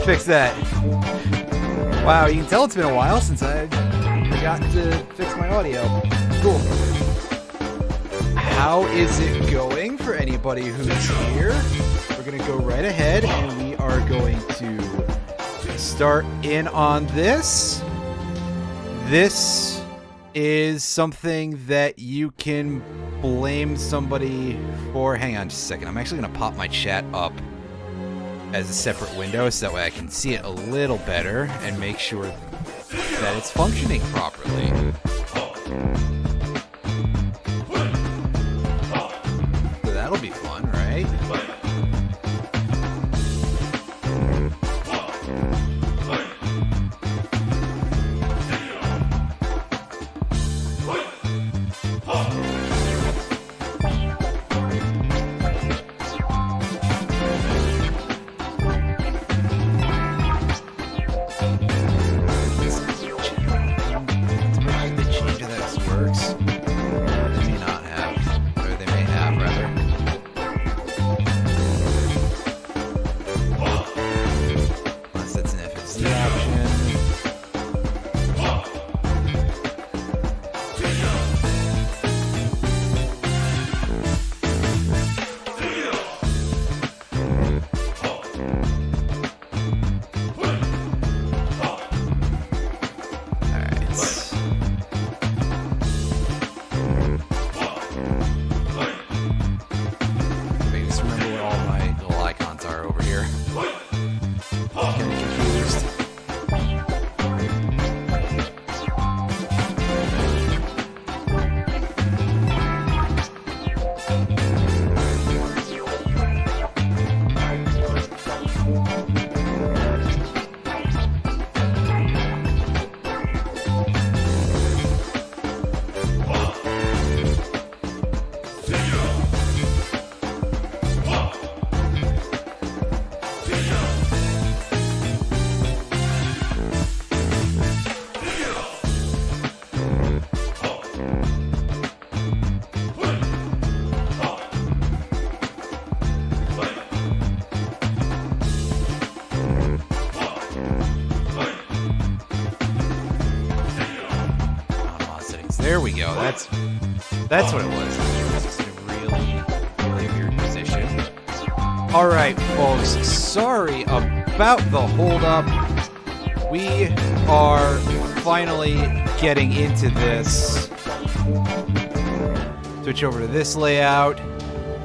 fix that. Wow, you can tell it's been a while since I forgot to fix my audio. Cool. How is it going for anybody who's here? We're going to go right ahead and we are going to start in on this. This is something that you can blame somebody for. Hang on just a second. I'm actually going to pop my chat up as a separate window so that way I can see it a little better and make sure that it's functioning properly. So that'll be fun, right? There we go. That's what it was. It was just in a really weird position. All right, folks. Sorry about the holdup. We are finally getting into this. Switch over to this layout,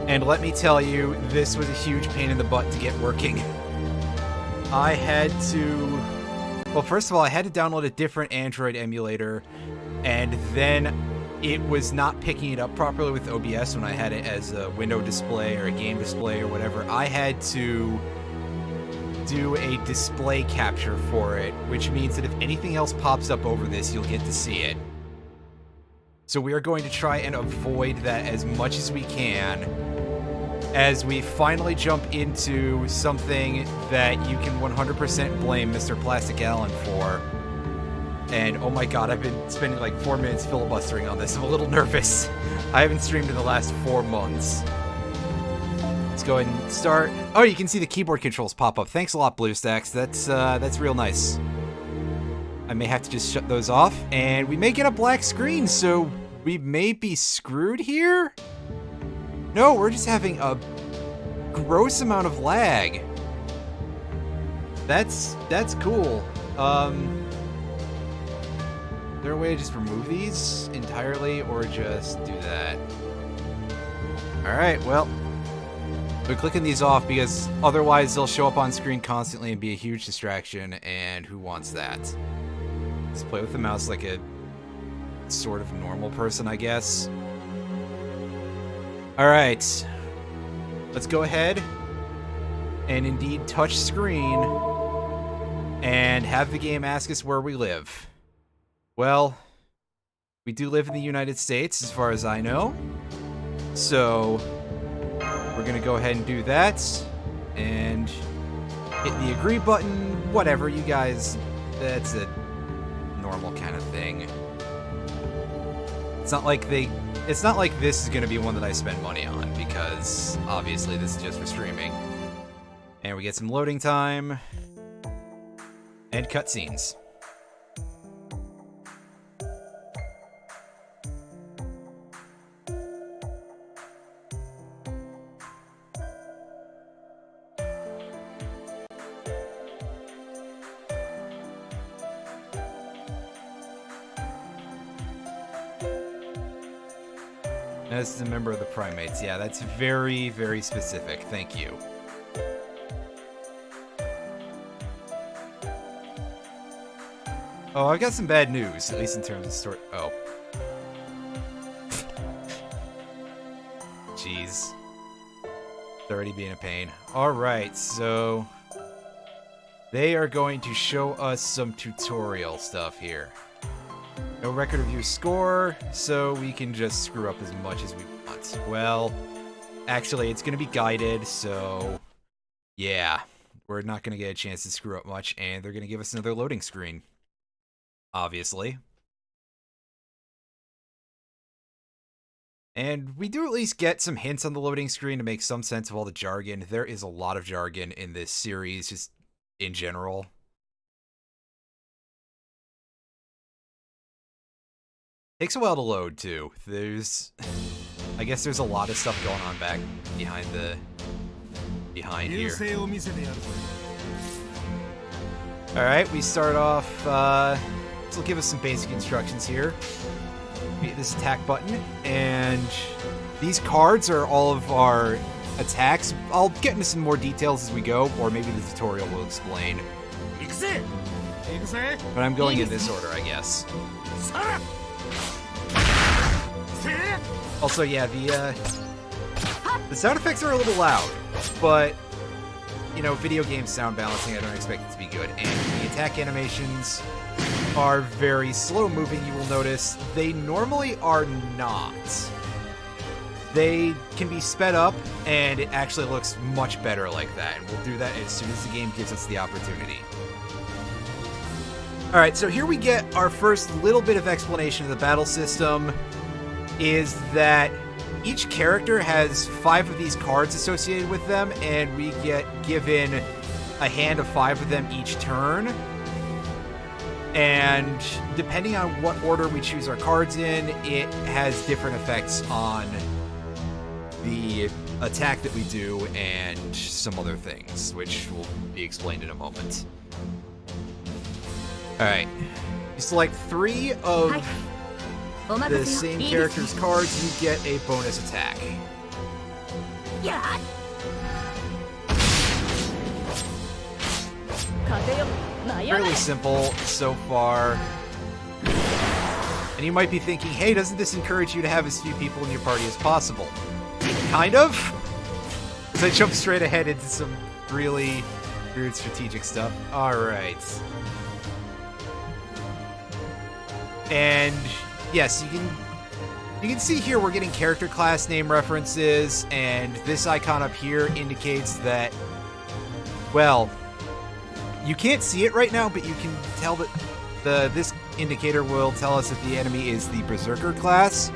and let me tell you, this was a huge pain in the butt to get working. I had to. Well, first of all, I had to download a different Android emulator. And then it was not picking it up properly with OBS when I had it as a window display or a game display or whatever. I had to do a display capture for it, which means that if anything else pops up over this, you'll get to see it. So we are going to try and avoid that as much as we can as we finally jump into something that you can 100% blame Mr. Plastic Allen for. And oh my god, I've been spending like 4 minutes filibustering on this. I'm a little nervous. I haven't streamed in the last 4 months. Let's go ahead and start. Oh, you can see the keyboard controls pop up. Thanks a lot, BlueStacks. That's real nice. I may have to just shut those off, and we may get a black screen, so we may be screwed here? No, we're just having a gross amount of lag. That's cool. Is there a way to just remove these entirely, or just do that? Alright, well, we're clicking these off because otherwise they'll show up on screen constantly and be a huge distraction, and who wants that? Just play with the mouse like a sort of normal person, I guess. Alright, let's go ahead and indeed touch screen and have the game ask us where we live. Well, we do live in the United States, as far as I know. So, we're going to go ahead and do that. And hit the agree button. Whatever, you guys. That's a normal kind of thing. It's not like this is going to be one that I spend money on, because obviously this is just for streaming. And we get some loading time. And cutscenes. As a member of the primates, yeah, that's very, very specific. Thank you. Oh, I've got some bad news, at least in terms of story. Oh. Jeez. It's already being a pain. Alright, so... they are going to show us some tutorial stuff here. No record of your score, so we can just screw up as much as we want. Well, actually, it's going to be guided, so... yeah. We're not going to get a chance to screw up much, and they're going to give us another loading screen. Obviously. And we do at least get some hints on the loading screen to make some sense of all the jargon. There is a lot of jargon in this series, just in general. Takes a while to load, too. I guess there's a lot of stuff going on back behind here. Alright, we start off, this will give us some basic instructions here. We hit this attack button, and these cards are all of our attacks. I'll get into some more details as we go, or maybe the tutorial will explain. But I'm going in this order, I guess. Also, yeah, the sound effects are a little loud, but, you know, video game sound balancing, I don't expect it to be good. And the attack animations are very slow-moving, you will notice. They normally are not. They can be sped up, and it actually looks much better like that. And we'll do that as soon as the game gives us the opportunity. Alright, so here we get our first little bit of explanation of the battle system. Is that each character has 5 of these cards associated with them, and we get given a hand of 5 of them each turn. And depending on what order we choose our cards in, it has different effects on the attack that we do and some other things, which will be explained in a moment. Alright. You select 3 of the same character's cards, you get a bonus attack. Fairly simple so far. And you might be thinking, hey, doesn't this encourage you to have as few people in your party as possible? Kind of? Because I jumped straight ahead into some really weird strategic stuff. Alright. And yes, you can see here we're getting character class name references, and this icon up here indicates that, well, you can't see it right now, but you can tell that this indicator will tell us that the enemy is the Berserker class.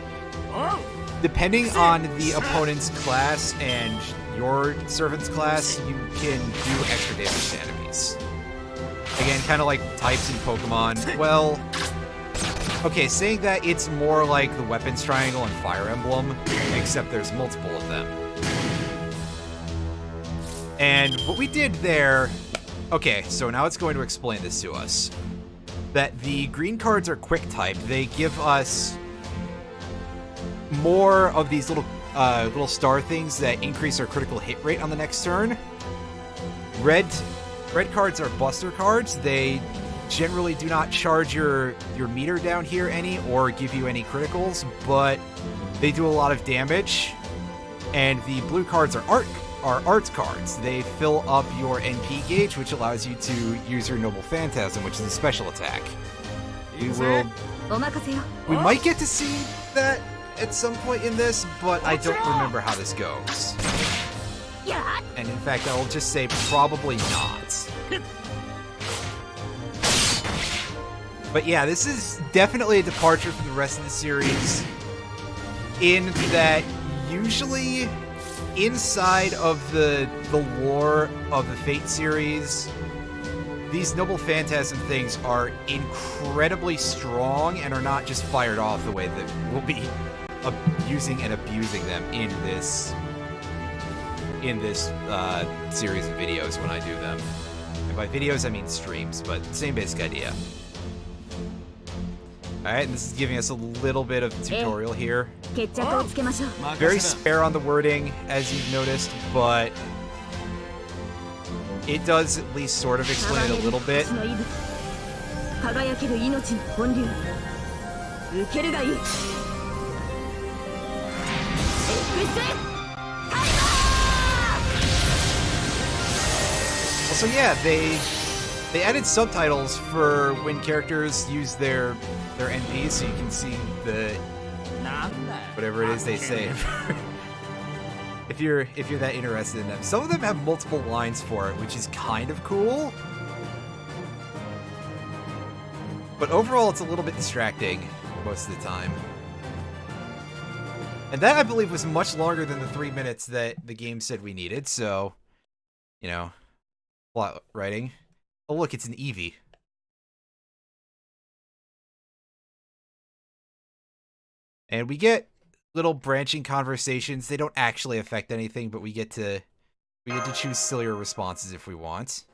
Depending on the opponent's class and your servant's class, you can do extra damage to enemies. Again, kind of like types in Pokemon. Well, okay, saying that, it's more like the weapons triangle in Fire Emblem, except there's multiple of them. And what we did there... okay, so now it's going to explain this to us. That the green cards are quick type. They give us more of these little star things that increase our critical hit rate on the next turn. Red cards are buster cards. They generally do not charge your meter down here any or give you any criticals, but they do a lot of damage. And the blue cards are art cards. They fill up your NP gauge, which allows you to use your Noble Phantasm, which is a special attack. We might get to see that at some point in this, but I don't remember how this goes. And in fact, I'll just say probably not. But yeah, this is definitely a departure from the rest of the series in that usually inside of the lore of the Fate series, these noble phantasm things are incredibly strong and are not just fired off the way that we'll be using and abusing them in this series of videos when I do them. And by videos, I mean streams, but same basic idea. Alright, and this is giving us a little bit of tutorial here. Very spare on the wording, as you've noticed, but it does at least sort of explain it a little bit. Also, yeah, they added subtitles for when characters use their NPs, so you can see the whatever it is they say. if you're that interested in them. Some of them have multiple lines for it, which is kind of cool. But overall, it's a little bit distracting most of the time. And that, I believe, was much longer than the 3 minutes that the game said we needed, so, you know, plot writing. Oh, look, it's an Eevee. And we get little branching conversations. They don't actually affect anything, but we get to choose sillier responses if we want.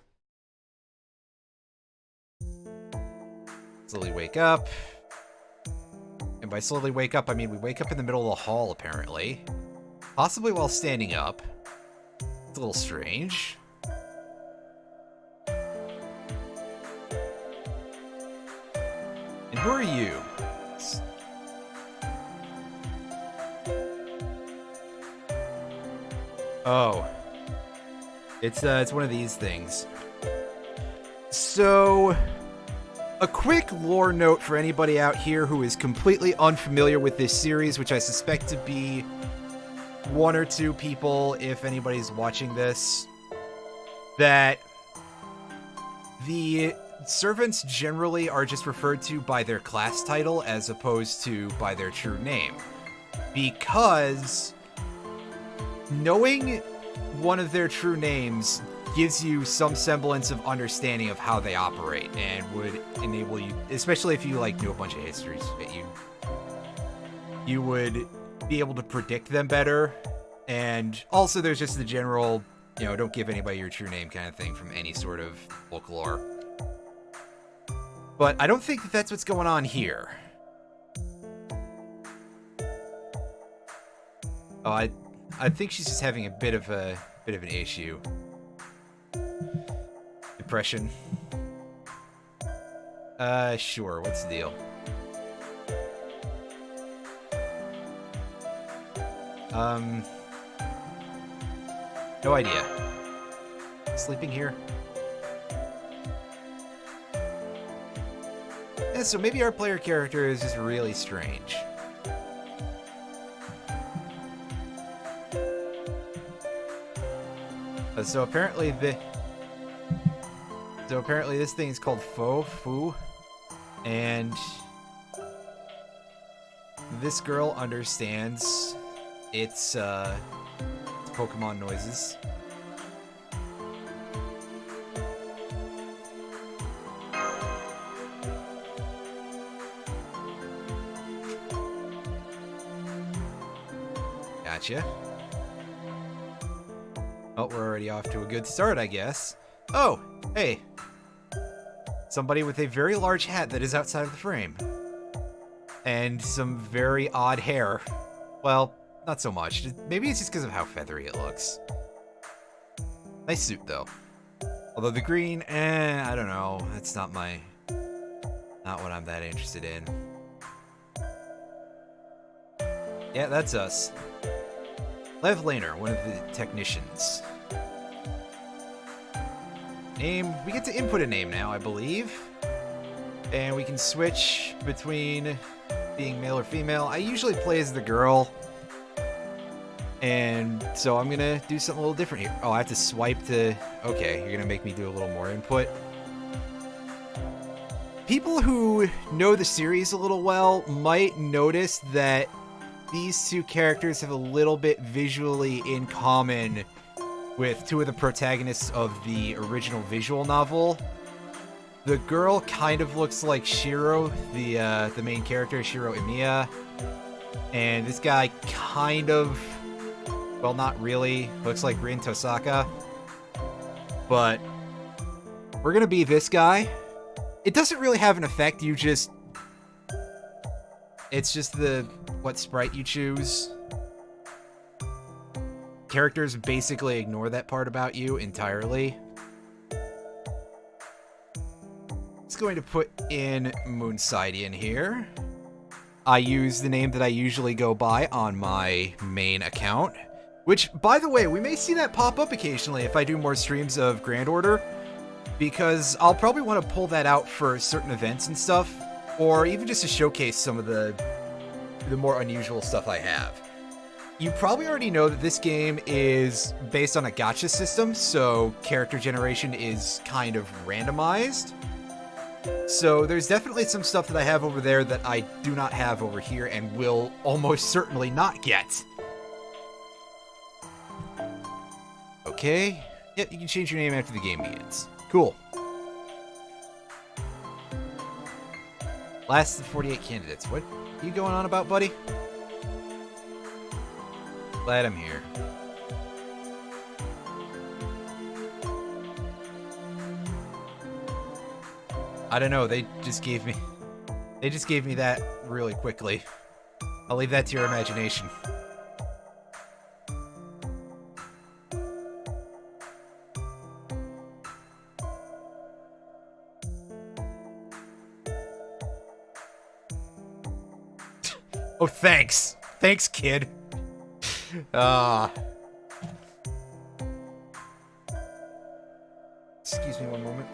Slowly wake up. And by slowly wake up, I mean we wake up in the middle of the hall, apparently. Possibly while standing up. It's a little strange. And who are you? Oh. It's one of these things. So, a quick lore note for anybody out here who is completely unfamiliar with this series, which I suspect to be 1 or 2 people, if anybody's watching this, that the servants generally are just referred to by their class title as opposed to by their true name. Because knowing one of their true names gives you some semblance of understanding of how they operate and would enable you, especially if you like knew a bunch of histories, you would be able to predict them better. And also there's just the general, you know, don't give anybody your true name kind of thing from any sort of folklore. But I don't think that that's what's going on here. Oh, I think she's just having a bit of an issue. Depression. Sure, what's the deal? No idea. Sleeping here? Yeah, so maybe our player character is just really strange. So apparently this thing is called Fu, and this girl understands its Pokemon noises. Gotcha. Oh, we're already off to a good start, I guess. Oh, hey. Somebody with a very large hat that is outside of the frame. And some very odd hair. Well, not so much. Maybe it's just because of how feathery it looks. Nice suit, though. Although the green, I don't know. That's not what I'm that interested in. Yeah, that's us. Lev Laner, one of the technicians. Name, we get to input a name now, I believe. And we can switch between being male or female. I usually play as the girl. And so I'm gonna do something a little different here. Oh, I have to swipe to... Okay, you're gonna make me do a little more input. People who know the series a little well might notice that these two characters have a little bit visually in common with 2 of the protagonists of the original visual novel. The girl kind of looks like Shiro, the main character, Shiro Emiya. And this guy kind of, well, not really, looks like Rin Tosaka. But we're gonna be this guy. It doesn't really have an effect, it's just what sprite you choose. Characters basically ignore that part about you entirely. It's going to put in Moonsidian here. I use the name that I usually go by on my main account, which, by the way, we may see that pop up occasionally if I do more streams of Grand Order, because I'll probably want to pull that out for certain events and stuff, or even just to showcase some of the more unusual stuff I have. You probably already know that this game is based on a gacha system, so character generation is kind of randomized. So there's definitely some stuff that I have over there that I do not have over here and will almost certainly not get. Okay. Yep, you can change your name after the game begins. Cool. Last of the 48 candidates. What are you going on about, buddy? Glad I'm here. I don't know, they just gave me that really quickly. I'll leave that to your imagination. Oh, thanks. Thanks, kid. Excuse me one moment.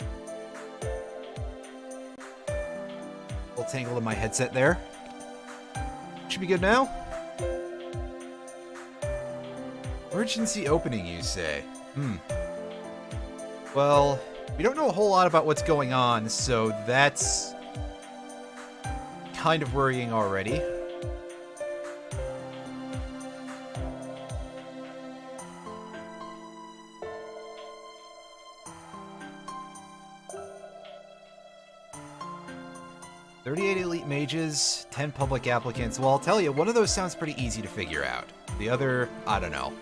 Little tangle in my headset there. Should be good now. Emergency opening, you say? Well, we don't know a whole lot about what's going on, so that's kind of worrying already. "38 elite mages, 10 public applicants." Well, I'll tell you, one of those sounds pretty easy to figure out. The other, I don't know.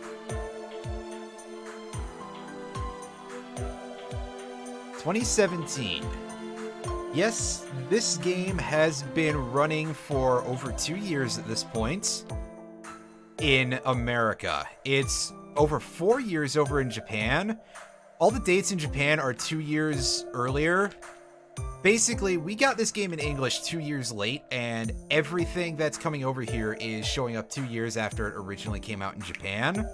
2017. Yes, this game has been running for over 2 years at this point in America. It's over 4 years over in Japan. All the dates in Japan are 2 years earlier. Basically, we got this game in English 2 years late, and everything that's coming over here is showing up 2 years after it originally came out in Japan.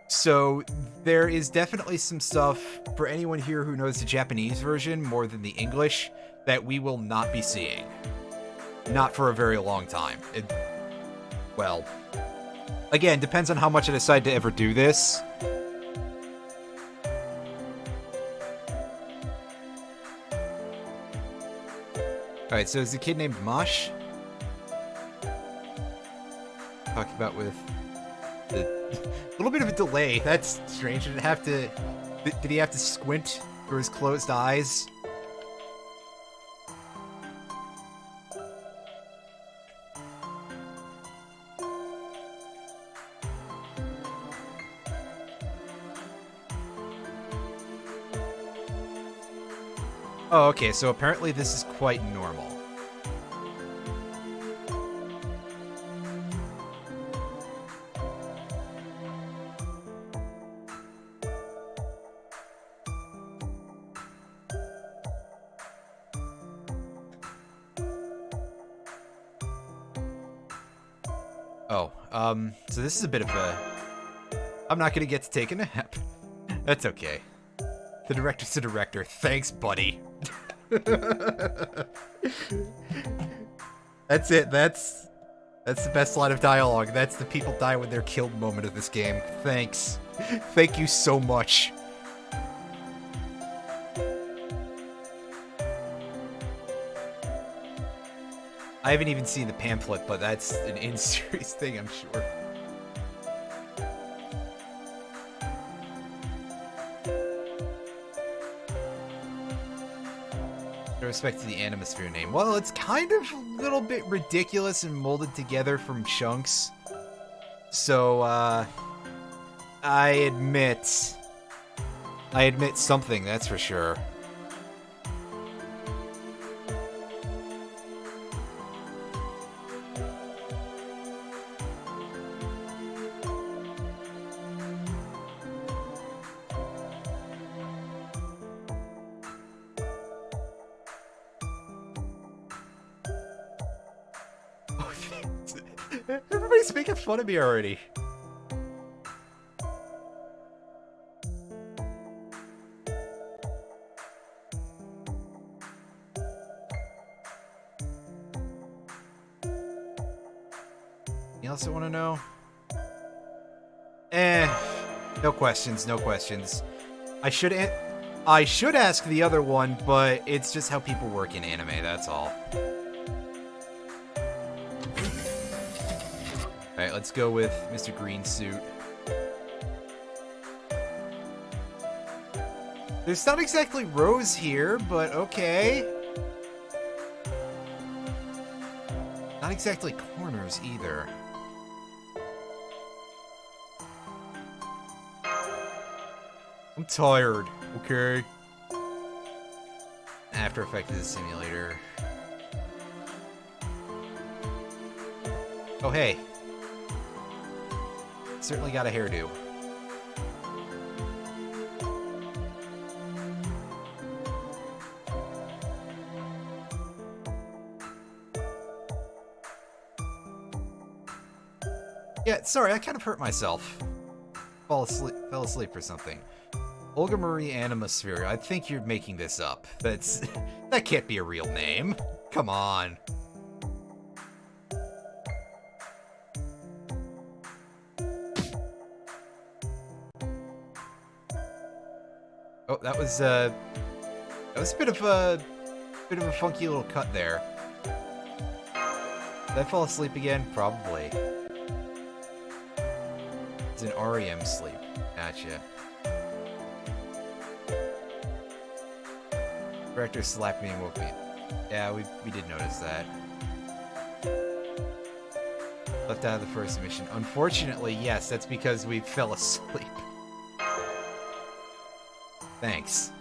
So there is definitely some stuff for anyone here who knows the Japanese version more than the English that we will not be seeing. Not for a very long time. Well, again, depends on how much I decide to ever do this. Alright, so is the kid named Mosh? Talking about with the little bit of a delay. That's strange. Did he have to squint through his closed eyes? Oh, okay, so apparently this is quite normal. Oh, so this is a bit of a... I'm not gonna get to take a nap. That's okay. The director's the director. Thanks, buddy. That's it. That's the best line of dialogue. That's the people die when they're killed moment of this game. Thanks. Thank you so much. I haven't even seen the pamphlet, but that's an in-series thing, I'm sure. With respect to the Animosphere name, well, it's kind of a little bit ridiculous and molded together from chunks. So, I admit something, that's for sure. Everybody's making fun of me already. You also want to know? No questions, no questions. I should ask the other one, but it's just how people work in anime, that's all. Alright, let's go with Mr. Green Suit. There's not exactly rows here, but okay. Not exactly corners either. I'm tired, okay? After Effects is a simulator. Oh, hey. Certainly got a hairdo. Yeah, sorry, I kind of hurt myself. Fell asleep or something. Olga Marie Animosphere. I think you're making this up. That can't be a real name. Come on. Oh, that was a bit of a funky little cut there. Did I fall asleep again? Probably. It's an REM sleep. Gotcha. Director slapped me and woke me. Yeah, we did notice that. Left out of the first mission. Unfortunately, yes, that's because we fell asleep. Thanks.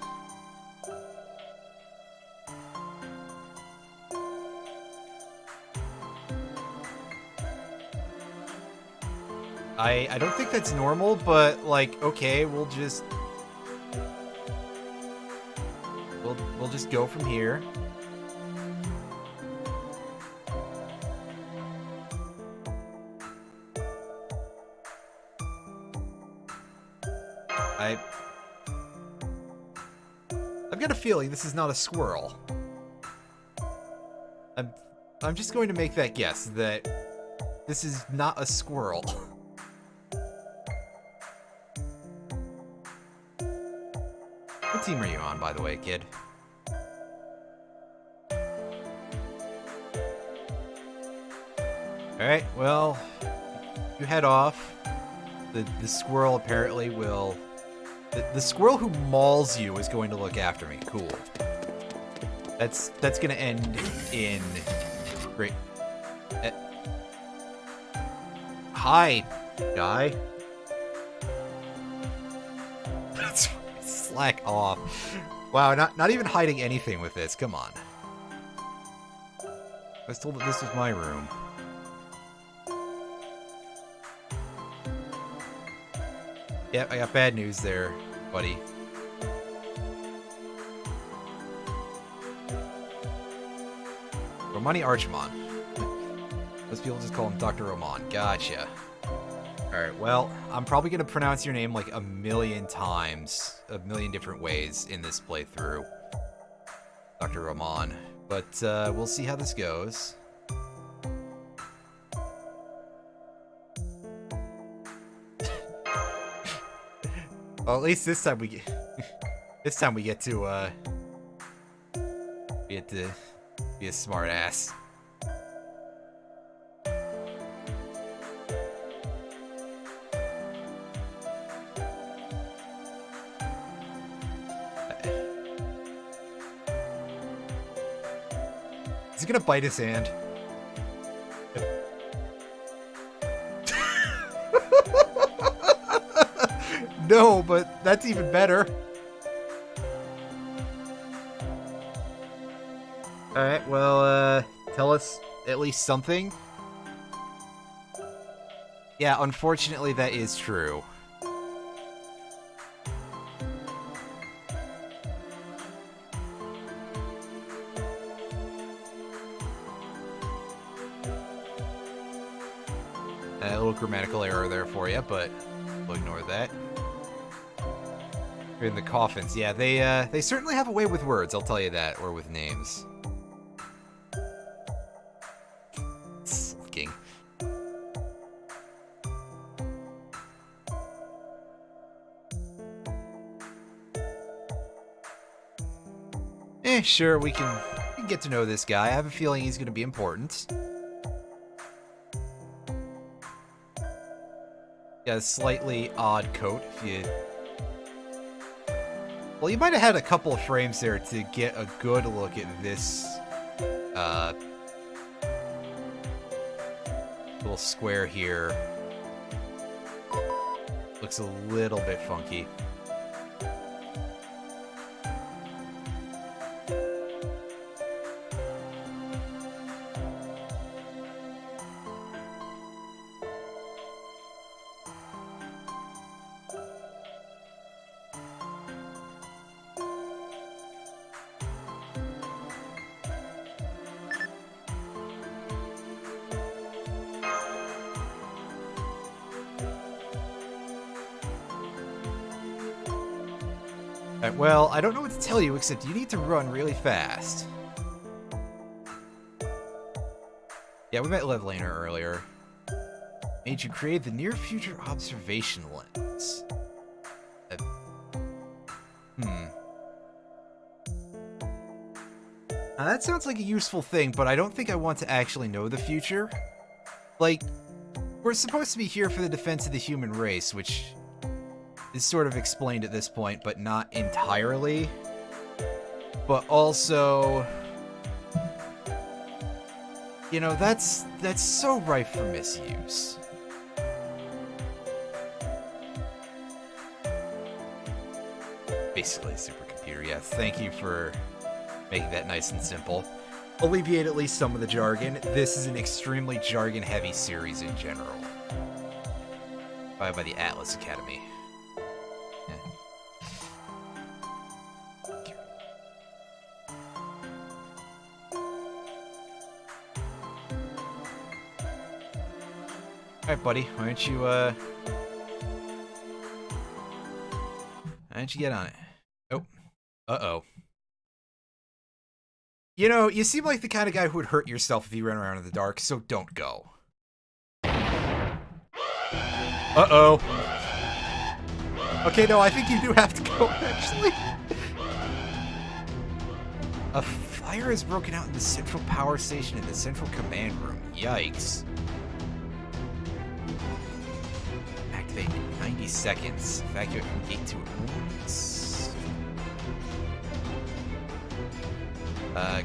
I don't think that's normal, but like, okay, we'll just go from here. I've got a feeling this is not a squirrel. I'm just going to make that guess that this is not a squirrel. What team are you on, by the way, kid? Alright, well, you head off. The squirrel apparently will... The squirrel who mauls you is going to look after me. Cool. That's gonna end in... Great. Hi, guy. Slack off. Wow, not even hiding anything with this. Come on. I was told that this was my room. Yep, I got bad news there, buddy. Romani Archimon. Most people just call him Dr. Roman. Gotcha. Alright, well, I'm probably going to pronounce your name like a million times, a million different ways in this playthrough. Dr. Roman. But we'll see how this goes. Well, at least this time we get to be a smart ass. Is he gonna bite his hand? No, but that's even better. Alright, well, tell us at least something. Yeah, unfortunately that is true. A little grammatical error there for you, but we'll ignore that. In the coffins, yeah, they certainly have a way with words, I'll tell you that, or with names. Sulking. Sure, we can get to know this guy. I have a feeling he's going to be important. Got a slightly odd coat, if you... Well, you might have had a couple of frames there to get a good look at this, little square here. Looks a little bit funky. Well, I don't know what to tell you, except you need to run really fast. Yeah, we met Levelaner earlier. Made you create the near future observation lens. Now that sounds like a useful thing, but I don't think I want to actually know the future. Like, we're supposed to be here for the defense of the human race, which is sort of explained at this point, but not entirely. But also, you know, that's so ripe for misuse. Basically a supercomputer, yes. Thank you for making that nice and simple. Alleviate at least some of the jargon. This is an extremely jargon-heavy series in general. By the Atlas Academy. Alright, buddy, why don't you get on it? Oh. Uh-oh. You know, you seem like the kind of guy who would hurt yourself if you ran around in the dark, so don't go. Uh-oh. Okay, no, I think you do have to go, actually. A fire has broken out in the central power station in the central command room. Yikes. Activate in 90 seconds. Evacuate from gate 2 at once.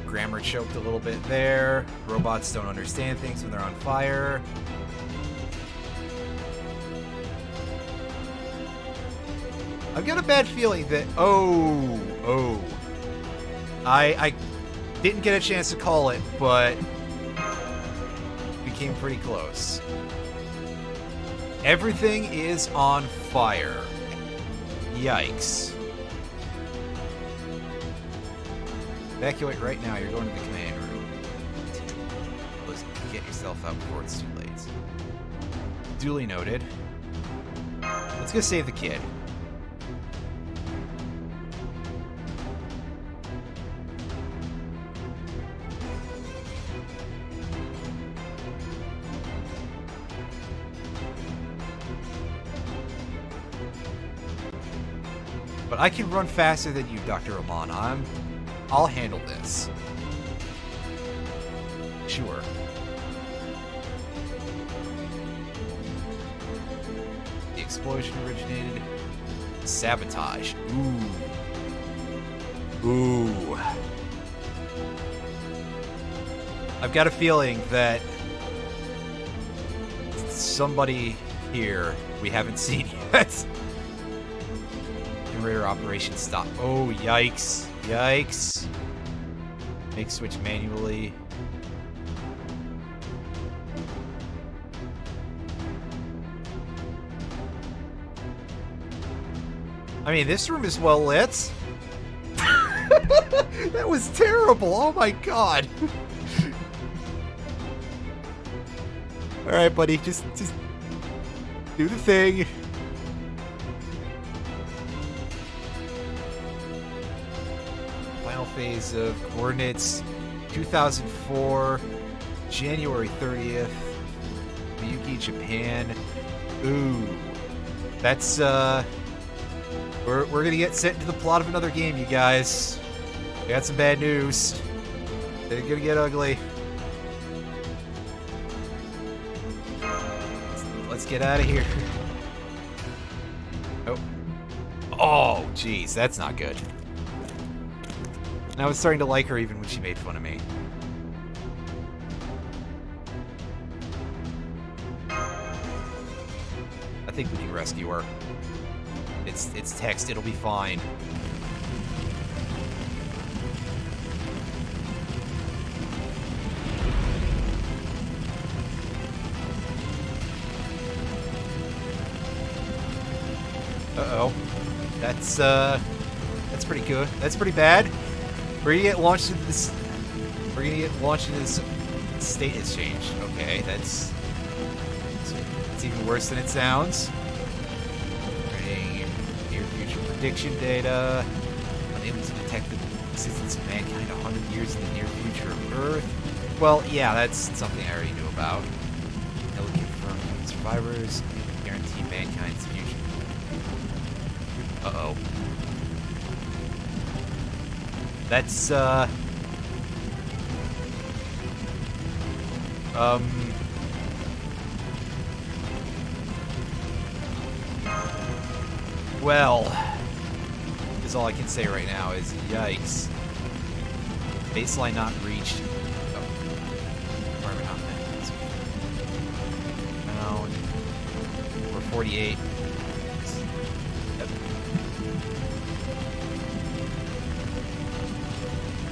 Grammar choked a little bit there. Robots don't understand things when they're on fire. I've got a bad feeling that... Oh. I didn't get a chance to call it, but we came pretty close. Everything is on fire. Yikes. Evacuate right now. You're going to the command room. Let's get yourself out before it's too late. Duly noted. Let's go save the kid. But I can run faster than you, Dr. Oman. I'll handle this. Sure. The explosion originated. Sabotage. Ooh. I've got a feeling that somebody here we haven't seen yet. Generator operation stop. Oh, yikes. Yikes. Make switch manually. I mean, this room is well lit. That was terrible. Oh my god. Alright, buddy. Just do the thing. Final phase of coordinates 2004, January 30th, Miyuki, Japan. Ooh. That's, We're gonna get sent into the plot of another game, you guys. We got some bad news. It's gonna get ugly. Let's get out of here. Oh. Oh, jeez, that's not good. And I was starting to like her even when she made fun of me. I think we can rescue her. It's text, it'll be fine. Uh-oh. That's pretty good. That's pretty bad. We're gonna get launched into this. We're gonna get launched into this state has changed. Okay, that's even worse than it sounds. Near future prediction data. Unable to detect the existence of mankind 100 years in the near future of Earth. Well, yeah, that's something I already knew about. Able to confirm human survivors. Guarantee mankind's future. Uh-oh. That's, well, is all I can say right now is yikes. Baseline not reached. Oh. Where am I not met? Down. We're 48. Yep.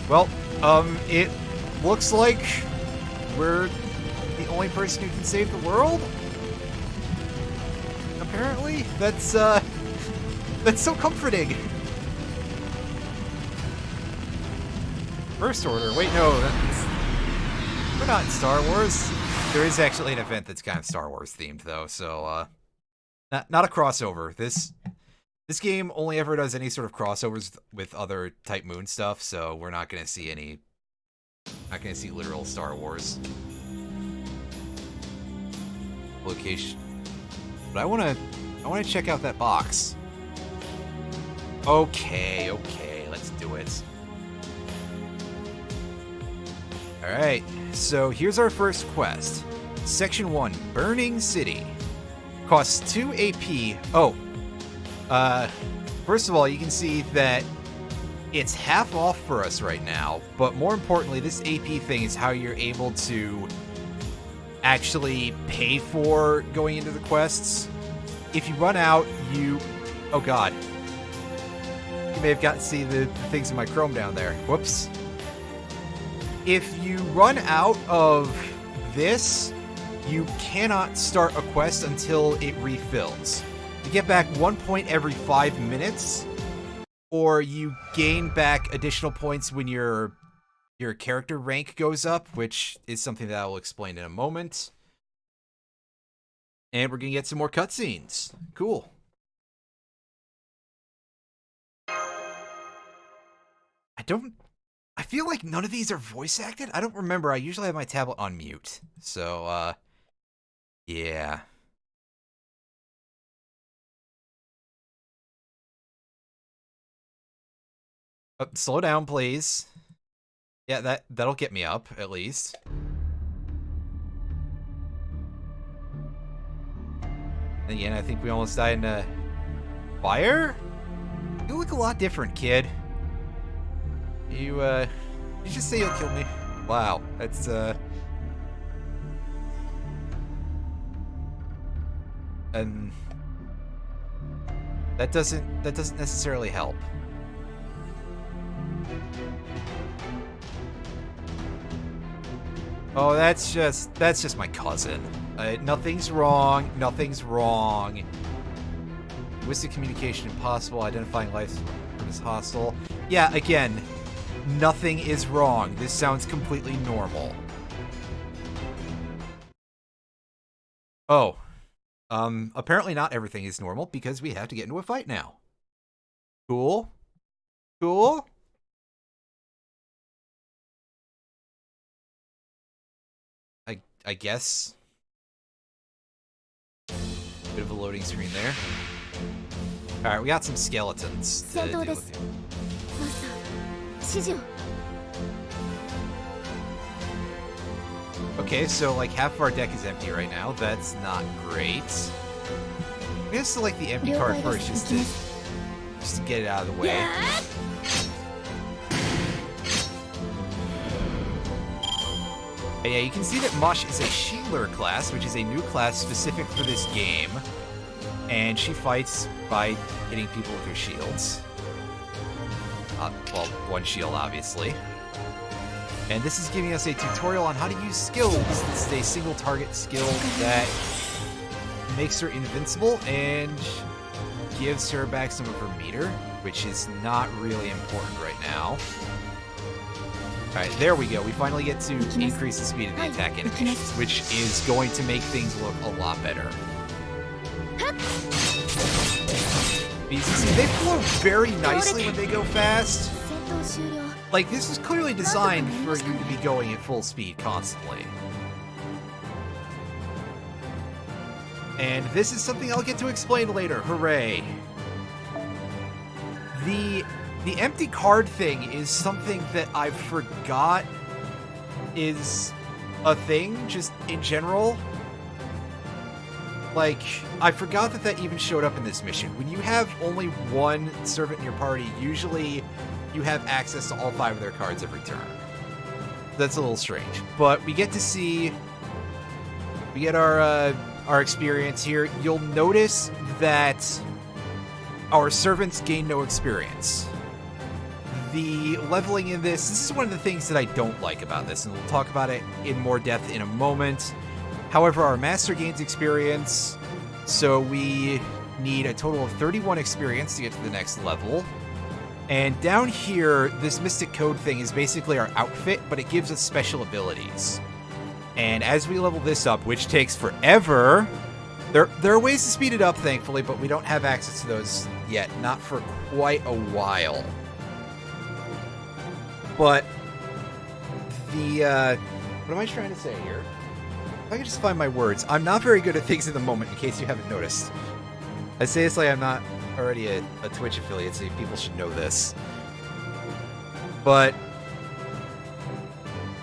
Well, it looks like we're the only person who can save the world. Apparently, that's so comforting. First Order. Wait, no, we're not in Star Wars. There is actually an event that's kind of Star Wars themed, though. So, not a crossover. This game only ever does any sort of crossovers with other Type Moon stuff, so we're not gonna see any. Not gonna see literal Star Wars location. But I wanna check out that box. Okay, let's do it. Alright, so here's our first quest. Section 1, Burning City. Costs 2 AP. Oh. First of all, you can see that it's half off for us right now, but more importantly, this AP thing is how you're able to actually pay for going into the quests. If you run out, oh god. You may have got to see the things in my Chrome down there. Whoops. If you run out of this, you cannot start a quest until it refills. You get back 1 point every 5 minutes, or you gain back additional points when your character rank goes up, which is something that I will explain in a moment. And we're gonna get some more cutscenes. Cool. I feel like none of these are voice acted. I don't remember. I usually have my tablet on mute. So, yeah. Oh, slow down, please. Yeah, that'll get me up, at least. And again, I think we almost died in a fire? You look a lot different, kid. You just say you'll kill me. Wow, that's and that doesn't necessarily help. Oh, that's just my cousin. Nothing's wrong. Nothing's wrong. Linguistic communication impossible. Identifying life as hostile. Yeah, again, nothing is wrong. This sounds completely normal. Oh. Apparently not everything is normal because we have to get into a fight now. Cool. Cool. I guess. Bit of a loading screen there. Alright, we got some skeletons to deal with here. Okay, so like half of our deck is empty right now. That's not great. I'm gonna select the empty card first just to get it out of the way. Yeah, you can see that Mush is a Shieldler class, which is a new class specific for this game. And she fights by hitting people with her shields. Well, one shield, obviously. And this is giving us a tutorial on how to use skills. This is a single target skill that makes her invincible and gives her back some of her meter, which is not really important right now. Alright, there we go. We finally get to increase the speed of the attack animations, which is going to make things look a lot better. You see, they flow very nicely when they go fast. Like, this is clearly designed for you to be going at full speed constantly. And this is something I'll get to explain later. Hooray. The empty card thing is something that I forgot is a thing, just in general. Like, I forgot that even showed up in this mission. When you have only one servant in your party, usually you have access to all 5 of their cards every turn. That's a little strange. But we get to see... We get our experience here. You'll notice that our servants gain no experience. The leveling in this is one of the things that I don't like about this, and we'll talk about it in more depth in a moment. However, our master gains experience, so we need a total of 31 experience to get to the next level. And down here, this Mystic Code thing is basically our outfit, but it gives us special abilities. And as we level this up, which takes forever, there are ways to speed it up, thankfully, but we don't have access to those yet, not for quite a while. But the, what am I trying to say here? If I can just find my words. I'm not very good at things in the moment, in case you haven't noticed. I say this like I'm not already a Twitch affiliate, so people should know this. But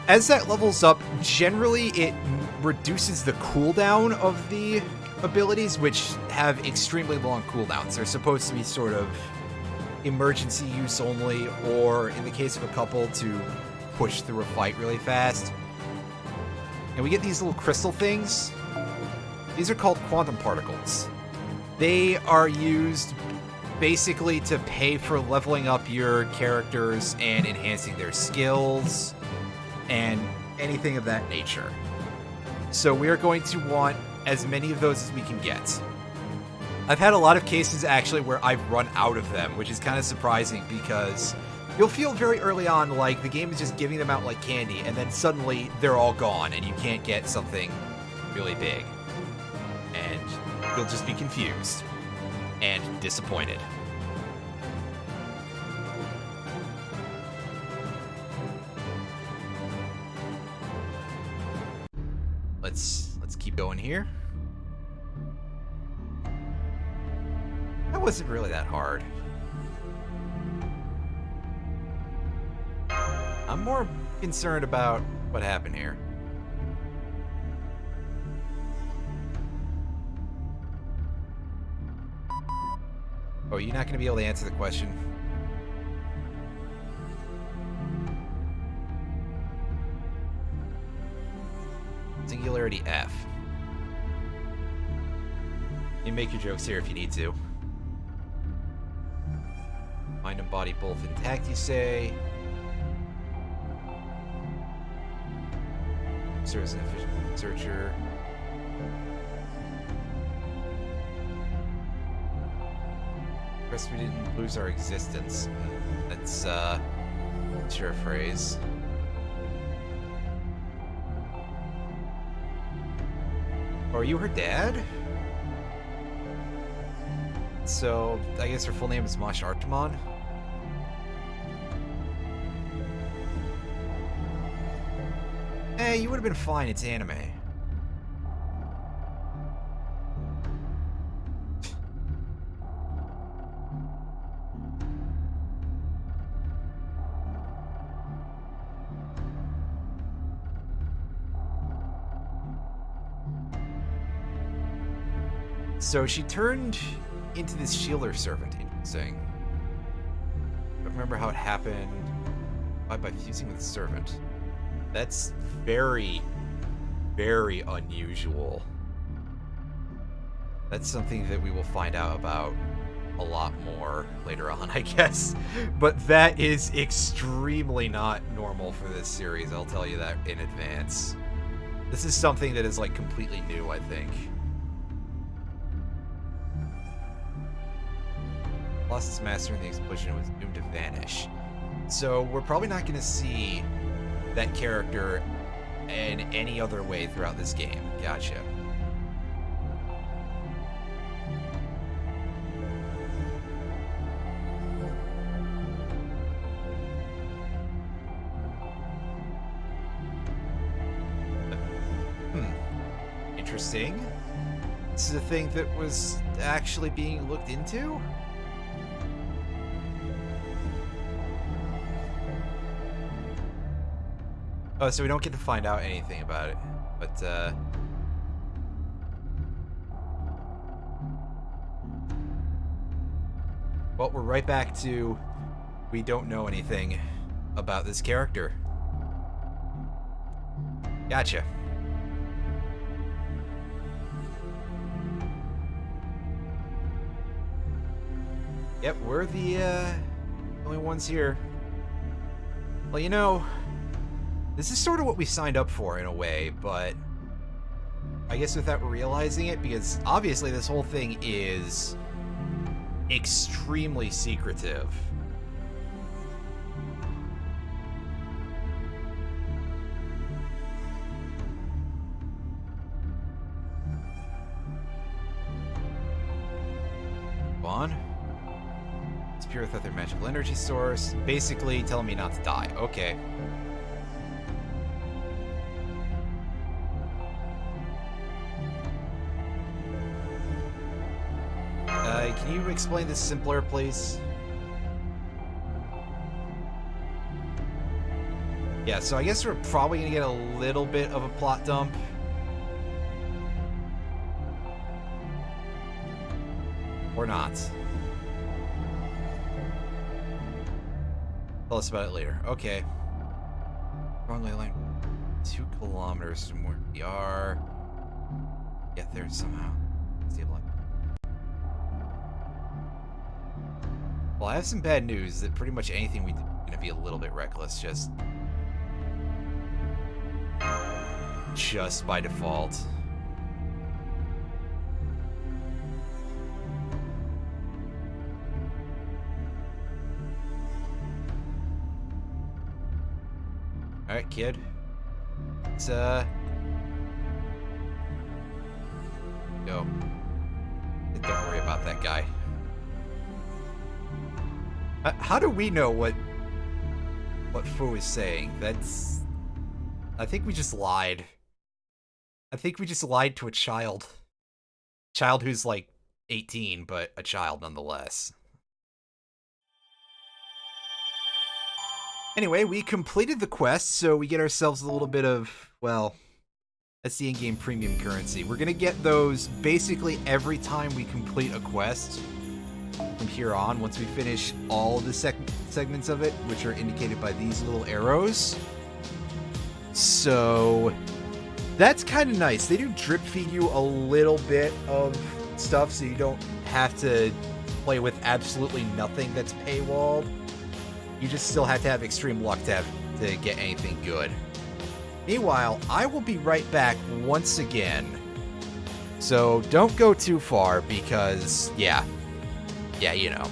as that levels up, generally it reduces the cooldown of the abilities, which have extremely long cooldowns. They're supposed to be sort of emergency use only, or in the case of a couple, to push through a fight really fast. And we get these little crystal things. These are called quantum particles. They are used basically to pay for leveling up your characters and enhancing their skills and anything of that nature. So we're going to want as many of those as we can get. I've had a lot of cases actually where I've run out of them, which is kind of surprising because you'll feel very early on like the game is just giving them out like candy, and then suddenly they're all gone and you can't get something really big. And you'll just be confused and disappointed. Let's keep going here. That wasn't really that hard. I'm more concerned about what happened here. Oh, you're not going to be able to answer the question. Dexterity F. You make your jokes here if you need to. Mind and body both intact, you say. Serves an efficient researcher. First, we didn't lose our existence. That's, sure a phrase. Oh, are you her dad? So, I guess her full name is Mosh Archimon? Hey, you would have been fine, it's anime. So she turned into this Shielder servant, interesting. I don't remember how it happened. By fusing with the servant. That's very, very unusual. That's something that we will find out about a lot more later on, I guess. But that is extremely not normal for this series, I'll tell you that in advance. This is something that is, like, completely new, I think. Lost its master in the explosion and was doomed to vanish. So we're probably not going to see that character in any other way throughout this game. Gotcha. Interesting. This is a thing that was actually being looked into? Oh, so we don't get to find out anything about it, but, well, we're right back to we don't know anything about this character. Gotcha. Yep, we're the, only ones here. Well, you know, this is sort of what we signed up for in a way, but I guess without realizing it, because obviously this whole thing is extremely secretive. Go on. It's pure without their magical energy source. Basically telling me not to die. Okay. Can you explain this simpler, please? Yeah, so I guess we're probably going to get a little bit of a plot dump. Or not. Tell us about it later. Okay. Wrongly aligned 2 kilometers from where we are. Get there somehow. Stabilize. Well, I have some bad news that pretty much anything we do is going to be a little bit reckless, just by default. Alright, kid. Let's, go. Don't worry about that guy. How do we know what Fu is saying? That's... I think we just lied. I think we just lied to a child. Child who's like 18, but a child nonetheless. Anyway, we completed the quest, so we get ourselves a little bit of, well, that's the in-game premium currency. We're gonna get those basically every time we complete a quest. From here on, once we finish all of the segments of it, which are indicated by these little arrows. So, That's kind of nice. They do drip feed you a little bit of stuff, so you don't have to play with absolutely nothing that's paywalled. You just still have to have extreme luck to get anything good. Meanwhile, I will be right back once again. So don't go too far because, yeah, you know.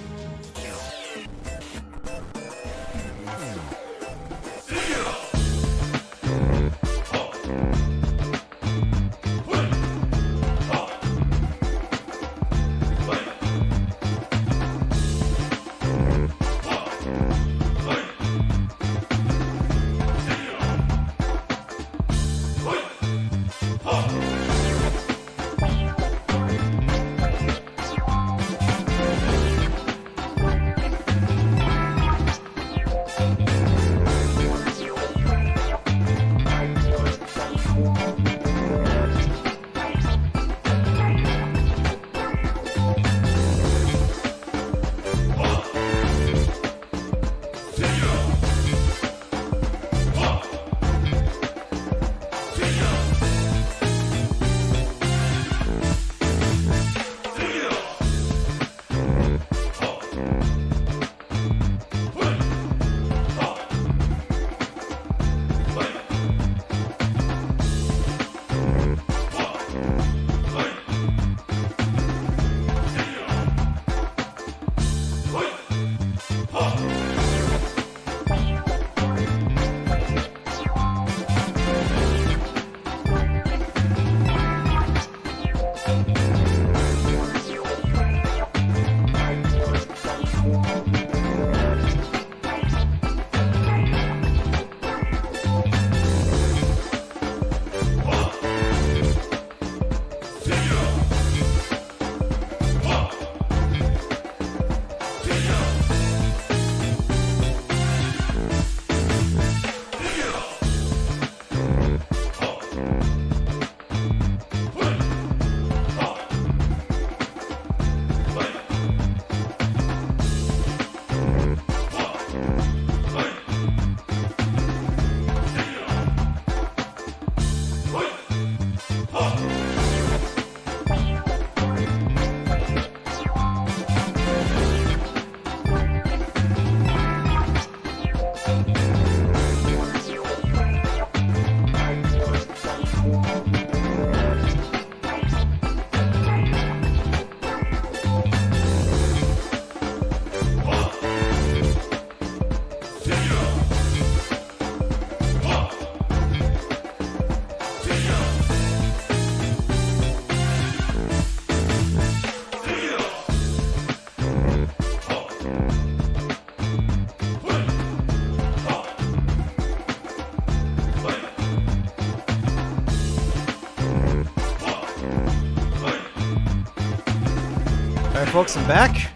Alright folks, I'm back.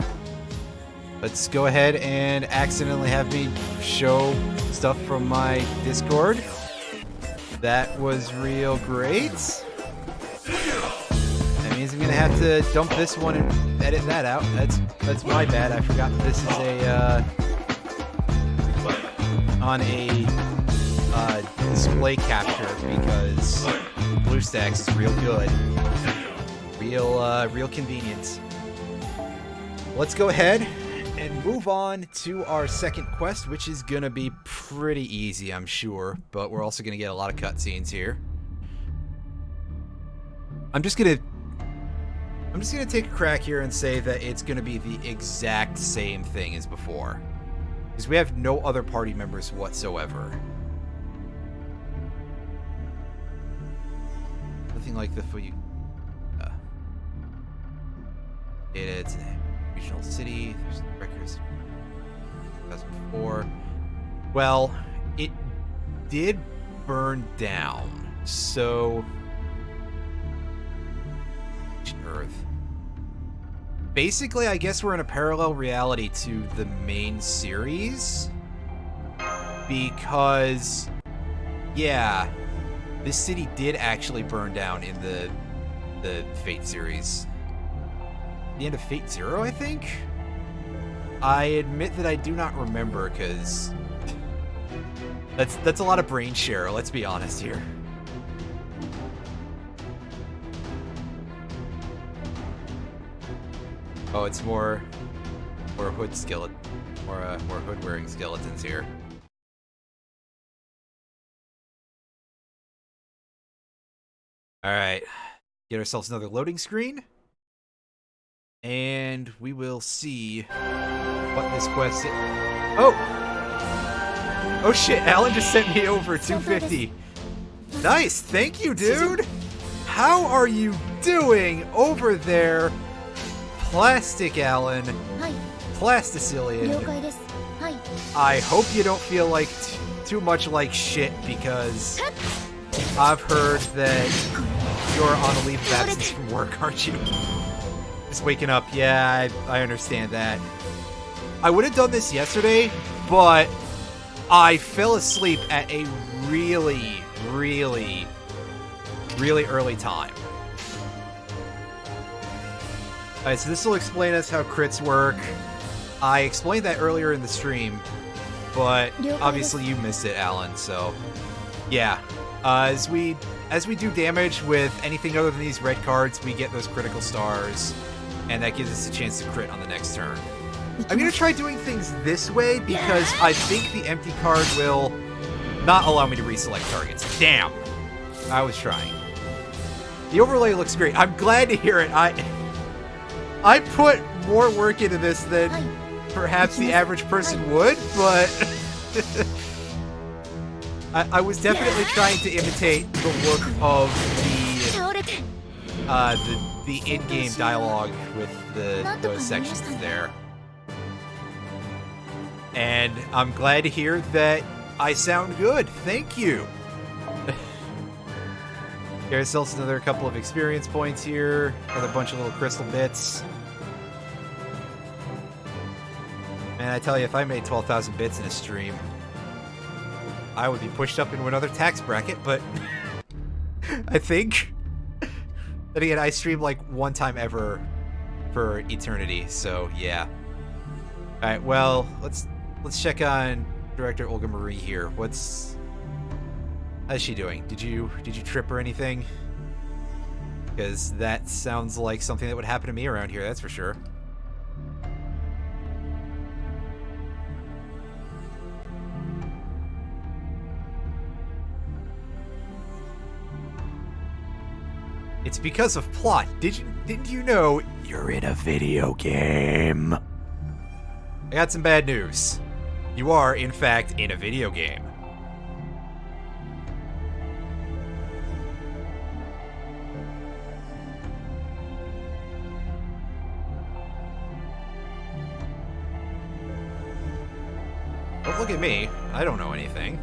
Let's go ahead and accidentally have me show stuff from my Discord. That was real great. That means I'm gonna have to dump this one and edit that out. That's my bad. I forgot that this is on a display capture because BlueStacks is real good. Real convenient. Let's go ahead and move on to our second quest, which is gonna be pretty easy, I'm sure, but we're also gonna get a lot of cutscenes here. I'm just gonna take a crack here and say that it's gonna be the exact same thing as before, because we have no other party members whatsoever. Nothing like the it's a regional city. There's records 2004. Well, it did burn down, so Earth. Basically, I guess we're in a parallel reality to the main series, because yeah, this city did actually burn down in the Fate series. The end of Fate Zero, I think? I admit that I do not remember, because that's a lot of brain share, let's be honest here. Oh, it's more hood skeleton, more hood wearing skeletons here. All right, get ourselves another loading screen, and we will see what this quest is. Oh shit! Alan just sent me over 250. Nice, thank you, dude. How are you doing over there, Plastic Alan? Plasticillion. I hope you don't feel like too much like shit, because I've heard that you're on a leave of absence from work, aren't you? Just waking up. Yeah, I understand that. I would have done this yesterday, but I fell asleep at a really early time. Alright, so this will explain us how crits work. I explained that earlier in the stream, but obviously you missed it, Alan, so yeah. As we do damage with anything other than these red cards, we get those critical stars, and that gives us a chance to crit on the next turn. I'm gonna try doing things this way because I think the empty card will not allow me to reselect targets. Damn! I was trying. The overlay looks great. I'm glad to hear it. I put more work into this than perhaps the average person would, but I was definitely trying to imitate the look of the in-game dialogue with those sections there. And I'm glad to hear that I sound good. Thank you. Get ourselves another couple of experience points here. Another bunch of little crystal bits. Man, I tell you, if I made 12,000 bits in a stream, I would be pushed up into another tax bracket, but I think that again, I stream like one time ever for eternity, so yeah. Alright, well, let's check on Director Olga Marie here. How's she doing? Did you trip or anything? Because that sounds like something that would happen to me around here, that's for sure. It's because of plot. Didn't you know you're in a video game? I got some bad news. You are, in fact, in a video game. Don't look at me. I don't know anything.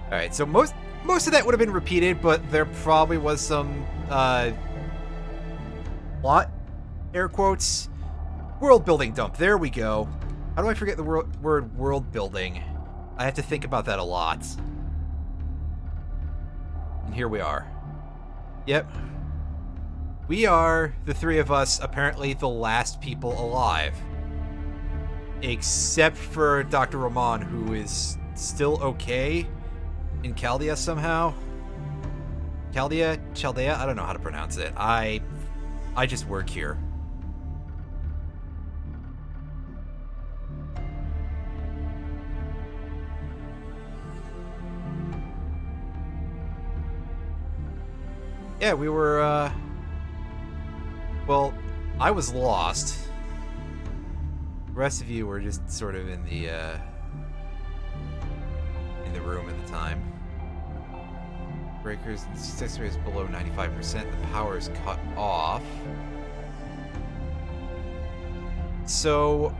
Alright, so most of that would have been repeated, but there probably was some plot, air quotes, world building dump. There we go. How do I forget the word world building? I have to think about that a lot. And here we are. Yep. We are, the three of us, apparently the last people alive. Except for Dr. Roman, who is still okay in Chaldea somehow. Chaldea? I don't know how to pronounce it. I just work here. Yeah, we were, well, I was lost. The rest of you were just sort of in the room at the time. Breakers and success rate is below 95%. The power is cut off. So,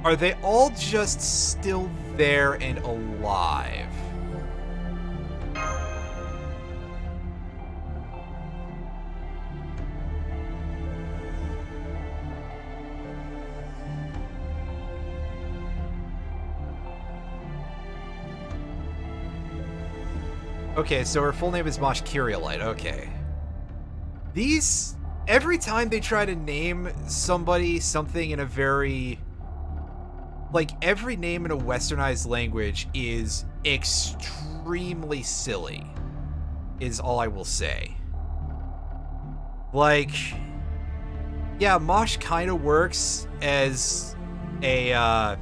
are they all just still there and alive? Okay, so her full name is Mosh Kyrielite. Okay. These, every time they try to name somebody something in a very like, every name in a westernized language is extremely silly, is all I will say. Like, yeah, Mosh kind of works as a,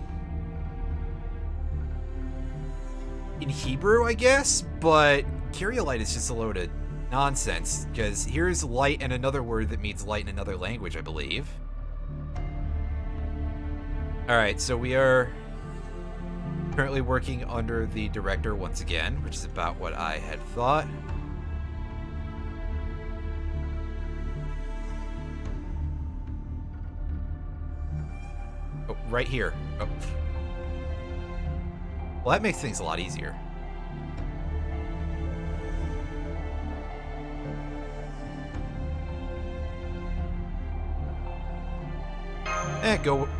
in Hebrew, I guess, but Kyriolite is just a load of nonsense, because here's light and another word that means light in another language, I believe. Alright, so we are currently working under the director once again, which is about what I had thought. Oh, right here. Oh. Well, that makes things a lot easier.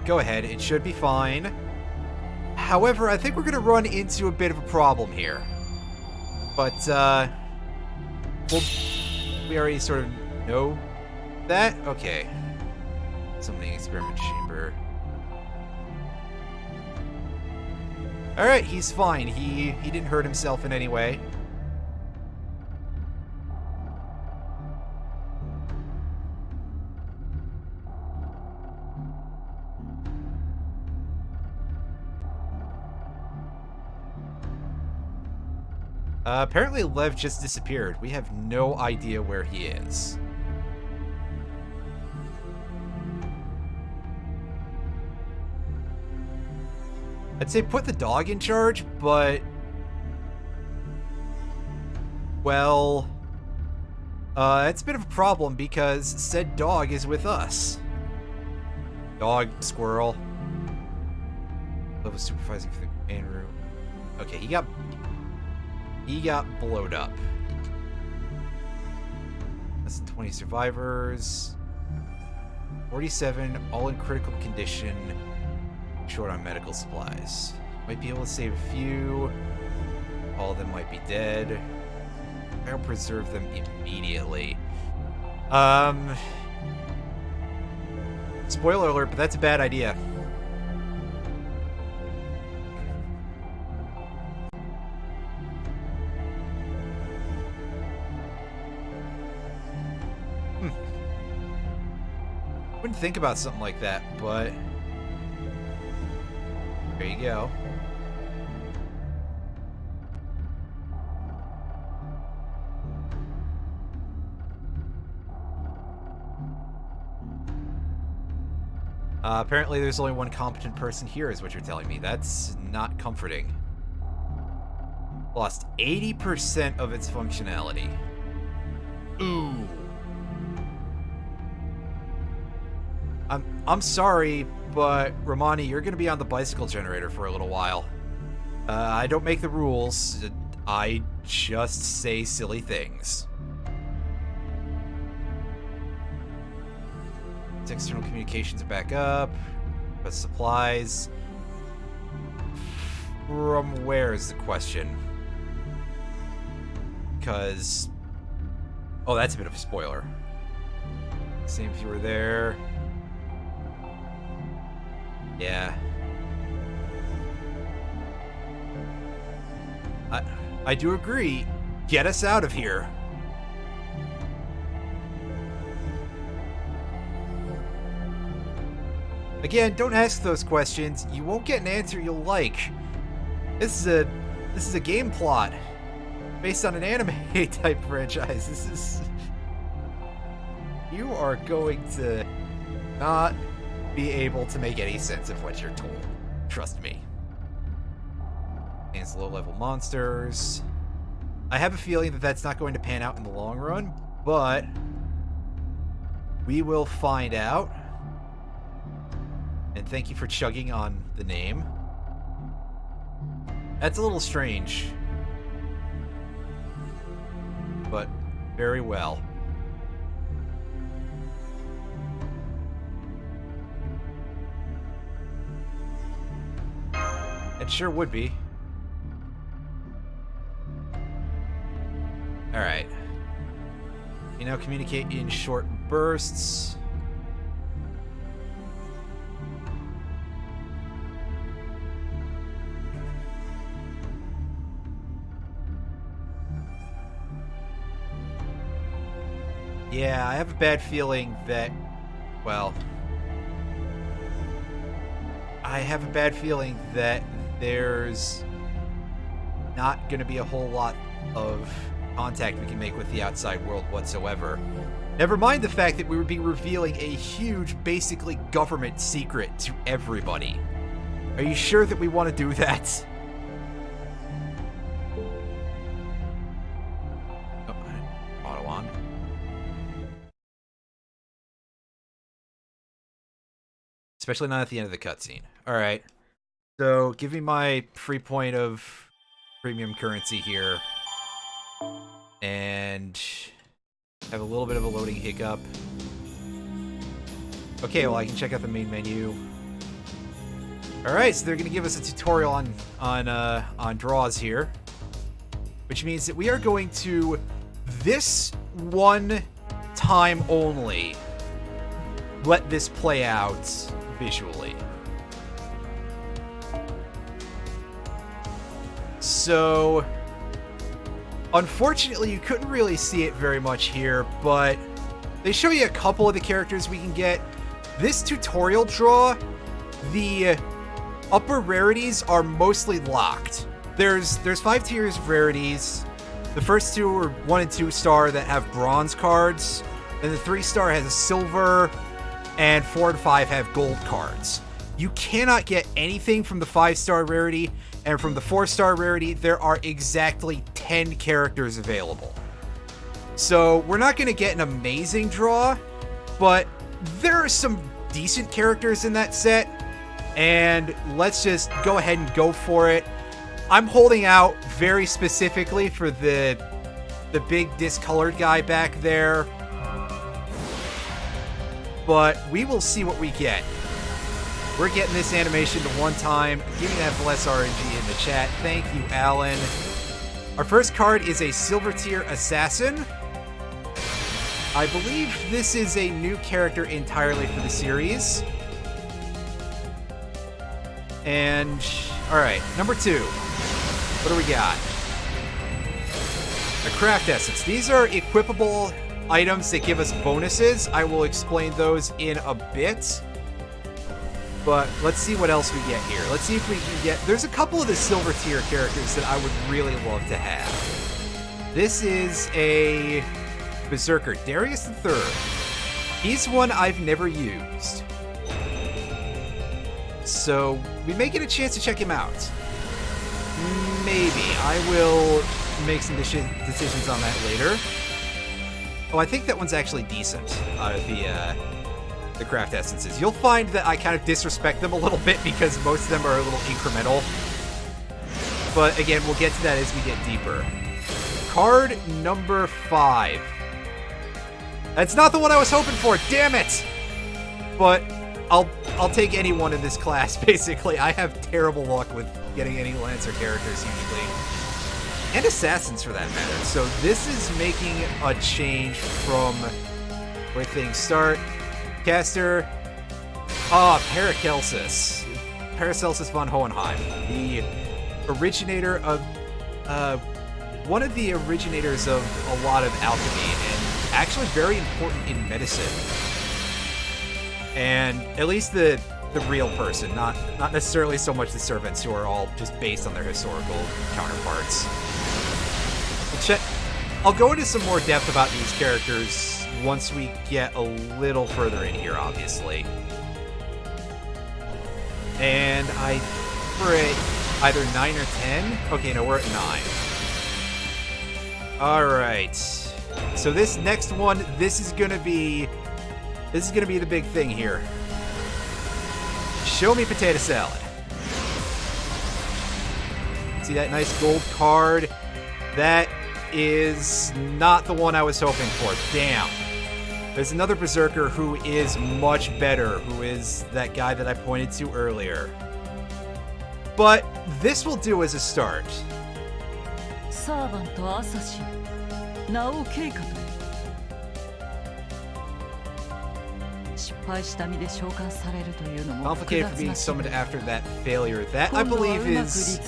Go ahead. It should be fine. However, I think we're going to run into a bit of a problem here. But, well, we already sort of know that? Okay. Summoning experiment chamber. Alright, he's fine. He didn't hurt himself in any way. Apparently Lev just disappeared. We have no idea where he is. I'd say put the dog in charge, but... well... it's a bit of a problem because said dog is with us. Dog, squirrel. Lev was supervising for the command room. Okay, he got blowed up. Less than 20 survivors. 47, all in critical condition. Short on medical supplies. Might be able to save a few. All of them might be dead. I'll preserve them immediately. Spoiler alert, but that's a bad idea. Wouldn't think about something like that, but there you go. Apparently there's only one competent person here, is what you're telling me. That's not comforting. Lost 80% of its functionality. Ooh. I'm sorry, but Romani, you're gonna be on the bicycle generator for a little while. I don't make the rules. I just say silly things. External communications are back up. But supplies. From where is the question? Because... oh, that's a bit of a spoiler. Same if you were there. Yeah. I do agree. Get us out of here. Again, don't ask those questions. You won't get an answer you'll like. This is a game plot based on an anime type franchise. This is... you are going to not be able to make any sense of what you're told. Trust me. Against low-level monsters. I have a feeling that that's not going to pan out in the long run, but we will find out. And thank you for chugging on the name. That's a little strange. But very well. It sure would be. Alright. You now communicate in short bursts. Yeah, I have a bad feeling that, well, I have a bad feeling that there's not going to be a whole lot of contact we can make with the outside world whatsoever. Never mind the fact that we would be revealing a huge, basically government secret to everybody. Are you sure that we want to do that? Oh, auto on. Especially not at the end of the cutscene. Alright. So, give me my free point of premium currency here. And have a little bit of a loading hiccup. Okay, well I can check out the main menu. Alright, so they're gonna give us a tutorial on draws here. Which means that we are going to, this one time only, let this play out visually. So, unfortunately, you couldn't really see it very much here, but they show you a couple of the characters we can get. This tutorial draw, the upper rarities are mostly locked. There's 5 tiers of rarities. The first 2 are 1 and 2 star that have bronze cards, and the 3 star has a silver, and 4 and 5 have gold cards. You cannot get anything from the 5-star rarity, and from the 4-star rarity, there are exactly 10 characters available. So we're not going to get an amazing draw, but there are some decent characters in that set, and let's just go ahead and go for it. I'm holding out very specifically for the big discolored guy back there, but we will see what we get. We're getting this animation to one time. Give me that bless RNG in the chat. Thank you, Alan. Our first card is a silver tier assassin. I believe this is a new character entirely for the series. And, alright, number 2. What do we got? A craft essence. These are equipable items that give us bonuses. I will explain those in a bit. But let's see what else we get here. Let's see if we can get... There's a couple of the silver tier characters that I would really love to have. This is a Berserker, Darius III. He's one I've never used. So we may get a chance to check him out. Maybe. I will make some decisions on that later. Oh, I think that one's actually decent out of the craft essences. You'll find that I kind of disrespect them a little bit because most of them are a little incremental. But again, we'll get to that as we get deeper. Card number 5. That's not the one I was hoping for, damn it! But I'll take anyone in this class, basically. I have terrible luck with getting any Lancer characters usually. And assassins for that matter. So this is making a change from where things start. Caster, Paracelsus. Paracelsus von Hohenheim. The originator of, one of the originators of a lot of alchemy, and actually very important in medicine. And at least the real person, not necessarily so much the servants, who are all just based on their historical counterparts. I'll go into some more depth about these characters once we get a little further in here, obviously. And we're at either 9 or 10? Okay, no, we're at 9. Alright. So this next one, this is gonna be the big thing here. Show me potato salad. See that nice gold card? That is not the one I was hoping for. Damn. There's another Berserker who is much better, who is that guy that I pointed to earlier. But this will do as a start. Complicated for being summoned after that failure. That, I believe, is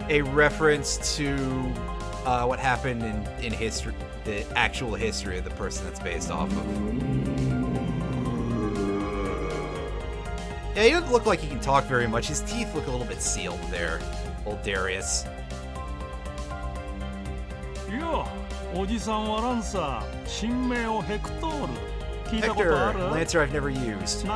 a reference to what happened in history, the actual history of the person that's based off of. Yeah, he doesn't look like he can talk very much. His teeth look a little bit sealed there, old Darius. Hector, Lancer I've never used.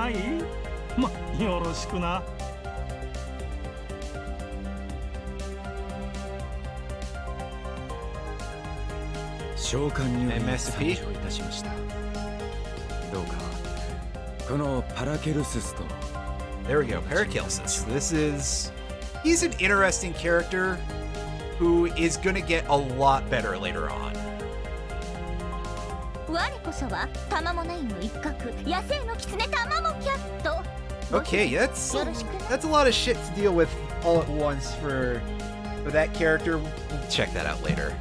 MSP? There we go, Paracelsus. He's an interesting character who is gonna get a lot better later on. Okay, that's a lot of shit to deal with all at once for that character. We'll check that out later.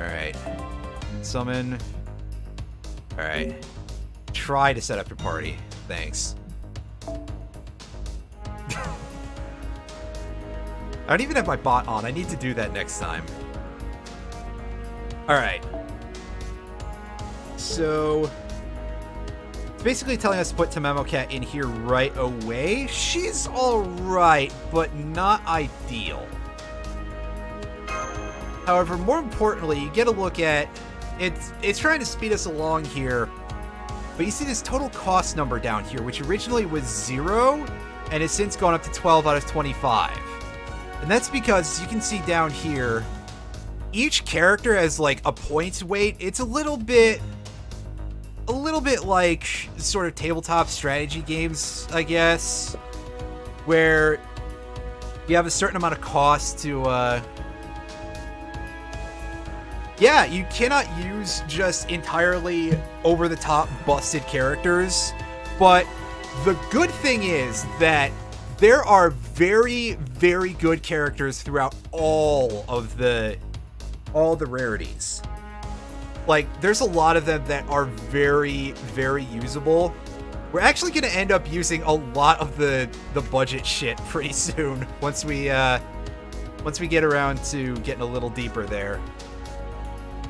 Alright. Summon. Alright. Try to set up your party. Thanks. I don't even have my bot on. I need to do that next time. Alright. So it's basically telling us to put Tamamo Cat in here right away. She's alright, but not ideal. However, more importantly, you get a look at it's trying to speed us along here. But you see this total cost number down here, which originally was 0 and has since gone up to 12 out of 25. And that's because, as you can see down here, each character has like a points weight. It's a little bit like sort of tabletop strategy games, I guess, where you have a certain amount of cost to yeah, you cannot use just entirely over-the-top busted characters, but the good thing is that there are very, very good characters throughout all the rarities. Like, there's a lot of them that are very, very usable. We're actually going to end up using a lot of the budget shit pretty soon once we get around to getting a little deeper there.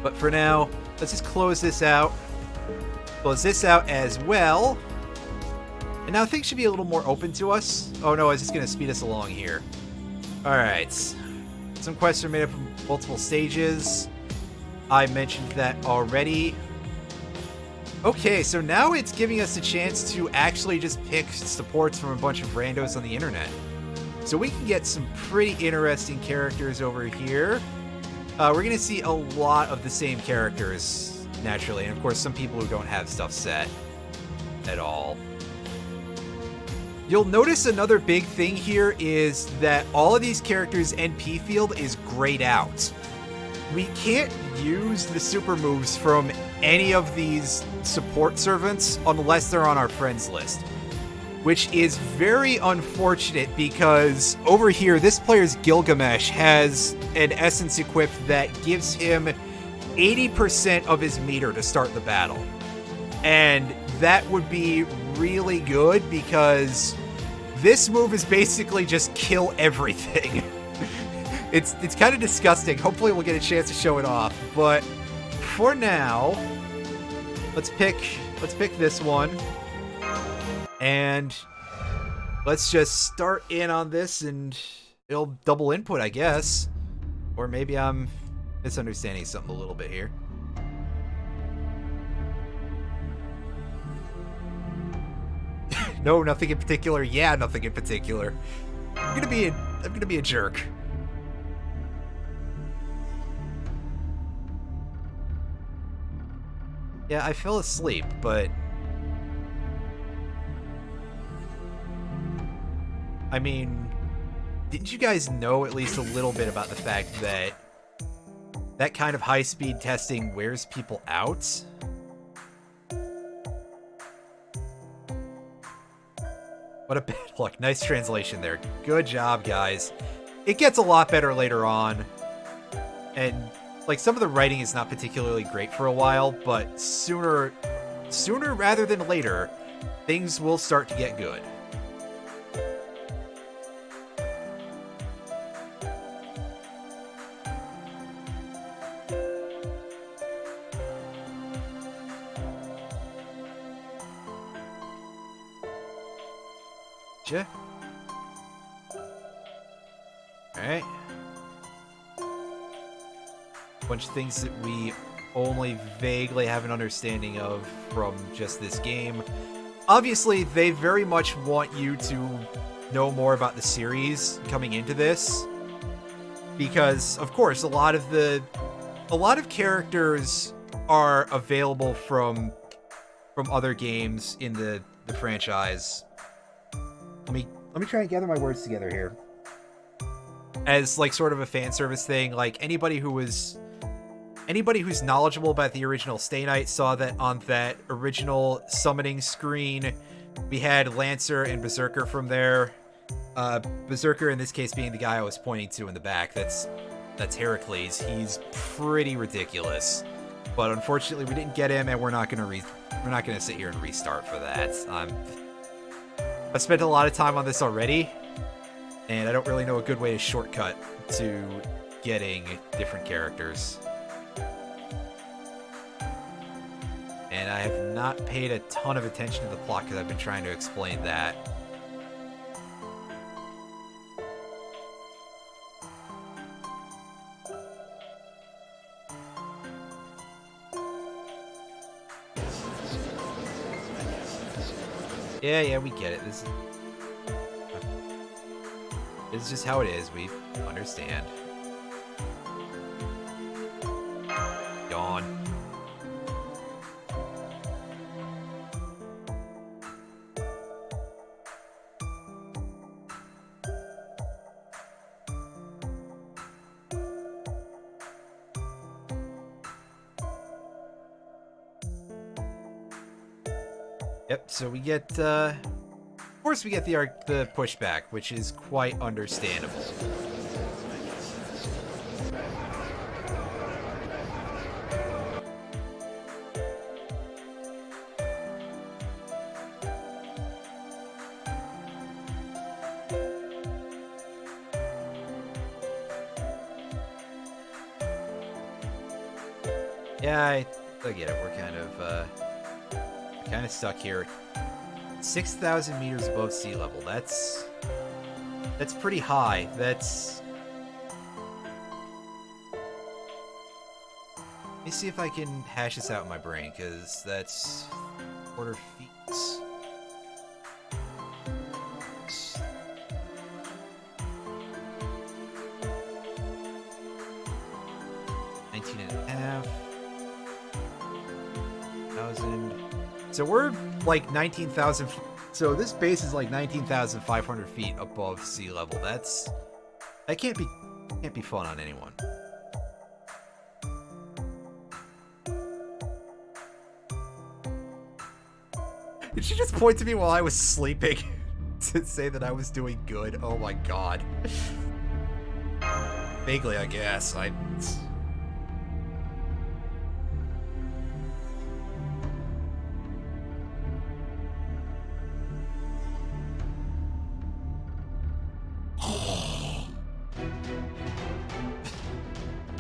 But for now, let's just close this out. Close this out as well. And now things should be a little more open to us. Oh no, it's just going to speed us along here. Alright. Some quests are made up of multiple stages. I mentioned that already. Okay, so now it's giving us a chance to actually just pick supports from a bunch of randos on the internet. So we can get some pretty interesting characters over here. We're going to see a lot of the same characters, naturally, and of course some people who don't have stuff set at all. You'll notice another big thing here is that all of these characters' NP field is grayed out. We can't use the super moves from any of these support servants unless they're on our friends list, which is very unfortunate because over here, this player's Gilgamesh has an essence equipped that gives him 80% of his meter to start the battle. And that would be really good because this move is basically just kill everything. It's kind of disgusting. Hopefully we'll get a chance to show it off. But for now, let's pick this one. And let's just start in on this and it'll double input, I guess. Or maybe I'm misunderstanding something a little bit here. No, nothing in particular. Yeah, nothing in particular. I'm gonna be a jerk. Yeah, I fell asleep, but I mean, didn't you guys know at least a little bit about the fact that that kind of high-speed testing wears people out? What a bad luck. Nice translation there. Good job, guys. It gets a lot better later on. And, like, some of the writing is not particularly great for a while, but sooner rather than later, things will start to get good. Gotcha. Alright. Bunch of things that we only vaguely have an understanding of from just this game. Obviously, they very much want you to know more about the series coming into this. Because, of course, a lot of characters are available from other games in the franchise. Let me try and gather my words together here. As like sort of a fan service thing, like anybody who's knowledgeable about the original Stay Night saw that on that original summoning screen, we had Lancer and Berserker from there. Berserker in this case being the guy I was pointing to in the back. That's Heracles. He's pretty ridiculous, but unfortunately we didn't get him, and we're not gonna sit here and restart for that. I've spent a lot of time on this already, and I don't really know a good way to shortcut to getting different characters. And I have not paid a ton of attention to the plot because I've been trying to explain that. Yeah, we get it. This is just how it is. We understand. Yawn. Yep, so we get, of course we get the pushback, which is quite understandable. Yeah, I get it. We're kind of stuck here. 6,000 meters above sea level. That's pretty high. Let me see if I can hash this out in my brain, because that's quarter feet. 19.5 thousand. So we're like 19,000. So this base is like 19,500 feet above sea level. That can't be fun on anyone. Did she just point to me while I was sleeping to say that I was doing good? Oh my god. Vaguely, I guess.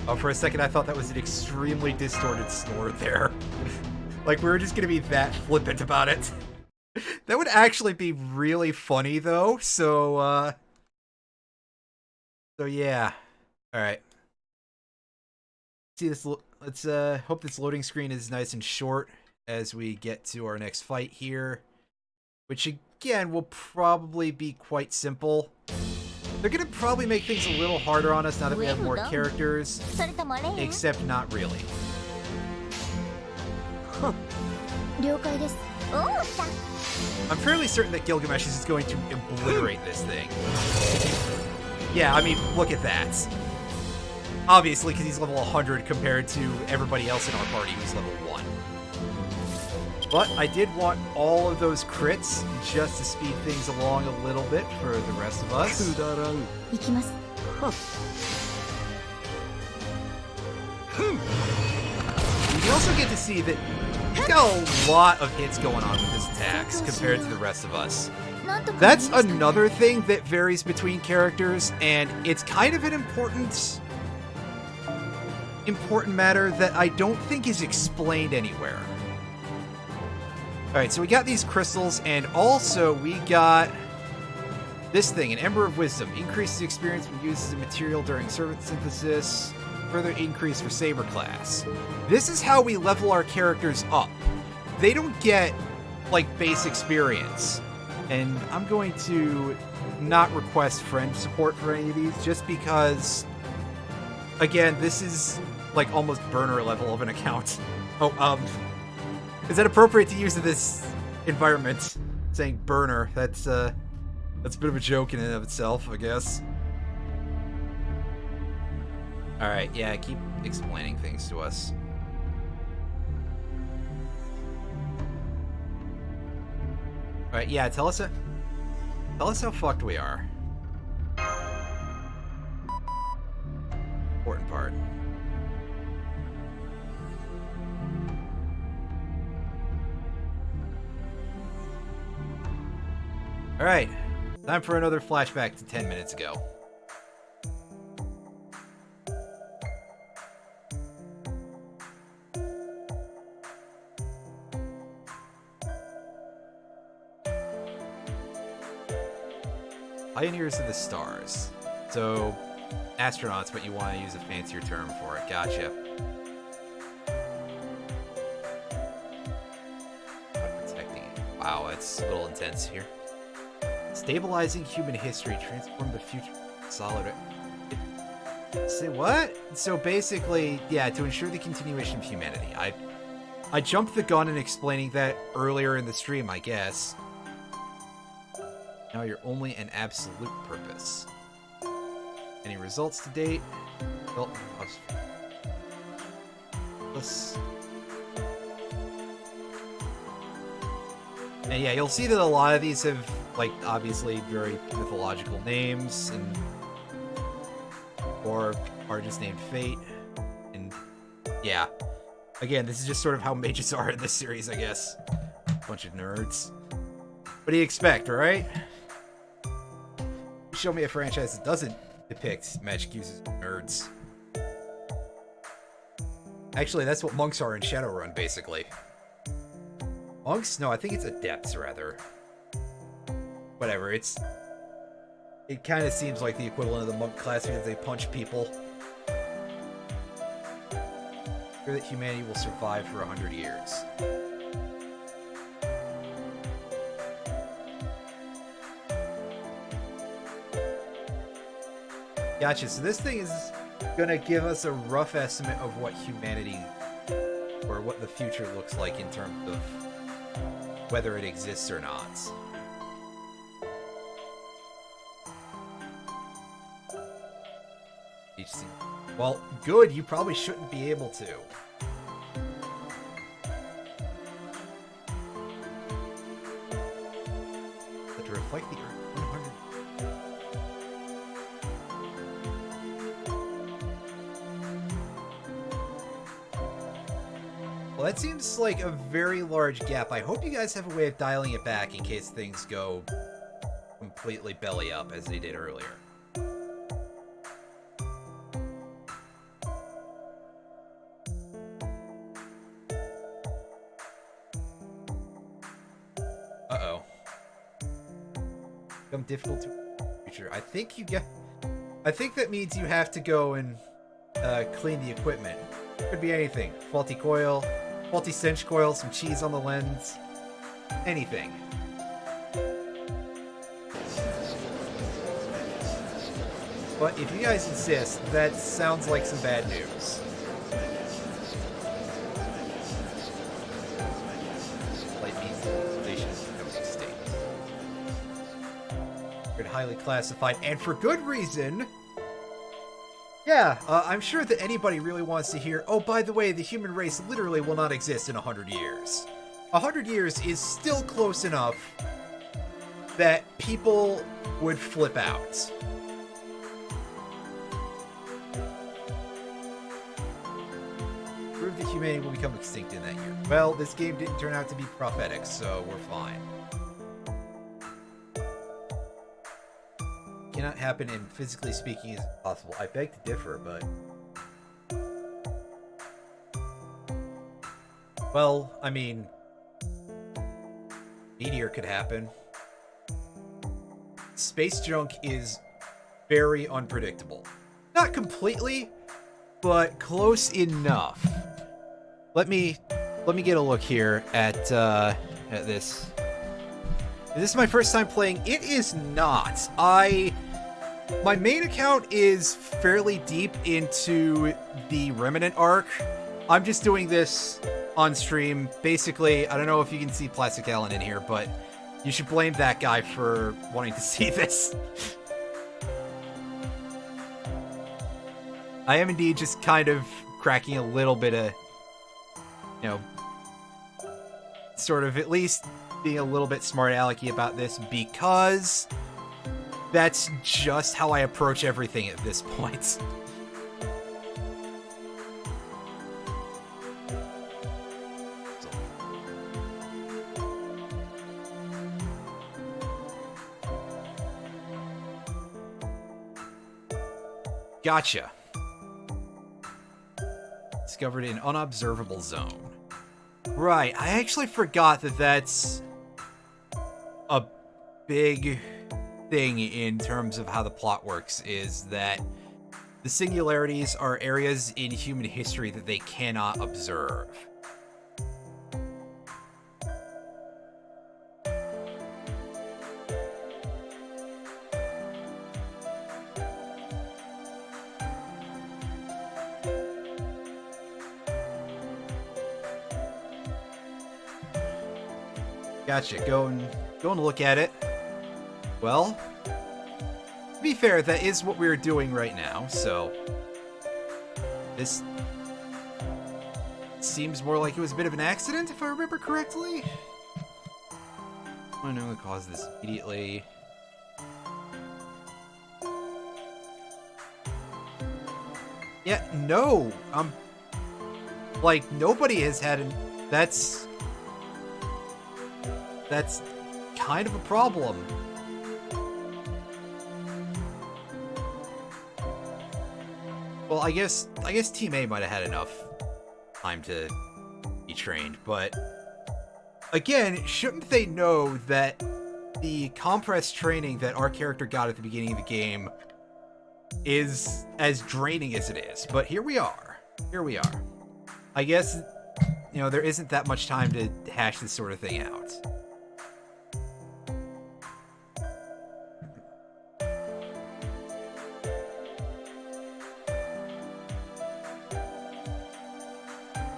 Oh, for a second I thought that was an extremely distorted snore there. Like we were just gonna be that flippant about it. That would actually be really funny though, so yeah. Alright. See this, let's hope this loading screen is nice and short as we get to our next fight here. Which again will probably be quite simple. They're gonna probably make things a little harder on us now that we have more characters, except not really. I'm fairly certain that Gilgamesh is going to obliterate this thing. Yeah, I mean, look at that. Obviously, because he's level 100 compared to everybody else in our party who's level 1. But I did want all of those crits just to speed things along a little bit for the rest of us. You also get to see that he's got a lot of hits going on with his attacks compared to the rest of us. That's another thing that varies between characters, and it's kind of an important matter that I don't think is explained anywhere. Alright, so we got these crystals, and also we got This thing, an Ember of Wisdom, increases experience when used as a material during servant synthesis. Further increase for Saber class. This is how we level our characters up. They don't get, like, base experience. And I'm going to not request friend support for any of these, just because, again, this is, like, almost burner level of an account. Oh, is that appropriate to use in this environment? Saying burner, that's a bit of a joke in and of itself, I guess. Alright, yeah, keep explaining things to us. Alright, yeah, tell us how fucked we are. Important part. Alright, time for another flashback to 10 minutes ago. Pioneers of the Stars. So, astronauts, but you want to use a fancier term for it. Gotcha. Protecting it. Wow, that's a little intense here. Stabilizing human history. Transform the future. Solid. Say what? So basically, yeah, to ensure the continuation of humanity. I jumped the gun in explaining that earlier in the stream, I guess. Now you're only an absolute purpose. Any results to date? Well, and yeah, you'll see that a lot of these have, like, obviously very mythological names, and or are just named Fate. And yeah, again, this is just sort of how mages are in this series, I guess. Bunch of nerds. What do you expect, right? Show me a franchise that doesn't depict magic users as nerds. Actually, that's what monks are in Shadowrun, basically. Monks? No, I think it's adepts, rather. Whatever, it kind of seems like the equivalent of the monk class because they punch people. Fear that humanity will survive for 100 years. Gotcha, so this thing is gonna give us a rough estimate of what humanity, or what the future looks like in terms of whether it exists or not. Well, good, you probably shouldn't be able to. But to reflect the Earth 100. Well, that seems like a very large gap. I hope you guys have a way of dialing it back in case things go completely belly up as they did earlier. Uh-oh. Become difficult to future. I think that means you have to go and clean the equipment. Could be anything. Faulty coil, faulty cinch coil, some cheese on the lens. Anything. But if you guys insist, that sounds like some bad news. Highly classified, and for good reason. Yeah, I'm sure that anybody really wants to hear, oh, by the way, the human race literally will not exist in 100 years. 100 years is still close enough that people would flip out. Prove that humanity will become extinct in that year. Well, this game didn't turn out to be prophetic, so we're fine. Cannot happen, and physically speaking is impossible. I beg to differ, but... Well, I mean... Meteor could happen. space junk is very unpredictable. Not completely, but close enough. Let me get a look here at this. This is my first time playing. It is not. My main account is fairly deep into the Remnant arc. I'm just doing this on stream. Basically, I don't know if you can see Plastic Alan in here, but you should blame that guy for wanting to see this. I am indeed just kind of cracking a little bit of, you know, sort of at least being a little bit smart alecky about this, because that's just how I approach everything at this point. Gotcha. Discovered an unobservable zone. Right, I actually forgot that that's a big thing in terms of how the plot works, is that the singularities are areas in human history that they cannot observe. Gotcha. Going to look at it. Well, to be fair, that is what we're doing right now, so this seems more like it was a bit of an accident, if I remember correctly. I know the cause of this immediately. Yeah, no. Like, nobody has had an... That's kind of a problem. Well, I guess Team A might have had enough time to be trained, but again, shouldn't they know that the compressed training that our character got at the beginning of the game is as draining as it is? But here we are. I guess, you know, there isn't that much time to hash this sort of thing out.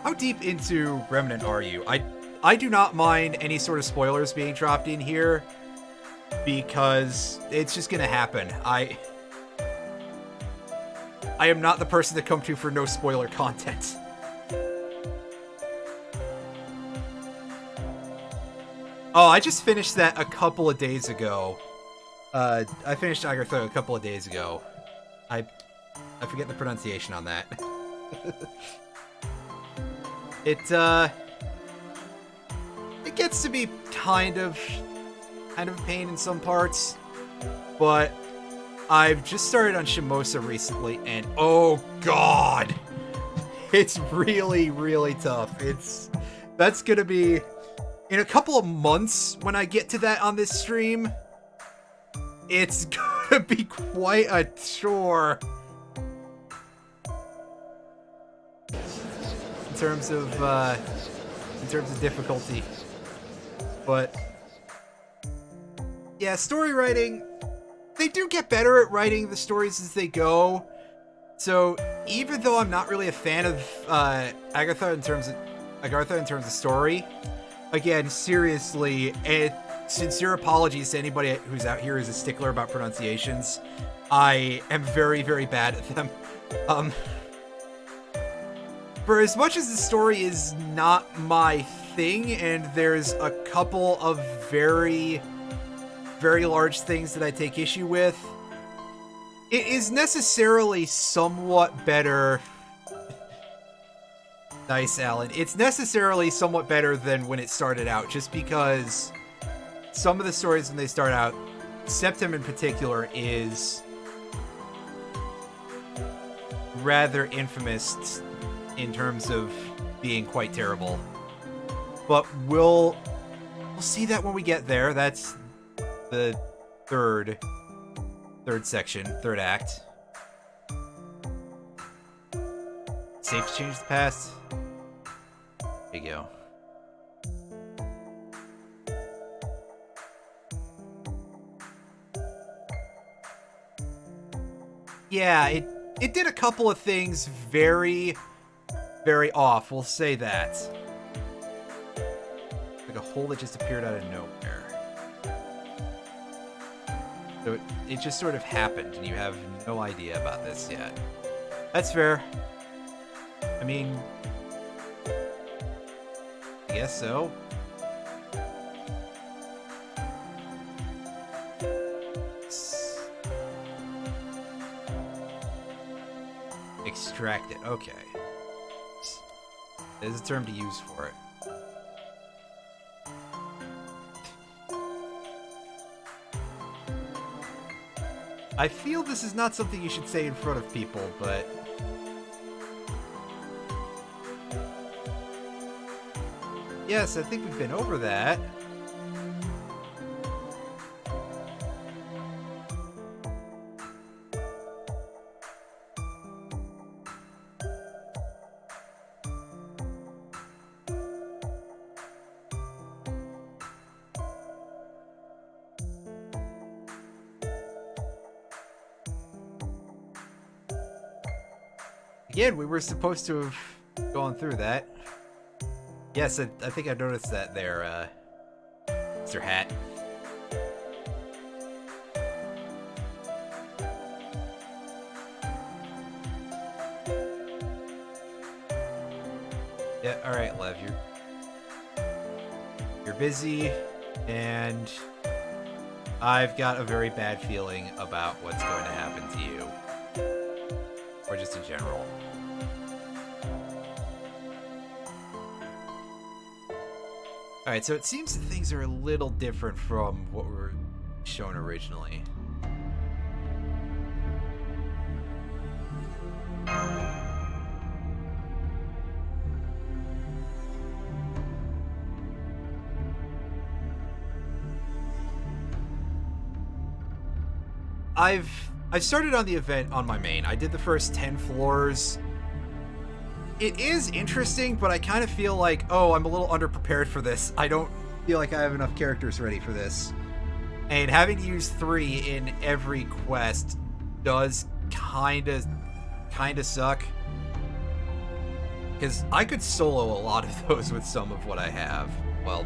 How deep into Remnant are you? I do not mind any sort of spoilers being dropped in here, because it's just gonna happen. I am not the person to come to for no spoiler content. Oh, I just finished that a couple of days ago. I finished Agartha a couple of days ago. I forget the pronunciation on that. It gets to be kind of a pain in some parts, but I've just started on Shimosa recently, and oh god, it's really, really tough. That's gonna be in a couple of months when I get to that on this stream. It's gonna be quite a chore. In terms of difficulty, but yeah, story writing, they do get better at writing the stories as they go. So even though I'm not really a fan of Agartha in terms of story, again, seriously, sincere apologies to anybody who's out here who's a stickler about pronunciations. I am very, very bad at them. For as much as the story is not my thing, and there's a couple of very, very large things that I take issue with, it is necessarily somewhat better. Nice, Alan. It's necessarily somewhat better than when it started out, just because some of the stories when they start out, Septim in particular, is rather infamous in terms of being quite terrible. But we'll see that when we get there. That's the third section, third act. Safe to change the past. There you go. Yeah, it did a couple of things very, very off. We'll say that. Like a hole that just appeared out of nowhere. So it just sort of happened, and you have no idea about this yet. That's fair. I mean, I guess so. Extract it. Okay. There's a term to use for it. I feel this is not something you should say in front of people, but... Yes, I think we've been over that. Again, we were supposed to have gone through that. Yes, I think I noticed that there, Mr. Hat. Yeah, alright, Lev, you're busy, and I've got a very bad feeling about what's going to happen to you. Or just in general. Alright, so it seems that things are a little different from what we were shown originally. I've started on the event on my main. I did the first 10 floors. It is interesting, but I kind of feel like, oh, I'm a little underprepared for this. I don't feel like I have enough characters ready for this. And having to use 3 in every quest does kind of suck. Because I could solo a lot of those with some of what I have. Well,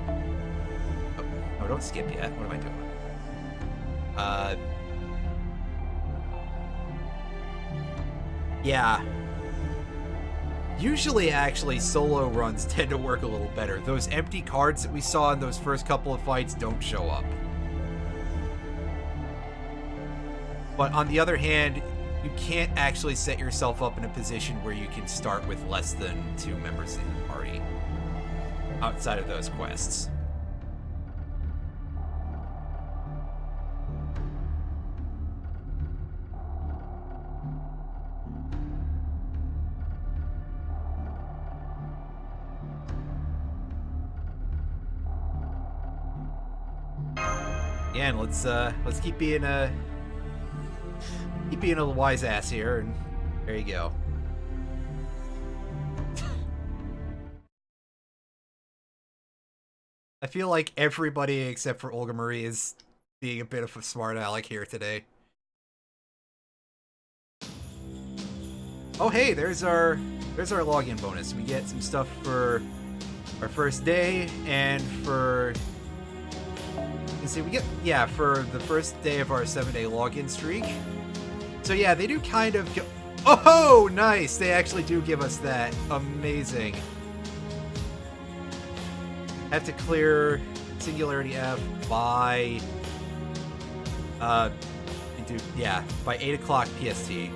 oh, don't skip yet. What am I doing? Yeah. Usually, actually, solo runs tend to work a little better. Those empty cards that we saw in those first couple of fights don't show up. But on the other hand, you can't actually set yourself up in a position where you can start with less than 2 members in the party outside of those quests. Again, let's keep being a wise ass here, and there you go. I feel like everybody except for Olga Marie is being a bit of a smart aleck here today. Oh hey, there's our login bonus. We get some stuff for our first day and for for the first day of our 7-day login streak. So yeah, they do kind of go... Oh, nice! They actually do give us that. Amazing. Have to clear Singularity F by... by 8 o'clock PST.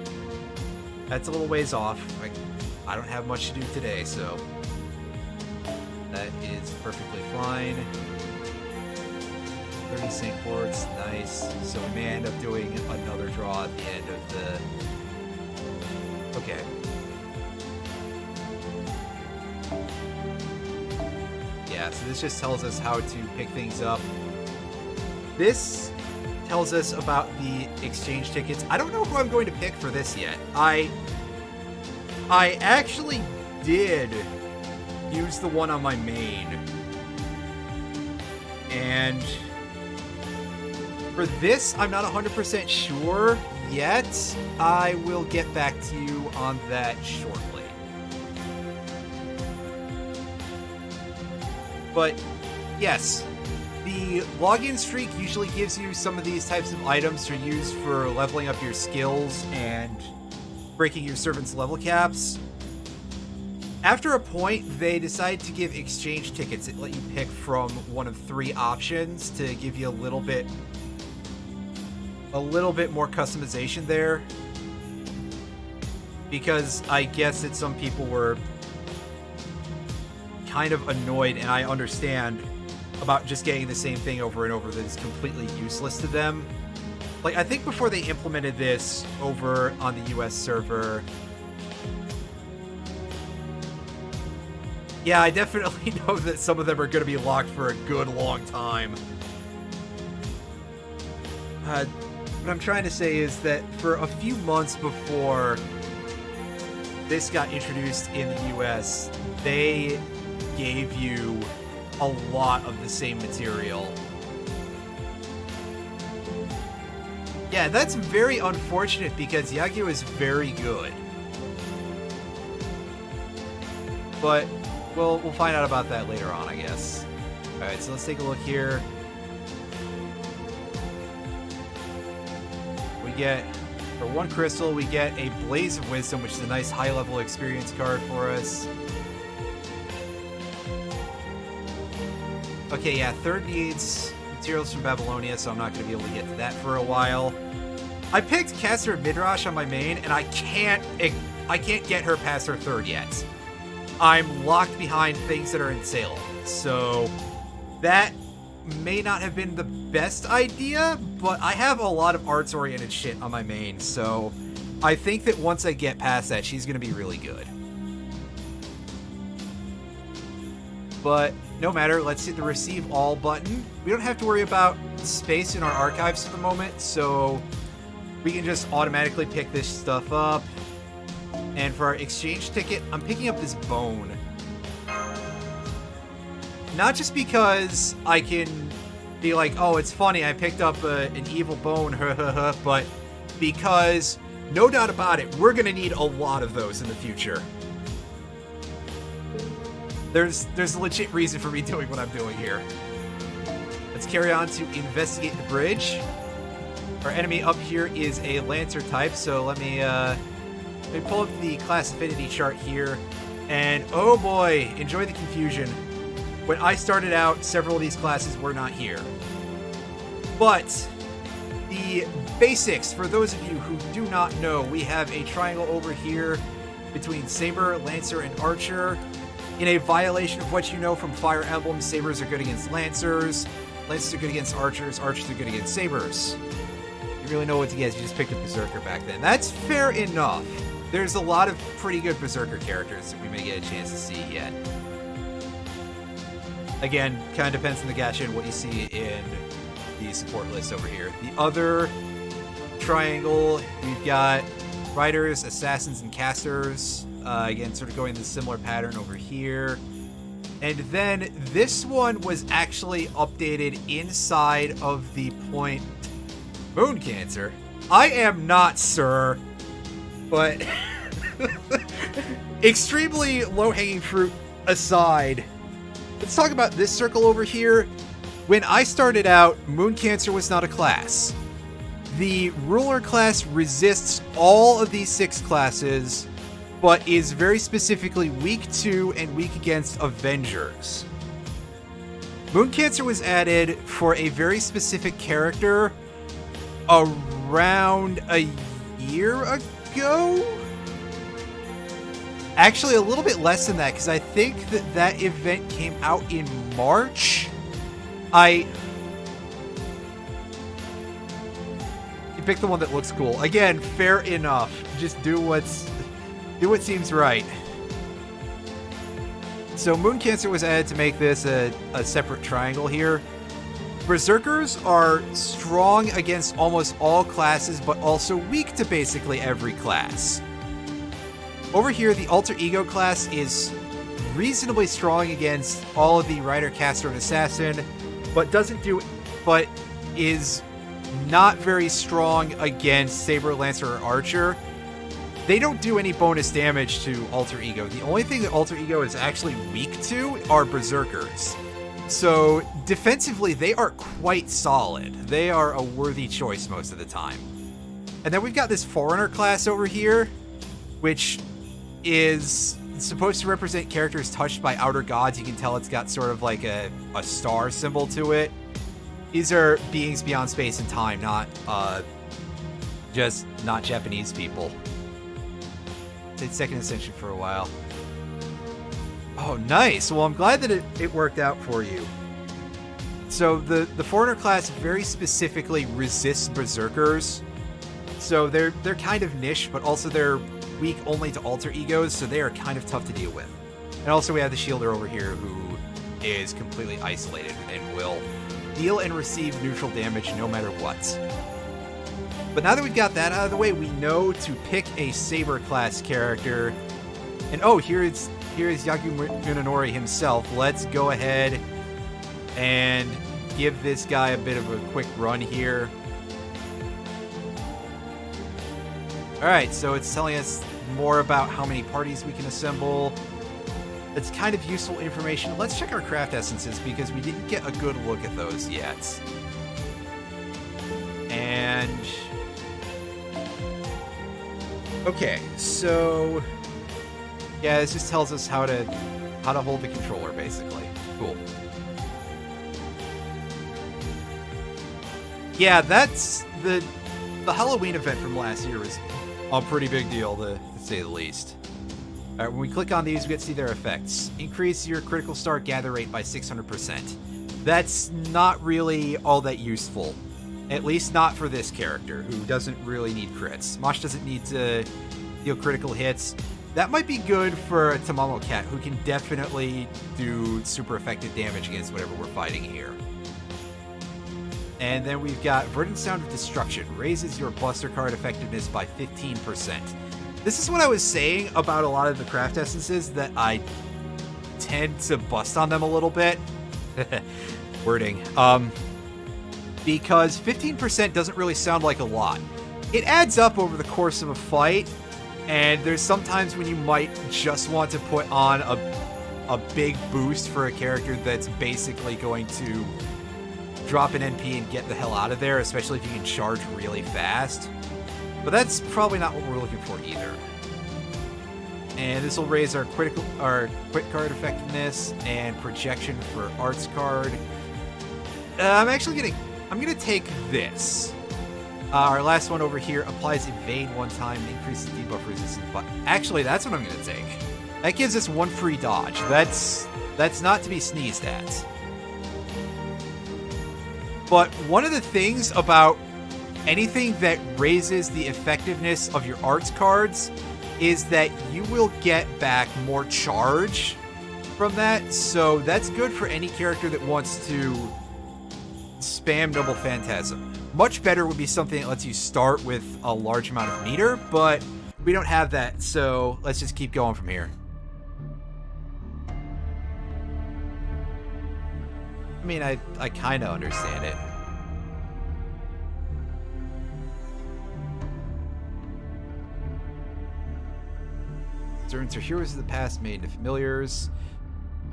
That's a little ways off. I don't have much to do today, so... that is perfectly fine. 30 sync ports, nice. So we may end up doing another draw at the end of the... Okay. Yeah, so this just tells us how to pick things up. This tells us about the exchange tickets. I don't know who I'm going to pick for this yet. I actually did use the one on my main. And for this, I'm not 100% sure yet. I will get back to you on that shortly. But yes, the login streak usually gives you some of these types of items to use for leveling up your skills and breaking your servant's level caps. After a point, they decided to give exchange tickets that let you pick from one of 3 options to give you a little bit more customization there. Because I guess that some people were kind of annoyed, and I understand, about just getting the same thing over and over that is completely useless to them. Like, I think before they implemented this over on the US server, yeah, I definitely know that some of them are going to be locked for a good long time. What I'm trying to say is that for a few months before this got introduced in the US, they gave you a lot of the same material. Yeah, that's very unfortunate because Yagyu is very good. But we'll find out about that later on, I guess. Alright, so let's take a look here. We get, for 1 crystal, we get a Blaze of Wisdom, which is a nice high-level experience card for us. Okay, yeah, 3rd needs materials from Babylonia, so I'm not going to be able to get to that for a while. I picked Caster of Midrash on my main, and I can't get her past her 3rd yet. I'm locked behind things that are in Salem, so that may not have been the best idea, but I have a lot of arts-oriented shit on my main, so I think that once I get past that, she's going to be really good. But no matter, let's hit the Receive All button. We don't have to worry about space in our archives for the moment, so we can just automatically pick this stuff up. And for our exchange ticket, I'm picking up this bone. Not just because I can be like, oh, it's funny, I picked up an evil bone, but because, no doubt about it, we're going to need a lot of those in the future. There's a legit reason for me doing what I'm doing here. Let's carry on to investigate the bridge. Our enemy up here is a Lancer type, so let me pull up the class affinity chart here. And oh boy, enjoy the confusion. When I started out, several of these classes were not here. But the basics, for those of you who do not know, we have a triangle over here between Saber, Lancer, and Archer. In a violation of what you know from Fire Emblem, Sabers are good against Lancers, Lancers are good against Archers, Archers are good against Sabers. You really know what to get, you just picked a Berserker back then. That's fair enough. There's a lot of pretty good Berserker characters that we may get a chance to see yet. Again, kind of depends on the gacha and what you see in the support list over here. The other triangle, we've got Riders, Assassins, and Casters. Again, sort of going the similar pattern over here. And then this one was actually updated inside of the point Moon Cancer. I am not, sir, but extremely low-hanging fruit aside, let's talk about this circle over here. When I started out, Moon Cancer was not a class. The Ruler class resists all of these 6 classes, but is very specifically weak to and weak against Avengers. Moon Cancer was added for a very specific character around a year ago? Actually, a little bit less than that, because I think that event came out in March. You pick the one that looks cool. Again, fair enough. Just do what seems right. So Moon Cancer was added to make this a separate triangle here. Berserkers are strong against almost all classes, but also weak to basically every class. Over here, the Alter Ego class is reasonably strong against all of the Rider, Caster, and Assassin, but is not very strong against Saber, Lancer, or Archer. They don't do any bonus damage to Alter Ego. The only thing that Alter Ego is actually weak to are Berserkers. So defensively, they are quite solid. They are a worthy choice most of the time. And then we've got this Foreigner class over here, which is supposed to represent characters touched by outer gods. You can tell it's got sort of like a star symbol to it. These are beings beyond space and time, not Japanese people. It's second ascension for a while. Oh, nice. Well, I'm glad that it worked out for you. So the Foreigner class very specifically resists Berserkers. So they're kind of niche, but also they're weak only to Alter Egos, so they are kind of tough to deal with. And also we have the Shielder over here who is completely isolated and will deal and receive neutral damage no matter what. But now that we've got that out of the way, we know to pick a Saber class character. And oh, here is Yaku Munenori himself. Let's go ahead and give this guy a bit of a quick run here. Alright, so it's telling us more about how many parties we can assemble. It's kind of useful information. Let's check our craft essences because we didn't get a good look at those yet. And okay, so yeah, this just tells us how to hold the controller, basically. Cool. Yeah, that's the Halloween event from last year was a pretty big deal, to say the least. All right, when we click on these, we get to see their effects. Increase your critical start gather rate by 600%. That's not really all that useful. At least not for this character, who doesn't really need crits. Mosh doesn't need to deal critical hits. That might be good for a Tamamo Cat, who can definitely do super effective damage against whatever we're fighting here. And then we've got Verdant Sound of Destruction. Raises your Buster card effectiveness by 15%. This is what I was saying about a lot of the craft essences, that I tend to bust on them a little bit. Wording. Because 15% doesn't really sound like a lot. It adds up over the course of a fight, and there's sometimes when you might just want to put on a big boost for a character that's basically going to drop an NP and get the hell out of there, especially if you can charge really fast. But that's probably not what we're looking for either. And this will raise our quick card effectiveness and projection for arts card. I'm gonna take this. Our last one over here applies evade one time, increases debuff resistance. But actually, that's what I'm gonna take. That gives us one free dodge. That's not to be sneezed at. But one of the things about anything that raises the effectiveness of your arts cards is that you will get back more charge from that. So that's good for any character that wants to spam Noble Phantasm. Much better would be something that lets you start with a large amount of meter, but we don't have that, so let's just keep going from here. I mean, I kind of understand it. Servants are heroes of the past made into familiars.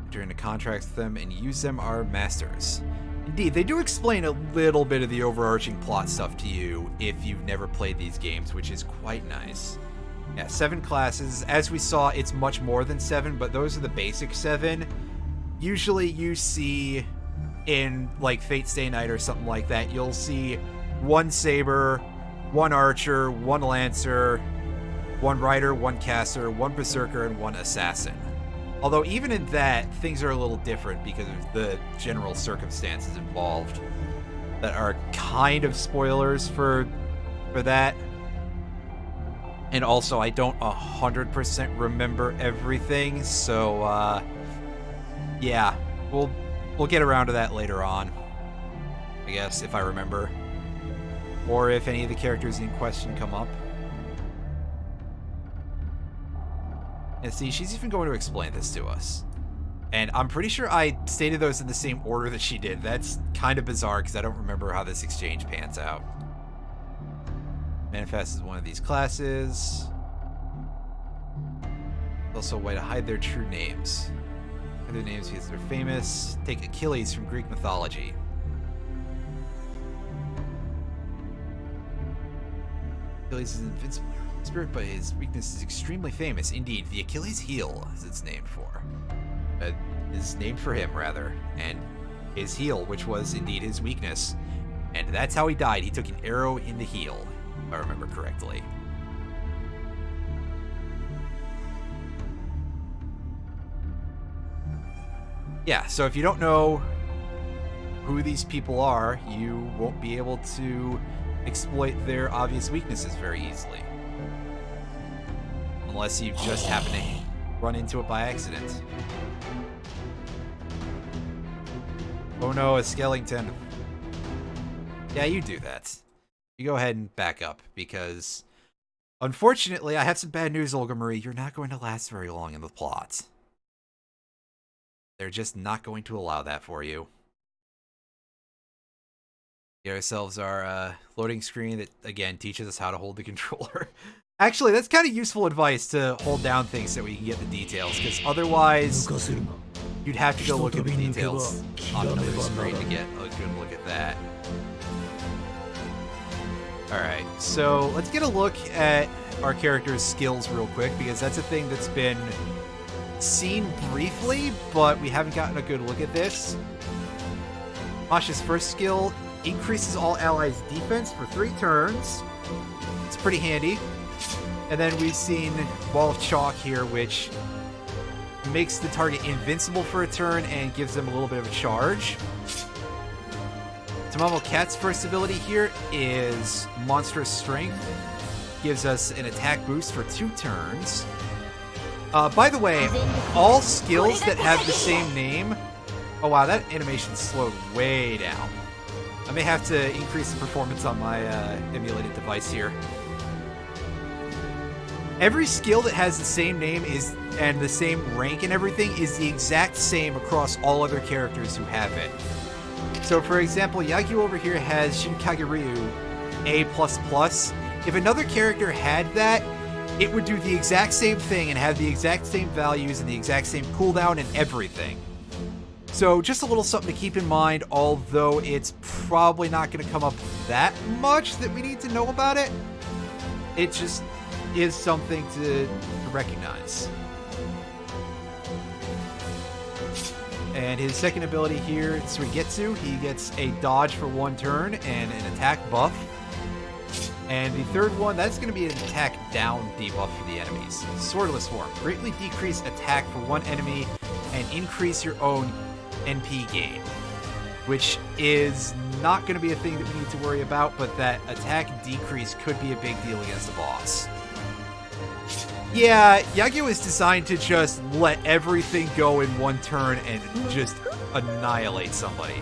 Enter into contracts with them and use them are masters. Indeed, they do explain a little bit of the overarching plot stuff to you if you've never played these games, which is quite nice. Yeah, 7 classes. As we saw, it's much more than 7, but those are the basic 7. Usually you see in like Fate Stay Night or something like that, you'll see 1 Saber, 1 Archer, 1 Lancer, 1 Rider, 1 Caster, 1 Berserker, and 1 Assassin. Although even in that, things are a little different because of the general circumstances involved that are kind of spoilers for that. And also, I don't 100% remember everything, so yeah, we'll get around to that later on. I guess, if I remember. Or if any of the characters in question come up. And see, she's even going to explain this to us. And I'm pretty sure I stated those in the same order that she did. That's kind of bizarre because I don't remember how this exchange pans out. Manifest is one of these classes. Also a way to hide their true names. Hide their names because they're famous. Take Achilles from Greek mythology. Achilles is an invincible spirit, but his weakness is extremely famous. Indeed, the Achilles heel is its named for. Is named for him, rather. And his heel, which was indeed his weakness. And that's how he died. He took an arrow in the heel, if I remember correctly. Yeah, so if you don't know who these people are, you won't be able to exploit their obvious weaknesses very easily. Unless you just happen to run into it by accident. Oh no, a skeleton. Yeah, you do that. You go ahead and back up, because unfortunately, I have some bad news, Olga Marie. You're not going to last very long in the plot. They're just not going to allow that for you. Get ourselves our loading screen that, again, teaches us how to hold the controller. Actually, that's kind of useful advice, to hold down things so we can get the details, because otherwise you'd have to go look at the details on another screen to get a good look at that. Alright, so let's get a look at our character's skills real quick, because that's a thing that's been seen briefly, but we haven't gotten a good look at this. Masha's first skill increases all allies' defense for 3 turns. It's pretty handy. And then we've seen Wall of Chalk here, which makes the target invincible for a turn and gives them a little bit of a charge. Tamamo Cat's first ability here is Monstrous Strength. Gives us an attack boost for 2 turns. By the way, all skills that have the same name... Oh wow, that animation slowed way down. I may have to increase the performance on my emulated device here. Every skill that has the same name and the same rank and everything is the exact same across all other characters who have it. So for example, Yagyu over here has Shinkage Ryu A++. If another character had that, it would do the exact same thing and have the exact same values and the exact same cooldown and everything. So just a little something to keep in mind, although it's probably not going to come up that much that we need to know about it. It just is something to recognize. And his second ability here, Suigetsu, he gets a dodge for 1 turn and an attack buff. And the third one, that's going to be an attack down debuff for the enemies. Swordless form. Greatly decrease attack for 1 enemy and increase your own NP gain. Which is not going to be a thing that we need to worry about, but that attack decrease could be a big deal against the boss. Yeah, Yagyu is designed to just let everything go in 1 turn and just annihilate somebody.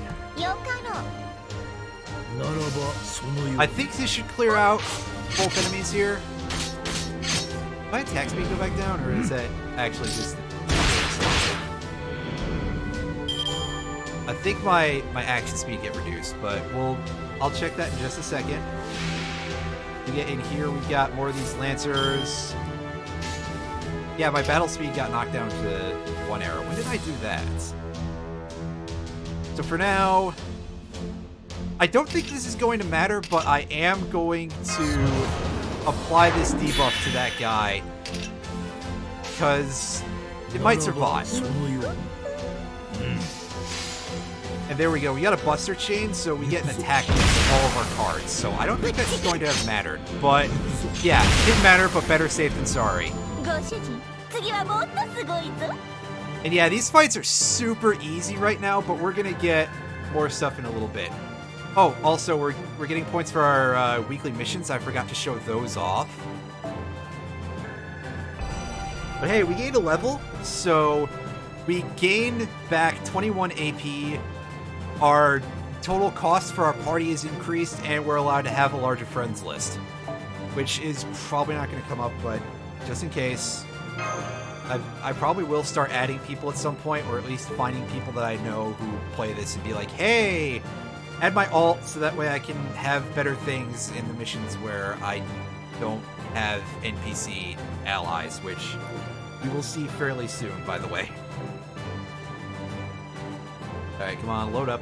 I think this should clear out both enemies here. Did my attack speed go back down, or is that actually just... I think my action speed get reduced, but I'll check that in just a second. We get in here, we got more of these Lancers. Yeah, my battle speed got knocked down to 1 arrow. When did I do that? So for now, I don't think this is going to matter, but I am going to apply this debuff to that guy, because it might survive. And there we go. We got a Buster Chain, so we get an attack with all of our cards. So I don't think that's going to have mattered. But yeah, it didn't matter, but better safe than sorry. And yeah, these fights are super easy right now, but we're going to get more stuff in a little bit. Oh, also, we're getting points for our weekly missions. I forgot to show those off. But hey, we gained a level, so we gained back 21 AP. Our total cost for our party is increased, and we're allowed to have a larger friends list, which is probably not going to come up, but just in case, I probably will start adding people at some point, or at least finding people that I know who play this and be like, hey, add my alt so that way I can have better things in the missions where I don't have NPC allies, which we will see fairly soon, by the way. Alright, come on, load up.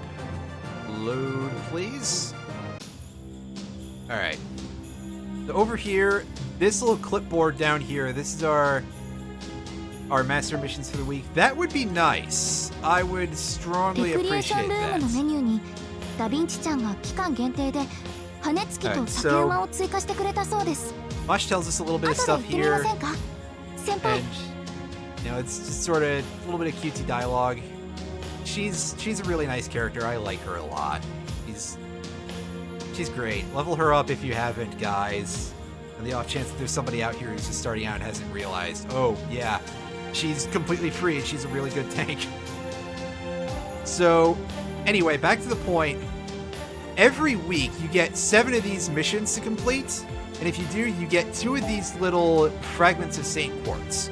Load, please. Alright. So over here, this little clipboard down here, this is our master missions for the week. That would be nice. I would strongly appreciate that. Alright, so Mosh tells us a little bit of stuff here. And, you know, it's just sort of a little bit of cutesy dialogue. She's a really nice character. I like her a lot. She's great. Level her up if you haven't, guys. On the off chance that there's somebody out here who's just starting out and hasn't realized, oh, yeah, she's completely free and she's a really good tank. So, anyway, back to the point. Every week, you get 7 of these missions to complete, and if you do, you get 2 of these little fragments of Saint Quartz.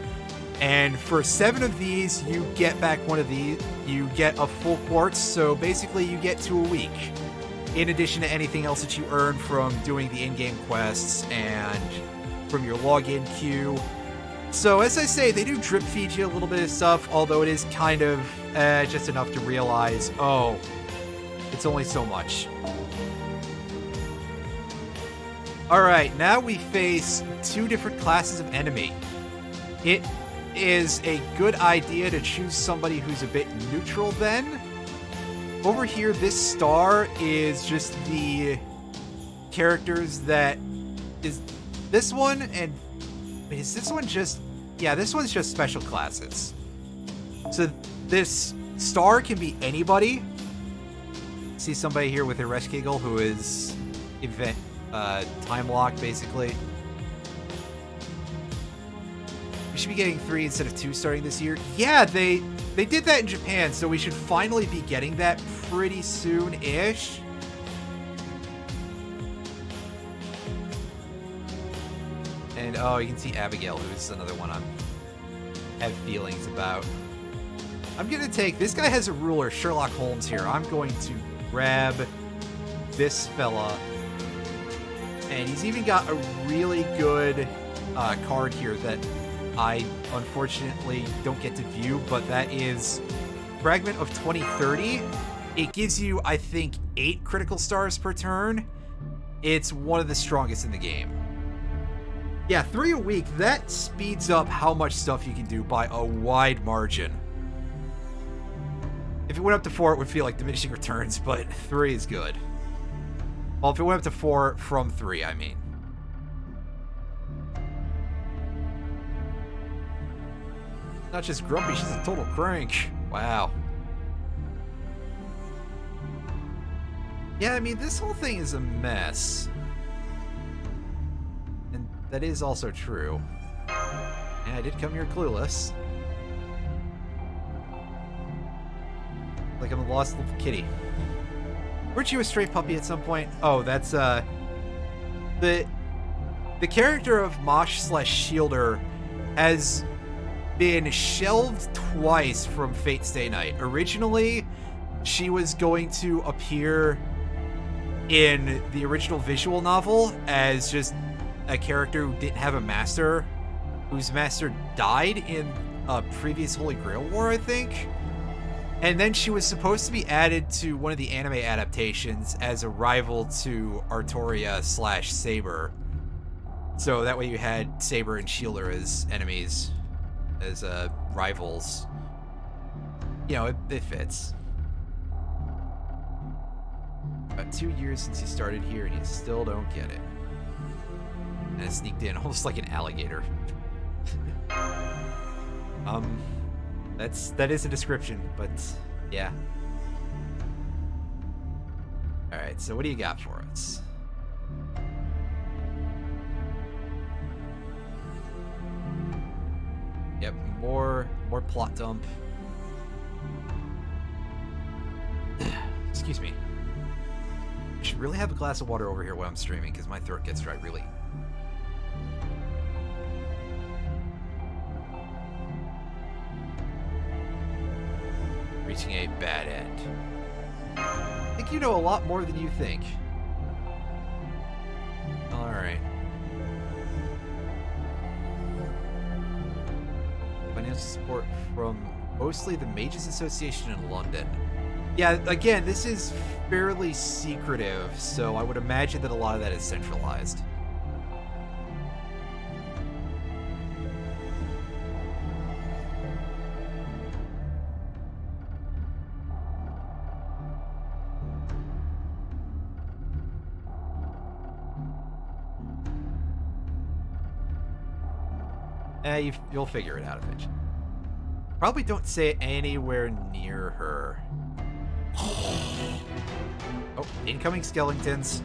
And for 7 of these, you get back 1 of these. You get a full quartz, so basically you get 2 a week, in addition to anything else that you earn from doing the in-game quests and from your login queue. So as I say, they do drip feed you a little bit of stuff, although it is kind of just enough to realize, oh, it's only so much. Alright, now we face 2 different classes of enemy. It is a good idea to choose somebody who's a bit neutral then. Over here, this star is just the characters that is this one, and is this one just, yeah, this one's just special classes. So this star can be anybody. See somebody here with a Reshkigel who is event time lock, basically. We should be getting 3 instead of 2 starting this year. Yeah, they did that in Japan, so we should finally be getting that pretty soon-ish. And, oh, you can see Abigail, who's another one I have feelings about. I'm going to take... This guy has a ruler, Sherlock Holmes here. I'm going to grab this fella. And he's even got a really good card here that I unfortunately don't get to view, but that is Fragment of 2030. It gives you, I think, 8 critical stars per turn. It's one of the strongest in the game. Yeah, 3 a week, that speeds up how much stuff you can do by a wide margin. If it went up to 4, it would feel like diminishing returns, but 3 is good. Well, if it went up to 4 from 3, I mean. Not just grumpy, she's a total crank. Wow. Yeah, I mean, this whole thing is a mess. And that is also true. Yeah, I did come here clueless. Like I'm a lost little kitty. Weren't you a stray puppy at some point? Oh, that's, the character of Mosh/Shielder has been shelved twice from Fate Stay Night. Originally, she was going to appear in the original visual novel as just a character who didn't have a master, whose master died in a previous Holy Grail War, I think. And then she was supposed to be added to one of the anime adaptations as a rival to Artoria/Saber. So that way you had Saber and Shielder as enemies, as rivals. You know, it fits. About 2 years since you started here and you still don't get it. And it sneaked in almost like an alligator. That is a description, but yeah. Alright, so what do you got for us? Yep, more plot dump. Excuse me. I should really have a glass of water over here while I'm streaming, because my throat gets dry really. Reaching a bad end. I think you know a lot more than you think. Alright. Financial support from mostly the Mages Association in London. Yeah, again, this is fairly secretive, so I would imagine that a lot of that is centralized. You'll figure it out eventually. Probably don't say it anywhere near her. Oh, incoming skeletons.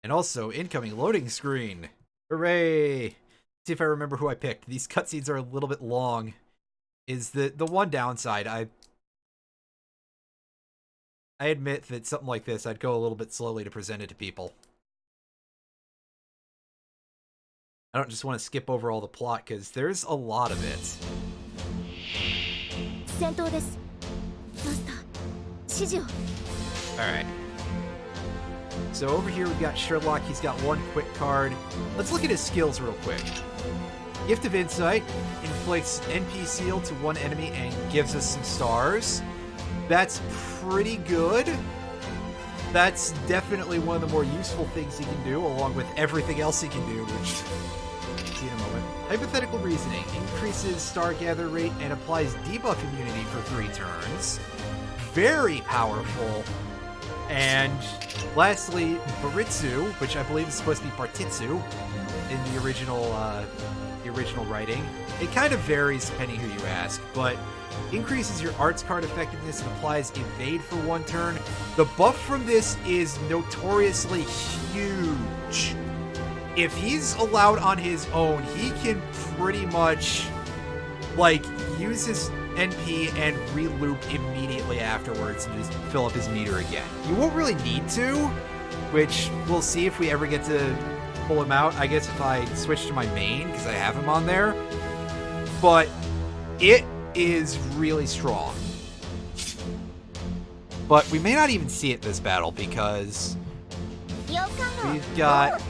And also, incoming loading screen. Hooray! See if I remember who I picked. These cutscenes are a little bit long. Is the one downside. I admit that something like this, I'd go a little bit slowly to present it to people. I don't just want to skip over all the plot, because there's a lot of it. Alright. So over here we've got Sherlock, he's got one quick card. Let's look at his skills real quick. Gift of Insight inflicts NP seal to one enemy and gives us some stars. That's pretty good. That's definitely one of the more useful things he can do, along with everything else he can do, which we'll see in a moment. Hypothetical Reasoning increases star gather rate and applies debuff immunity for 3 turns. Very powerful. And lastly, Baritsu, which I believe is supposed to be Partitsu in the original writing. It kind of varies depending who you ask, but increases your arts card effectiveness and applies evade for 1 turn. The buff from this is notoriously huge. If he's allowed on his own, he can pretty much, like, use his NP and re-loop immediately afterwards and just fill up his meter again. You won't really need to, which we'll see if we ever get to pull him out. I guess if I switch to my main, because I have him on there. But it is really strong. But we may not even see it this battle, because we've got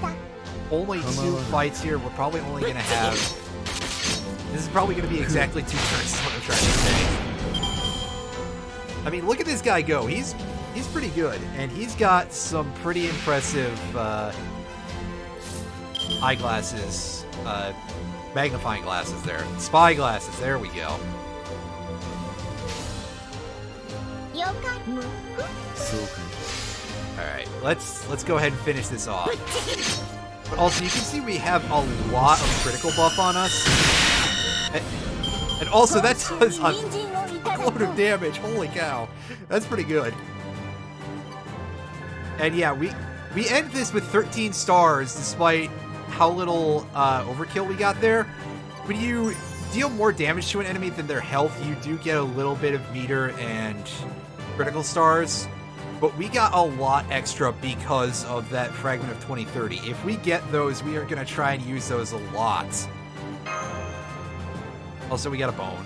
only 2 fights here. We're probably only going to have... This is probably going to be exactly 2 turns, is what I'm trying to say. I mean, look at this guy go. He's pretty good, and he's got some pretty impressive eyeglasses, magnifying glasses there. Spy glasses, there we go. Alright, let's go ahead and finish this off. But also, you can see we have a lot of critical buff on us. And also, that does a load of damage. Holy cow. That's pretty good. And yeah, we end this with 13 stars, despite how little overkill we got there. When you deal more damage to an enemy than their health, you do get a little bit of meter and critical stars. But we got a lot extra because of that Fragment of 2030. If we get those, we are going to try and use those a lot. Also, we got a bone.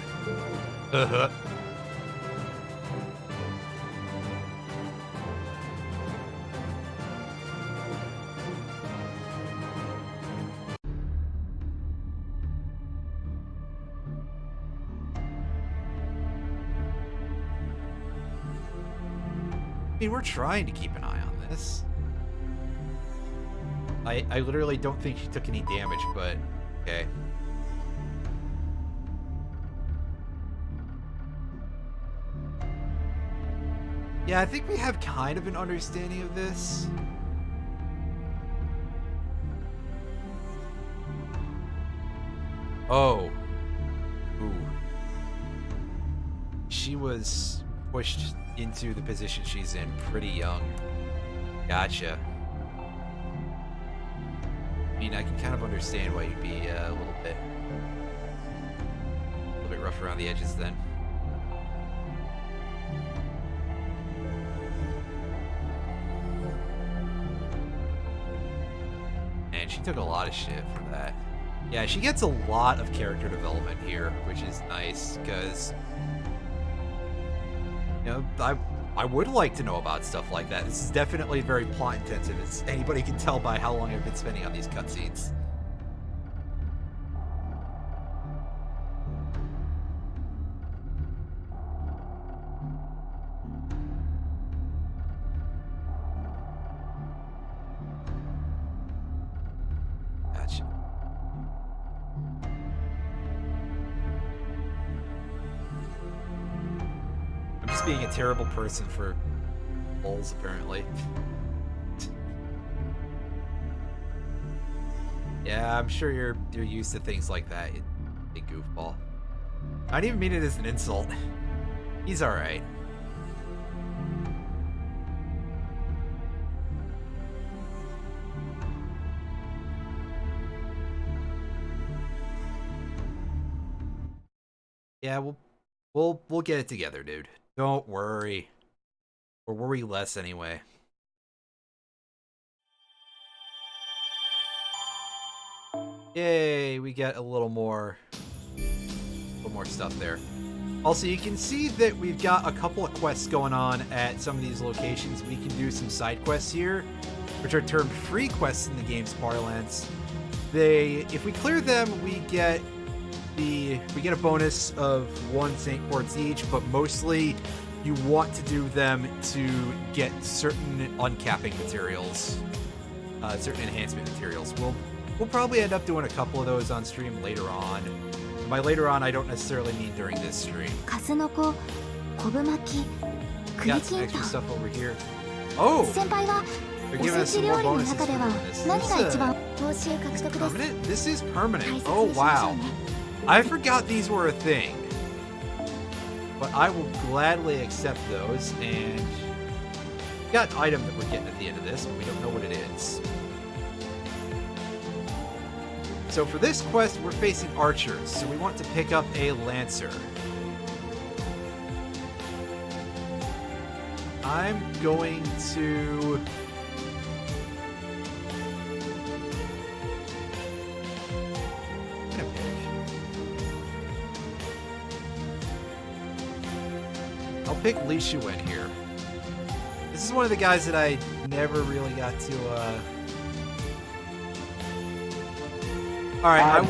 I mean, we're trying to keep an eye on this. I literally don't think she took any damage, but okay. Yeah, I think we have kind of an understanding of this. Oh. Ooh. She was pushed into the position she's in pretty young. Gotcha. I mean, I can kind of understand why you'd be a little bit rough around the edges then. And she took a lot of shit for that. Yeah, she gets a lot of character development here, which is nice, because, you know, I would like to know about stuff like that. This is definitely very plot intensive, as anybody can tell by how long I've been spending on these cutscenes. Gotcha. I'm just being a terrible person for holes, apparently. Yeah, I'm sure you're used to things like that, you big goofball. I don't even mean it as an insult. He's alright. Yeah, we'll get it together, dude. Don't worry. Or worry less anyway. Yay, we get a little more stuff there. Also, you can see that we've got a couple of quests going on at some of these locations. We can do some side quests here, which are termed free quests in the game's parlance. If we clear them, we get a bonus of 1 Saint Quartz each, but mostly you want to do them to get certain uncapping materials, certain enhancement materials. We'll probably end up doing a couple of those on stream later on. And by later on, I don't necessarily mean during this stream. Got some extra stuff over here. Oh! They're giving us some more bonuses for doing this. Is this permanent? This is permanent. Oh, wow. I forgot these were a thing. But I will gladly accept those, and we got an item that we're getting at the end of this, but we don't know what it is. So for this quest, we're facing archers, so we want to pick up a lancer. I'm going to... I'll pick Cu Chulainn here. This is one of the guys that I never really got to, Alright, I'll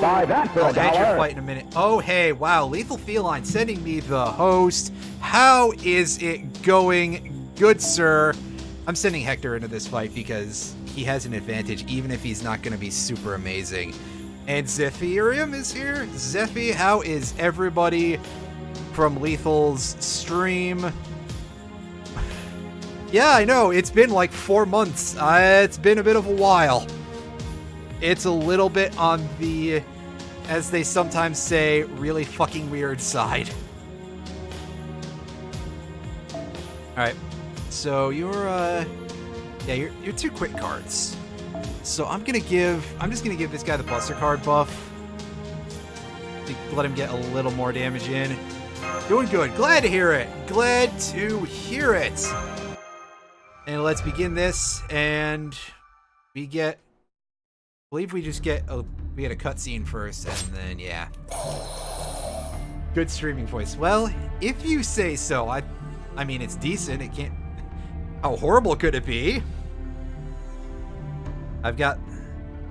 end your fight in a minute. Oh, hey, wow, Lethal Feline sending me the host. How is it going? Good, sir. I'm sending Hector into this fight because he has an advantage, even if he's not going to be super amazing. And Zephyrium is here. Zephy, how is everybody from Lethal's stream? Yeah, I know, it's been like 4 months. It's been a bit of a while. It's a little bit on the, as they sometimes say, really fucking weird side. Alright, so you're 2 quick cards. So I'm just gonna give this guy the Buster card buff to let him get a little more damage in. Doing good. Glad to hear it. Glad to hear it. And let's begin this, and we get... I believe we just get a cutscene first, and then, yeah. Good streaming voice. Well, if you say so. I mean, it's decent. It can't... How horrible could it be? I've got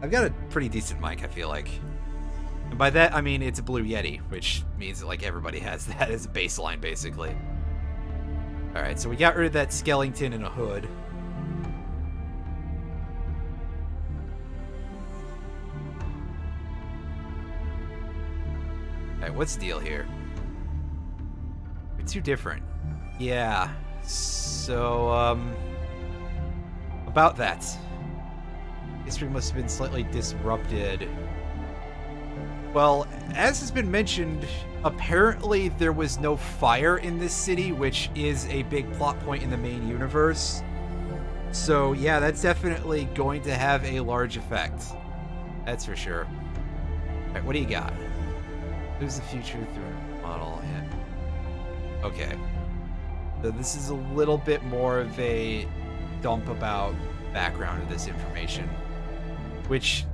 a pretty decent mic, I feel like. And by that, I mean it's a Blue Yeti, which means that, like, everybody has that as a baseline, basically. Alright, so we got rid of that skeleton and a hood. Alright, what's the deal here? We're too different. Yeah. So, about that. History must have been slightly disrupted. Well, as has been mentioned, apparently there was no fire in this city, which is a big plot point in the main universe. So, yeah, that's definitely going to have a large effect. That's for sure. All right, what do you got? Who's the future through a model? Yeah. Okay. So this is a little bit more of a dump about background of this information, which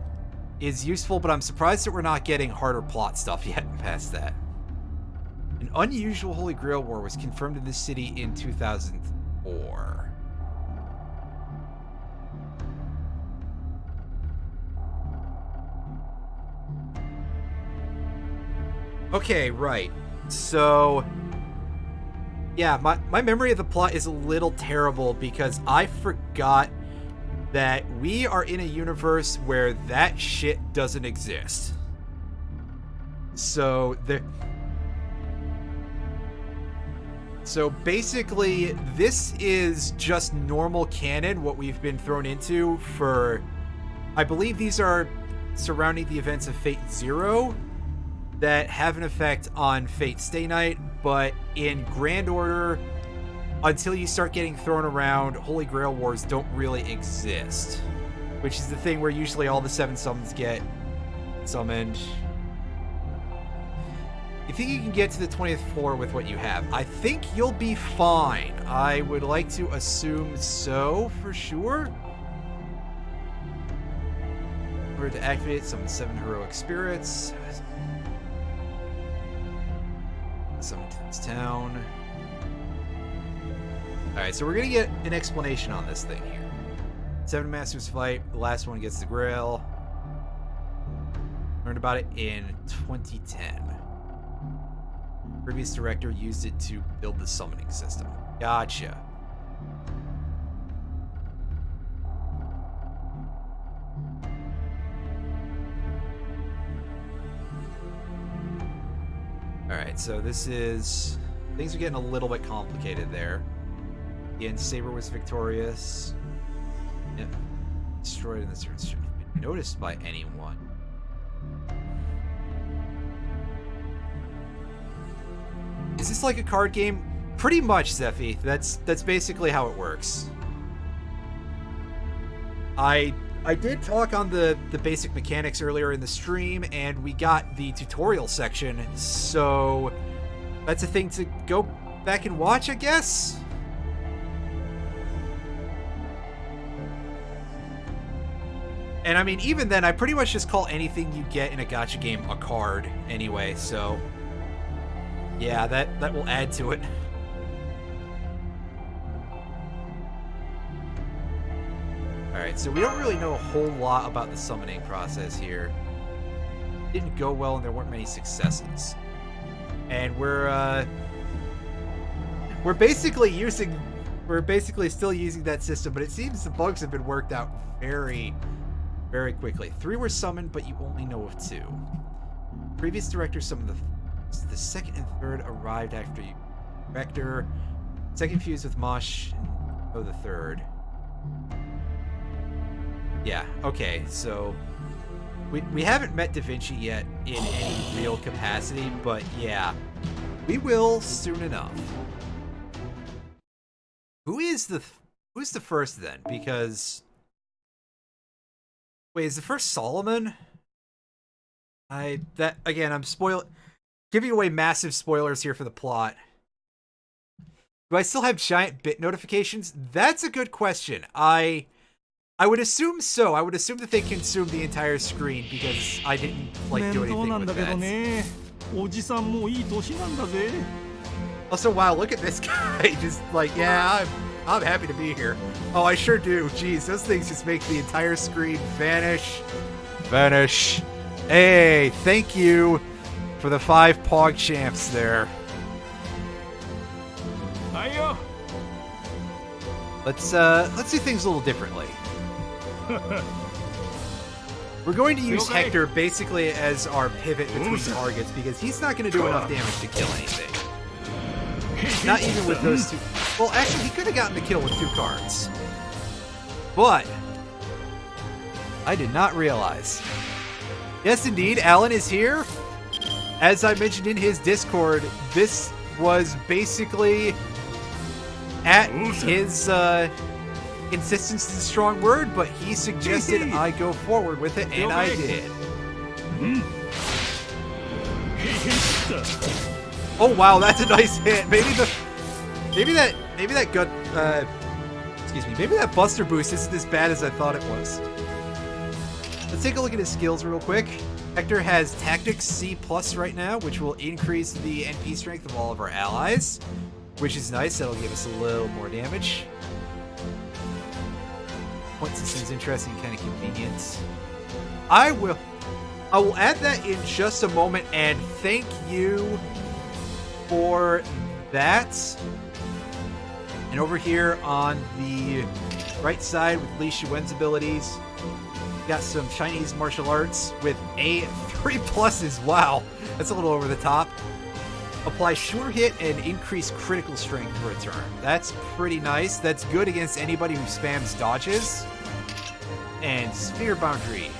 is useful, but I'm surprised that we're not getting harder plot stuff yet past that. An unusual Holy Grail War was confirmed in this city in 2004. Okay, right. So, yeah, my memory of the plot is a little terrible because I forgot that we are in a universe where that shit doesn't exist. So basically, this is just normal canon, what we've been thrown into for, I believe these are surrounding the events of Fate Zero that have an effect on Fate Stay Night, but in grand order, until you start getting thrown around, Holy Grail Wars don't really exist. Which is the thing where usually all the 7 summons get summoned. You think you can get to the 20th floor with what you have? I think you'll be fine. I would like to assume so, for sure. In order to activate, summon 7 heroic spirits. Summon to this town. Alright, so we're gonna get an explanation on this thing here. 7 Masters fight, the last one gets the Grail. Learned about it in 2010. Previous director used it to build the summoning system. Gotcha. Alright, so this is... Things are getting a little bit complicated there. Again, Saber was victorious. Yep. Destroyed in this shouldn't have been noticed by anyone. Is this like a card game? Pretty much, Zephy. That's basically how it works. I did talk on the basic mechanics earlier in the stream, and we got the tutorial section, so that's a thing to go back and watch, I guess? And I mean, even then, I pretty much just call anything you get in a gacha game a card anyway, so yeah, that will add to it. Alright, so we don't really know a whole lot about the summoning process here. It didn't go well and there weren't many successes. And we're basically still using that system, but it seems the bugs have been worked out very, very quickly. 3 were summoned, but you only know of 2. Previous director summoned the second and third arrived after you. Director, second fused with Mosh, and the third. Yeah, okay, so we haven't met Da Vinci yet in any real capacity, but yeah, we will soon enough. Who's the first then? Because wait, is the first Solomon? I'm giving away massive spoilers here for the plot. Do I still have giant bit notifications? That's a good question. I would assume so. I would assume that they consumed the entire screen because I didn't do anything with that. Also, wow, look at this guy. Just yeah, I'm happy to be here. Oh, I sure do. Jeez, those things just make the entire screen vanish. Vanish. Hey, thank you for the 5 Pog champs there. Let's do things a little differently. We're going to use Hector basically as our pivot between targets because he's not going to do enough damage to kill anything. Not even with those 2. Well, actually, he could have gotten the kill with 2 cards. But I did not realize. Yes, indeed, Alan is here. As I mentioned in his Discord, this was basically at his Insistence is a strong word, but he suggested I go forward with it, and I did. Oh wow, that's a nice hit. Maybe that gut excuse me, maybe that Buster Boost isn't as bad as I thought it was. Let's take a look at his skills real quick. Hector has Tactics C+ right now, which will increase the NP strength of all of our allies, which is nice. That'll give us a little more damage. Point system is interesting, kind of convenient. I will add that in just a moment, and thank you for that. And over here on the right side with Cu Chulainn's abilities, got some Chinese martial arts with a 3+. Wow, that's a little over the top. Apply sure hit and increase critical strength for a turn. That's pretty nice. That's good against anybody who spams dodges. And Sphere Boundary.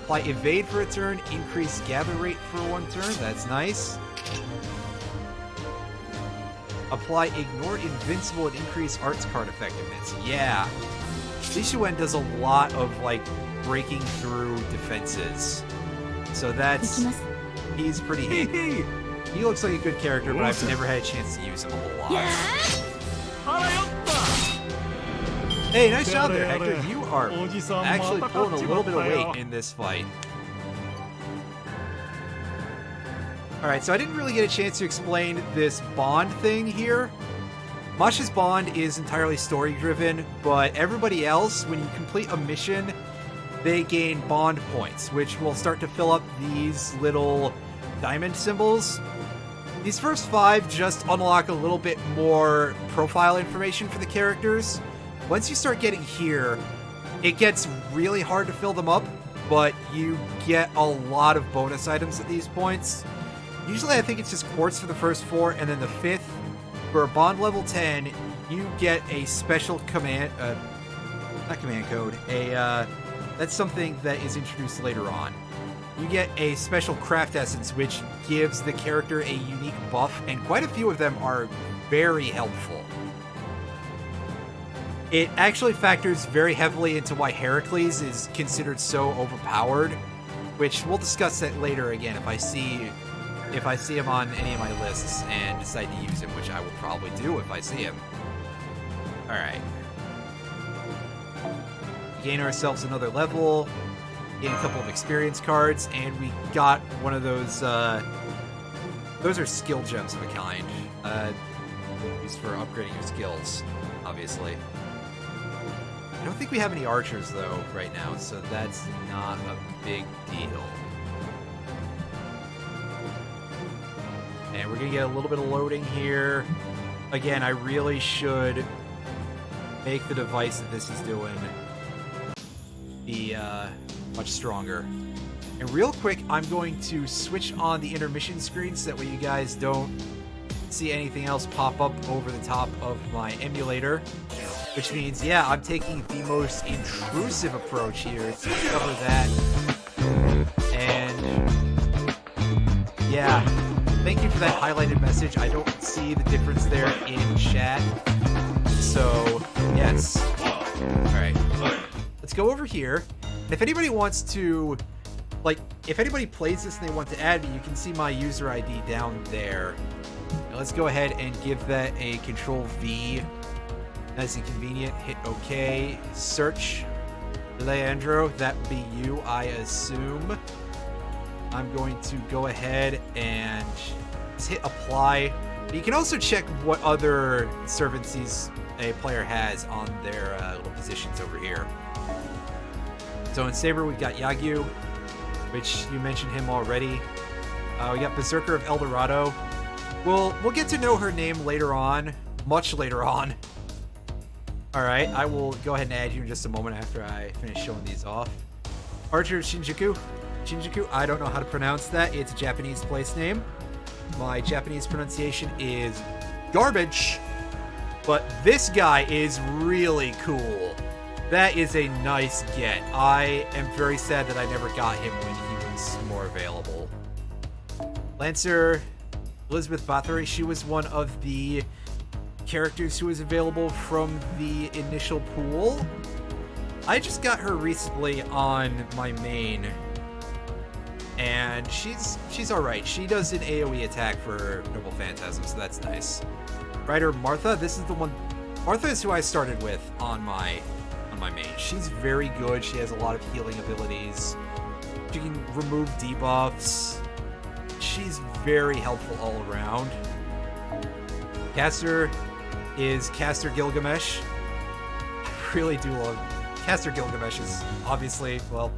Apply evade for a turn, increase gather rate for one turn. That's nice. Apply ignore invincible and increase arts card effectiveness. Yeah. Cu Chulainn does a lot of like breaking through defenses. So that's he's pretty handy. He looks like a good character, but I've never had a chance to use him a whole lot. Hey, nice job there, Hector. You are actually pulling a little bit of weight in this fight. Alright, so I didn't really get a chance to explain this bond thing here. Masha's bond is entirely story-driven, but everybody else, when you complete a mission, they gain bond points, which will start to fill up these little diamond symbols. These first 5 just unlock a little bit more profile information for the characters. Once you start getting here, it gets really hard to fill them up, but you get a lot of bonus items at these points. Usually I think it's just quartz for the first 4, and then the 5th, for a bond level 10, you get a special command, not command code, that's something that is introduced later on. You get a special craft essence, which gives the character a unique buff, and quite a few of them are very helpful. It actually factors very heavily into why Heracles is considered so overpowered, which we'll discuss that later again if I see him on any of my lists and decide to use him, which I will probably do if I see him. Alright. Gain ourselves another level, gain a couple of experience cards, and we got one of those are skill gems of a kind. Used for upgrading your skills, obviously. I don't think we have any archers, though, right now, so that's not a big deal. And we're going to get a little bit of loading here. Again, I really should make the device that this is doing be much stronger. And real quick, I'm going to switch on the intermission screen so that way you guys don't see anything else pop up over the top of my emulator. Which means, yeah, I'm taking the most intrusive approach here to cover that. And yeah, thank you for that highlighted message. I don't see the difference there in chat. So, yes. Alright. Let's go over here. And if anybody wants to, like, if anybody plays this and they want to add me, you can see my user ID down there. Now let's go ahead and give that a Control V. Nice and convenient. Hit OK. Search. Leandro, that would be you, I assume. I'm going to go ahead and just hit apply. But you can also check what other servancies a player has on their little positions over here. So in Saber, we've got Yagyu, which you mentioned him already. We got Berserker of El Dorado. We'll get to know her name later on, much later on. Alright, I will go ahead and add you in just a moment after I finish showing these off. Archer of Shinjuku. Shinjuku, I don't know how to pronounce that. It's a Japanese place name. My Japanese pronunciation is garbage. But this guy is really cool. That is a nice get. I am very sad that I never got him when he was more available. Lancer Elizabeth Bathory, she was one of the characters who is available from the initial pool. I just got her recently on my main, and she's alright. She does an AoE attack for Noble Phantasm, so that's nice. Writer Martha, this is the one. Martha is who I started with on my main. She's very good. She has a lot of healing abilities. She can remove debuffs. She's very helpful all around. Caster is Caster Gilgamesh. I really do love Caster Gilgamesh. Is obviously, well,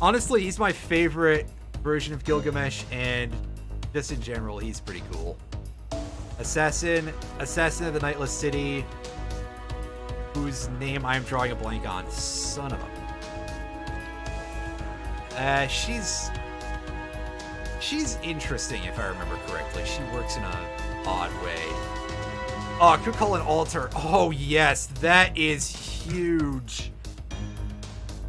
honestly, he's my favorite version of Gilgamesh, and just in general, he's pretty cool. Assassin of the Nightless City, whose name I'm drawing a blank on. Son of a... She's interesting, if I remember correctly. She works in an odd way. Oh, Cu Chulainn Altar. Oh, yes, that is huge.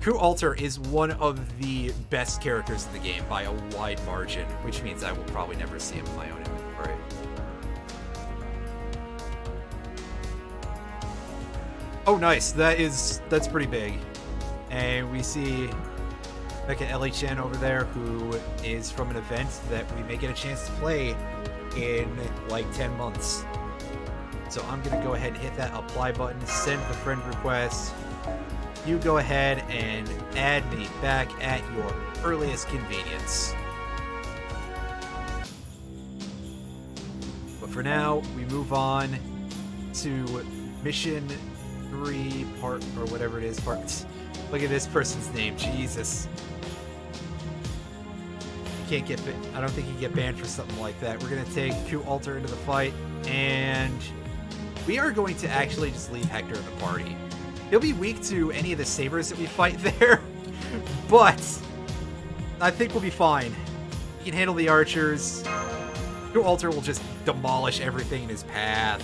Cu Altar is one of the best characters in the game by a wide margin, which means I will probably never see him in my own inventory. Oh, nice. That's pretty big. And we see Becca Ellie-chan over there, who is from an event that we may get a chance to play in like 10 months. So I'm going to go ahead and hit that apply button, send the friend request. You go ahead and add me back at your earliest convenience. But for now, we move on to mission 3 part, or whatever it is, part. Look at this person's name, Jesus. Can't get, I don't think you get banned for something like that. We're gonna take Cu Altar into the fight, and we are going to actually just leave Hector in the party. He'll be weak to any of the sabers that we fight there, but I think we'll be fine. He can handle the archers. Cu Altar will just demolish everything in his path.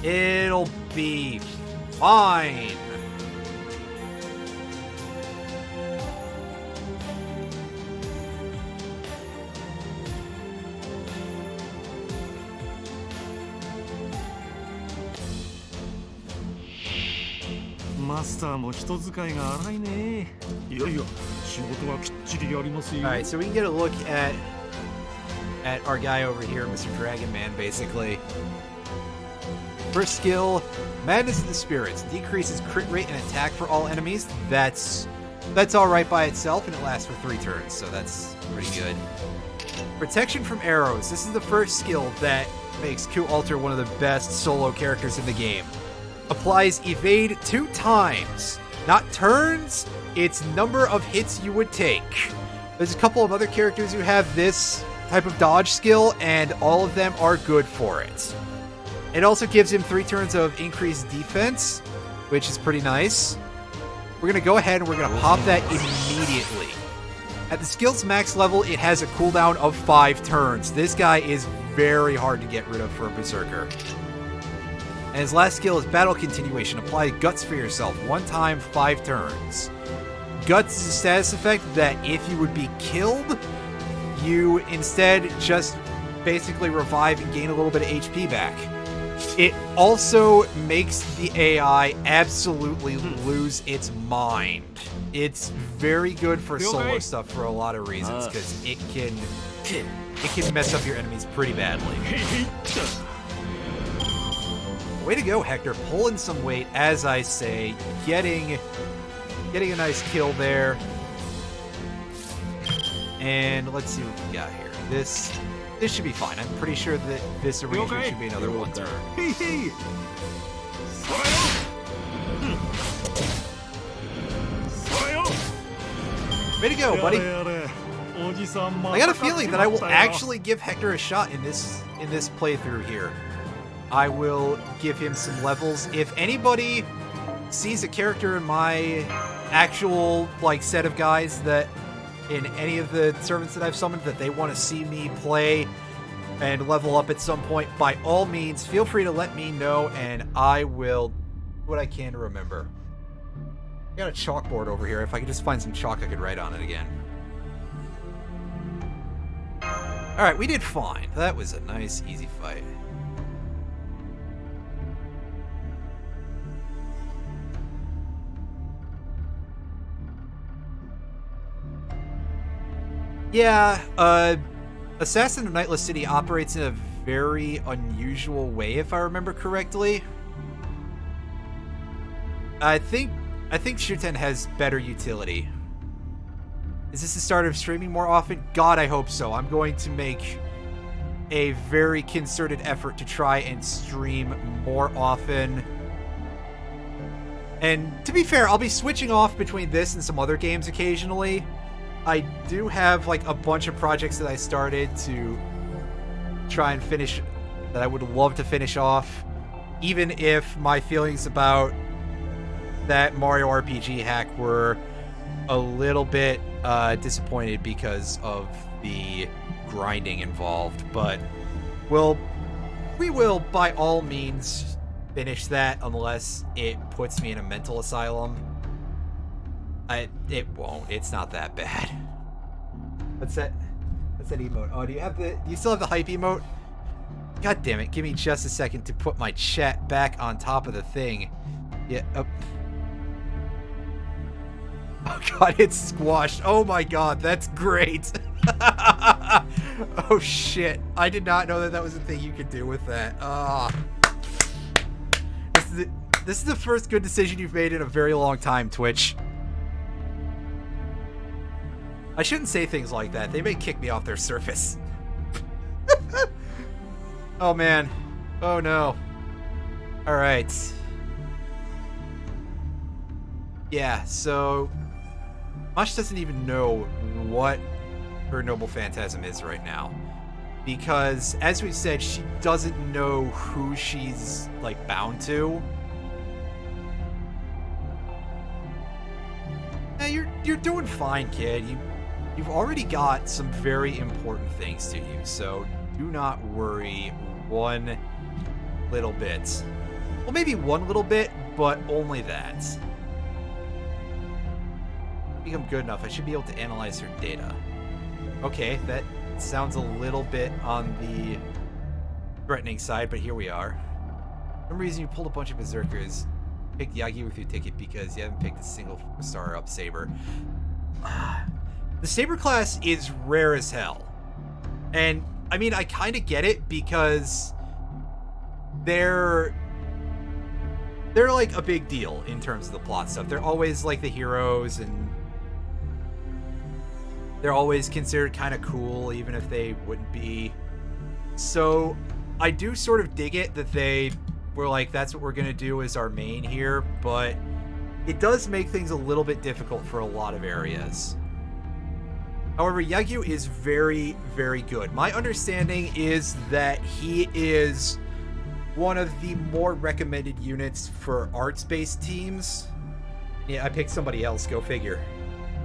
It'll be fine. Alright, so we can get a look at our guy over here, Mr. Dragon Man, basically. First skill, Madness of the Spirits. Decreases crit rate and attack for all enemies. That's alright by itself, and it lasts for 3 turns, so that's pretty good. Protection from arrows. This is the first skill that makes Cu Altar one of the best solo characters in the game. Applies evade 2 times. Not turns, it's number of hits you would take. There's a couple of other characters who have this type of dodge skill, and all of them are good for it. It also gives him 3 turns of increased defense, which is pretty nice. We're going to go ahead and we're going to pop that immediately. At the skill's max level, it has a cooldown of 5 turns. This guy is very hard to get rid of for a Berserker. And his last skill is Battle Continuation. Apply Guts for yourself. 1 time, 5 turns. Guts is a status effect that if you would be killed, you instead just basically revive and gain a little bit of HP back. It also makes the AI absolutely lose its mind. It's very good for solo stuff for a lot of reasons, because it can mess up your enemies pretty badly. Way to go, Hector. Pulling some weight, as I say. Getting a nice kill there. And let's see what we got here. This should be fine. I'm pretty sure that this arrangement should be another 1 turn. Way to go, buddy. I got a feeling that I will actually give Hector a shot in this playthrough here. I will give him some levels. If anybody sees a character in my actual set of guys that in any of the servants that I've summoned that they want to see me play and level up at some point, by all means, feel free to let me know, and I will do what I can to remember. I got a chalkboard over here. If I could just find some chalk, I could write on it again. Alright, we did fine. That was a nice, easy fight. Yeah, Assassin of Nightless City operates in a very unusual way, if I remember correctly. I think Shuten has better utility. Is this the start of streaming more often? God, I hope so. I'm going to make a very concerted effort to try and stream more often. And to be fair, I'll be switching off between this and some other games occasionally. I do have like a bunch of projects that I started to try and finish that I would love to finish off, even if my feelings about that Mario RPG hack were a little bit disappointed because of the grinding involved. But we will by all means finish that unless it puts me in a mental asylum. It won't. It's not that bad. What's that emote? Oh, do you still have the hype emote? God damn it. Give me just a second to put my chat back on top of the thing. Yeah. Oh god, it's squashed. Oh my god, that's great. Oh shit. I did not know that was a thing you could do with that. This is the first good decision you've made in a very long time, Twitch. I shouldn't say things like that. They may kick me off their surface. Oh man. Oh no. Alright. Yeah, so Mosh doesn't even know what her Noble Phantasm is right now. Because, as we said, she doesn't know who she's, like, bound to. Yeah, you're doing fine, kid. You've already got some very important things to you, so do not worry one little bit. Well, maybe one little bit, but only that. I think I'm good enough. I should be able to analyze her data. Okay, that sounds a little bit on the threatening side, but here we are. For some reason you pulled a bunch of berserkers. Picked Yagi with your ticket because you haven't picked a single 4-star up Saber. The Saber class is rare as hell. And, I mean, I kind of get it because they're like a big deal in terms of the plot stuff. They're always like the heroes, and they're always considered kind of cool, even if they wouldn't be. So I do sort of dig it that they were like, that's what we're going to do as our main here, but it does make things a little bit difficult for a lot of areas. However, Yagyu is very, very good. My understanding is that he is one of the more recommended units for arts-based teams. Yeah, I picked somebody else, go figure.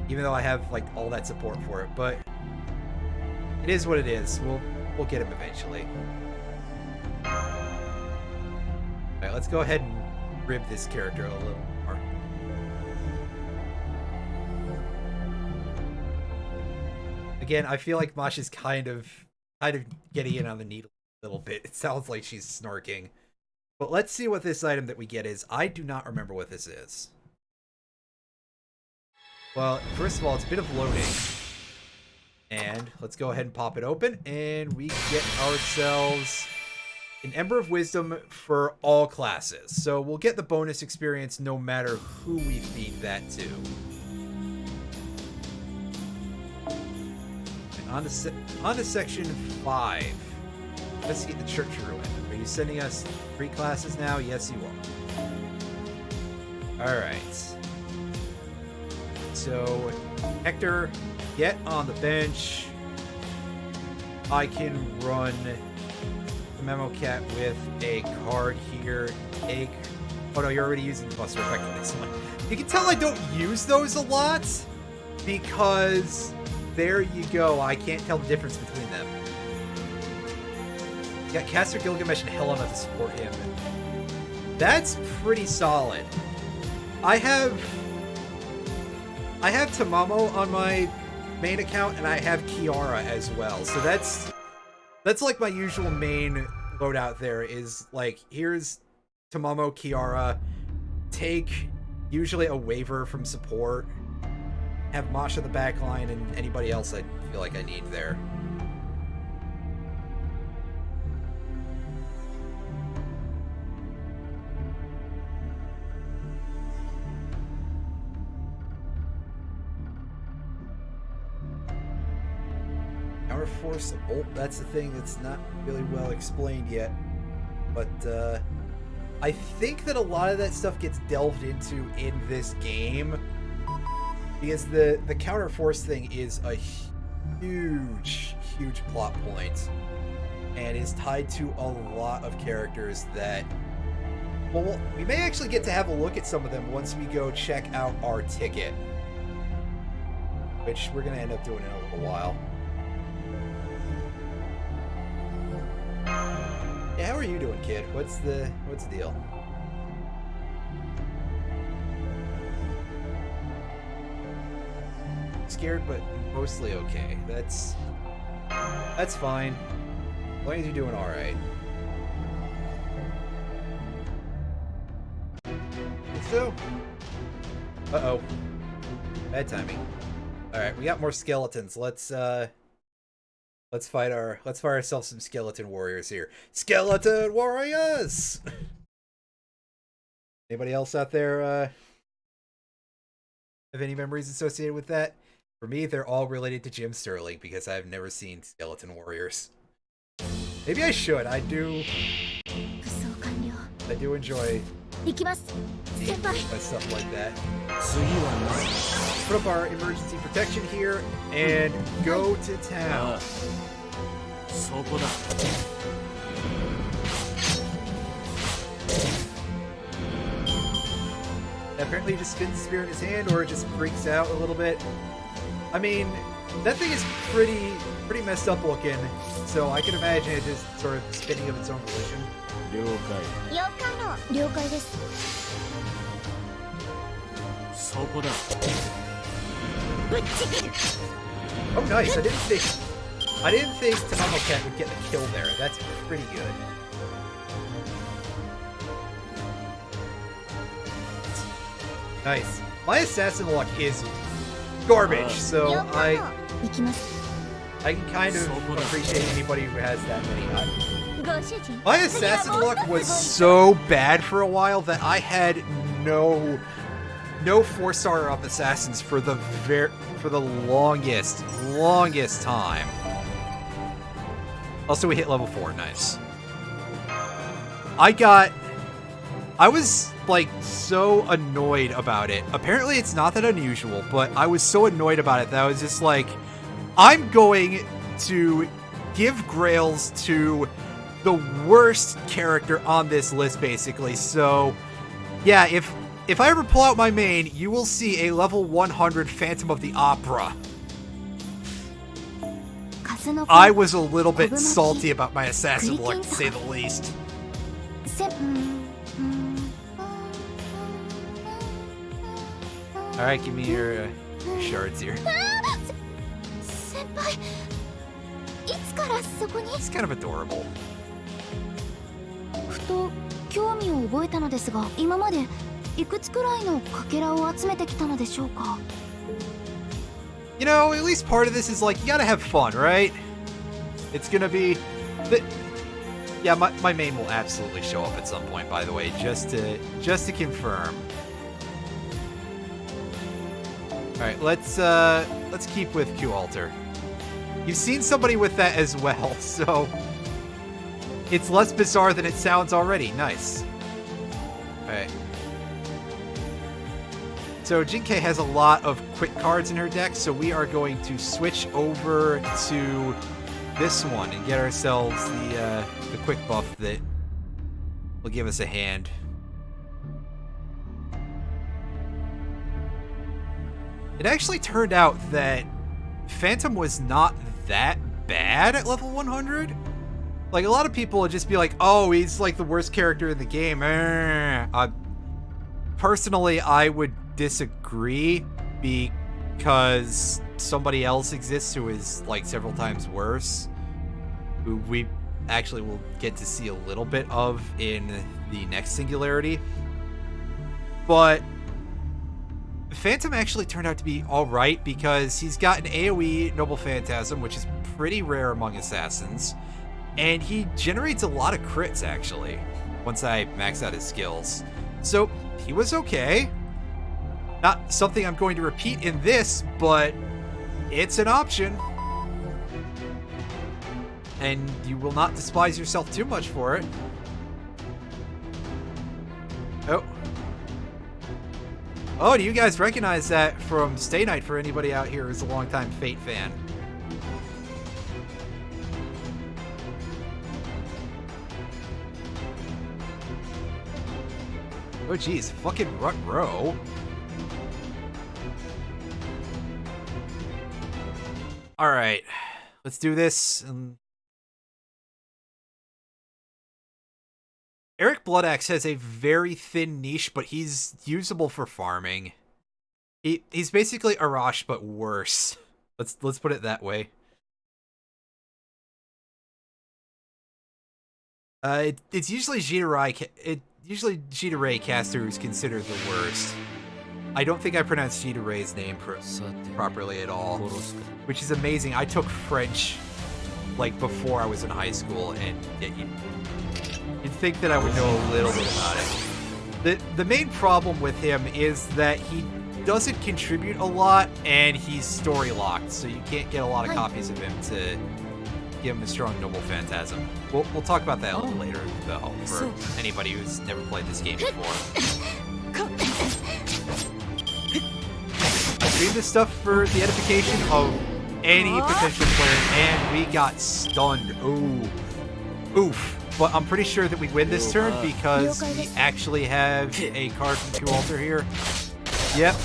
Even though I have, like, all that support for it, but it is what it is. We'll get him eventually. Alright, let's go ahead and rib this character a little more. Again, I feel like Mosh is kind of getting in on the needle a little bit. It sounds like she's snarking. But let's see what this item that we get is. I do not remember what this is. Well, first of all, it's a bit of loading. And let's go ahead and pop it open. And we get ourselves an Ember of Wisdom for all classes. So we'll get the bonus experience no matter who we feed that to. On to section 5. Let's get the Church Ruin. Are you sending us 3 classes now? Yes, you are. Alright. So, Hector, get on the bench. I can run the Memo Cat with a card here. Take... Oh no, you're already using the Buster Effect on this one. You can tell I don't use those a lot because... There you go. I can't tell the difference between them. You got Caster, Gilgamesh, and Helena to support him. That's pretty solid. I have Tamamo on my main account, and I have Kiara as well. So that's like my usual main loadout there is like, here's Tamamo, Kiara, take usually a waiver from support. have Masha the backline and anybody else I feel like I need there. Counterforce a bolt, that's the thing that's not really well explained yet. But I think that a lot of that stuff gets delved into in this game. Because the counterforce thing is a huge, huge plot point. And is tied to a lot of characters that... Well, we may actually get to have a look at some of them once we go check out our ticket. Which we're going to end up doing in a little while. Yeah, how are you doing, kid? What's the deal? Scared, but mostly okay. That's fine. As long as you're doing all right. Think so? Uh-oh. Bad timing. All right, we got more skeletons. Let's fight ourselves some skeleton warriors here. Skeleton warriors! Anybody else out there have any memories associated with that? For me, they're all related to Jim Sterling because I've never seen Skeleton Warriors. Maybe I should. I do enjoy stuff like that. Put up our emergency protection here and go to town. Apparently he just spins the spear in his hand or it just freaks out a little bit. I mean, that thing is pretty messed up looking, so I can imagine it just sort of spinning of its own volition. Oh, nice! I didn't think Tamamoket would get the kill there. That's pretty good. Nice. My assassin luck is garbage, so I can kind of appreciate anybody who has that many. My assassin luck was so bad for a while that I had no 4-star up assassins for the longest time. Also, we hit level 4. Nice. I was like so annoyed about it. Apparently it's not that unusual, but I was so annoyed about it that I was just like, I'm going to give grails to the worst character on this list, basically. So yeah, if I ever pull out my main, you will see a level 100 Phantom of the Opera. I was a little bit salty about my assassin luck, to say the least. Alright, give me your shards here. It's kind of adorable. You know, at least part of this is like, you gotta have fun, right? It's gonna be... Yeah, my main will absolutely show up at some point, by the way, just to confirm. Alright, let's keep with Q Alter. You've seen somebody with that as well, so it's less bizarre than it sounds already. Nice. Alright. So Jinkei has a lot of quick cards in her deck, so we are going to switch over to this one and get ourselves the quick buff that will give us a hand. It actually turned out that Phantom was not that bad at level 100. Like, a lot of people would just be like, oh, he's like the worst character in the game. Personally, I would disagree because somebody else exists who is like several times worse, who we actually will get to see a little bit of in the next Singularity. But Phantom actually turned out to be alright because he's got an AoE Noble Phantasm, which is pretty rare among assassins, and he generates a lot of crits, actually, once I max out his skills. So, he was okay. Not something I'm going to repeat in this, but it's an option. And you will not despise yourself too much for it. Oh. Oh, do you guys recognize that from Stay Night for anybody out here who's a longtime Fate fan? Oh geez, fucking Rut Row. Alright, let's do this. Eric Bloodaxe has a very thin niche, but he's usable for farming. He's basically Arash, but worse. Let's put it that way. It's usually Jita caster who's considered the worst. I don't think I pronounced Jita name properly at all, which is amazing. I took French like before I was in high school, and you'd think that I would know a little bit about it. The main problem with him is that he doesn't contribute a lot, and he's story locked, so you can't get a lot of copies of him to give him a strong Noble Phantasm. We'll talk about that a little later, though, for anybody who's never played this game before. I streamed this stuff for the edification of any potential player, and we got stunned. Ooh. Oof. But I'm pretty sure that we win this turn because we actually have a card from Cu Altar here. Yep.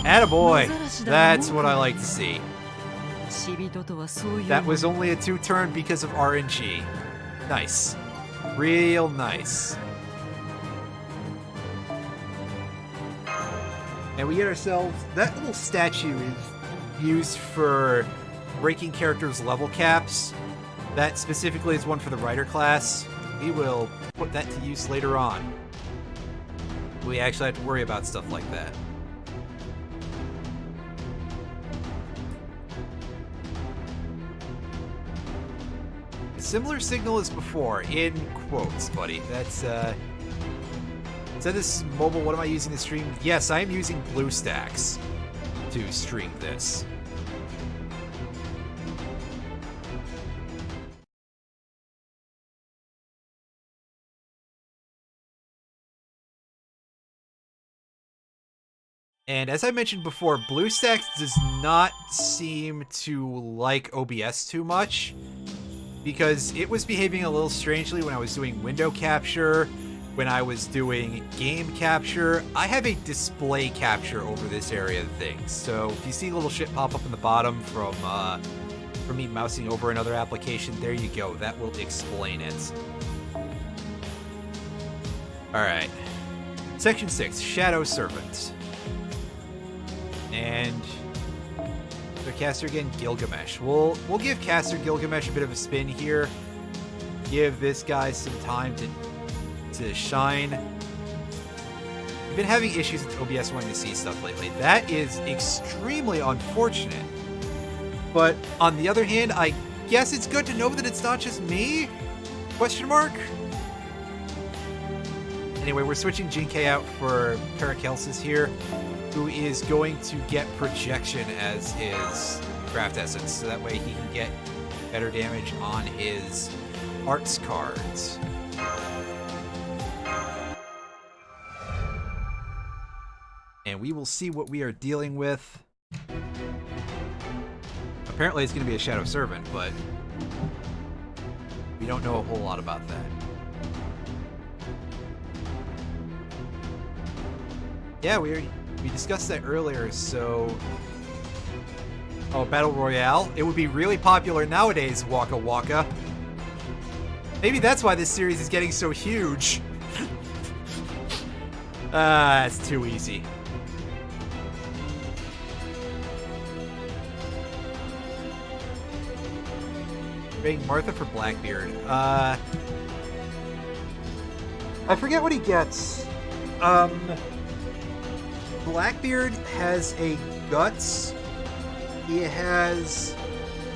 Attaboy. That's what I like to see. That was only a 2-turn because of RNG. Nice. Real nice. And we get ourselves... That little statue is used for breaking characters' level caps. That specifically is one for the Rider class. We will put that to use later on. We actually have to worry about stuff like that. A similar signal as before, in quotes, buddy. That's, said this is mobile, what am I using to stream? Yes, I am using BlueStacks to stream this. And as I mentioned before, BlueStacks does not seem to like OBS too much, because it was behaving a little strangely when I was doing window capture, when I was doing game capture. I have a display capture over this area of things, so if you see a little shit pop up in the bottom from me mousing over another application, there you go. That will explain it. Alright. Section 6, Shadow Servant. And their caster again, Gilgamesh. We'll give caster Gilgamesh a bit of a spin here. Give this guy some time to shine. We've been having issues with OBS wanting to see stuff lately. That is extremely unfortunate. But on the other hand, I guess it's good to know that it's not just me? Question mark? Anyway, we're switching Jinkei out for Paracelsus here, who is going to get projection as his craft essence, so that way he can get better damage on his arts cards. And we will see what we are dealing with. Apparently it's going to be a Shadow Servant, but we don't know a whole lot about that. Yeah, we discussed that earlier, so... Oh, Battle Royale. It would be really popular nowadays, Waka Waka. Maybe that's why this series is getting so huge. That's too easy. Being Martha for Blackbeard. I forget what he gets. Blackbeard has a guts. He has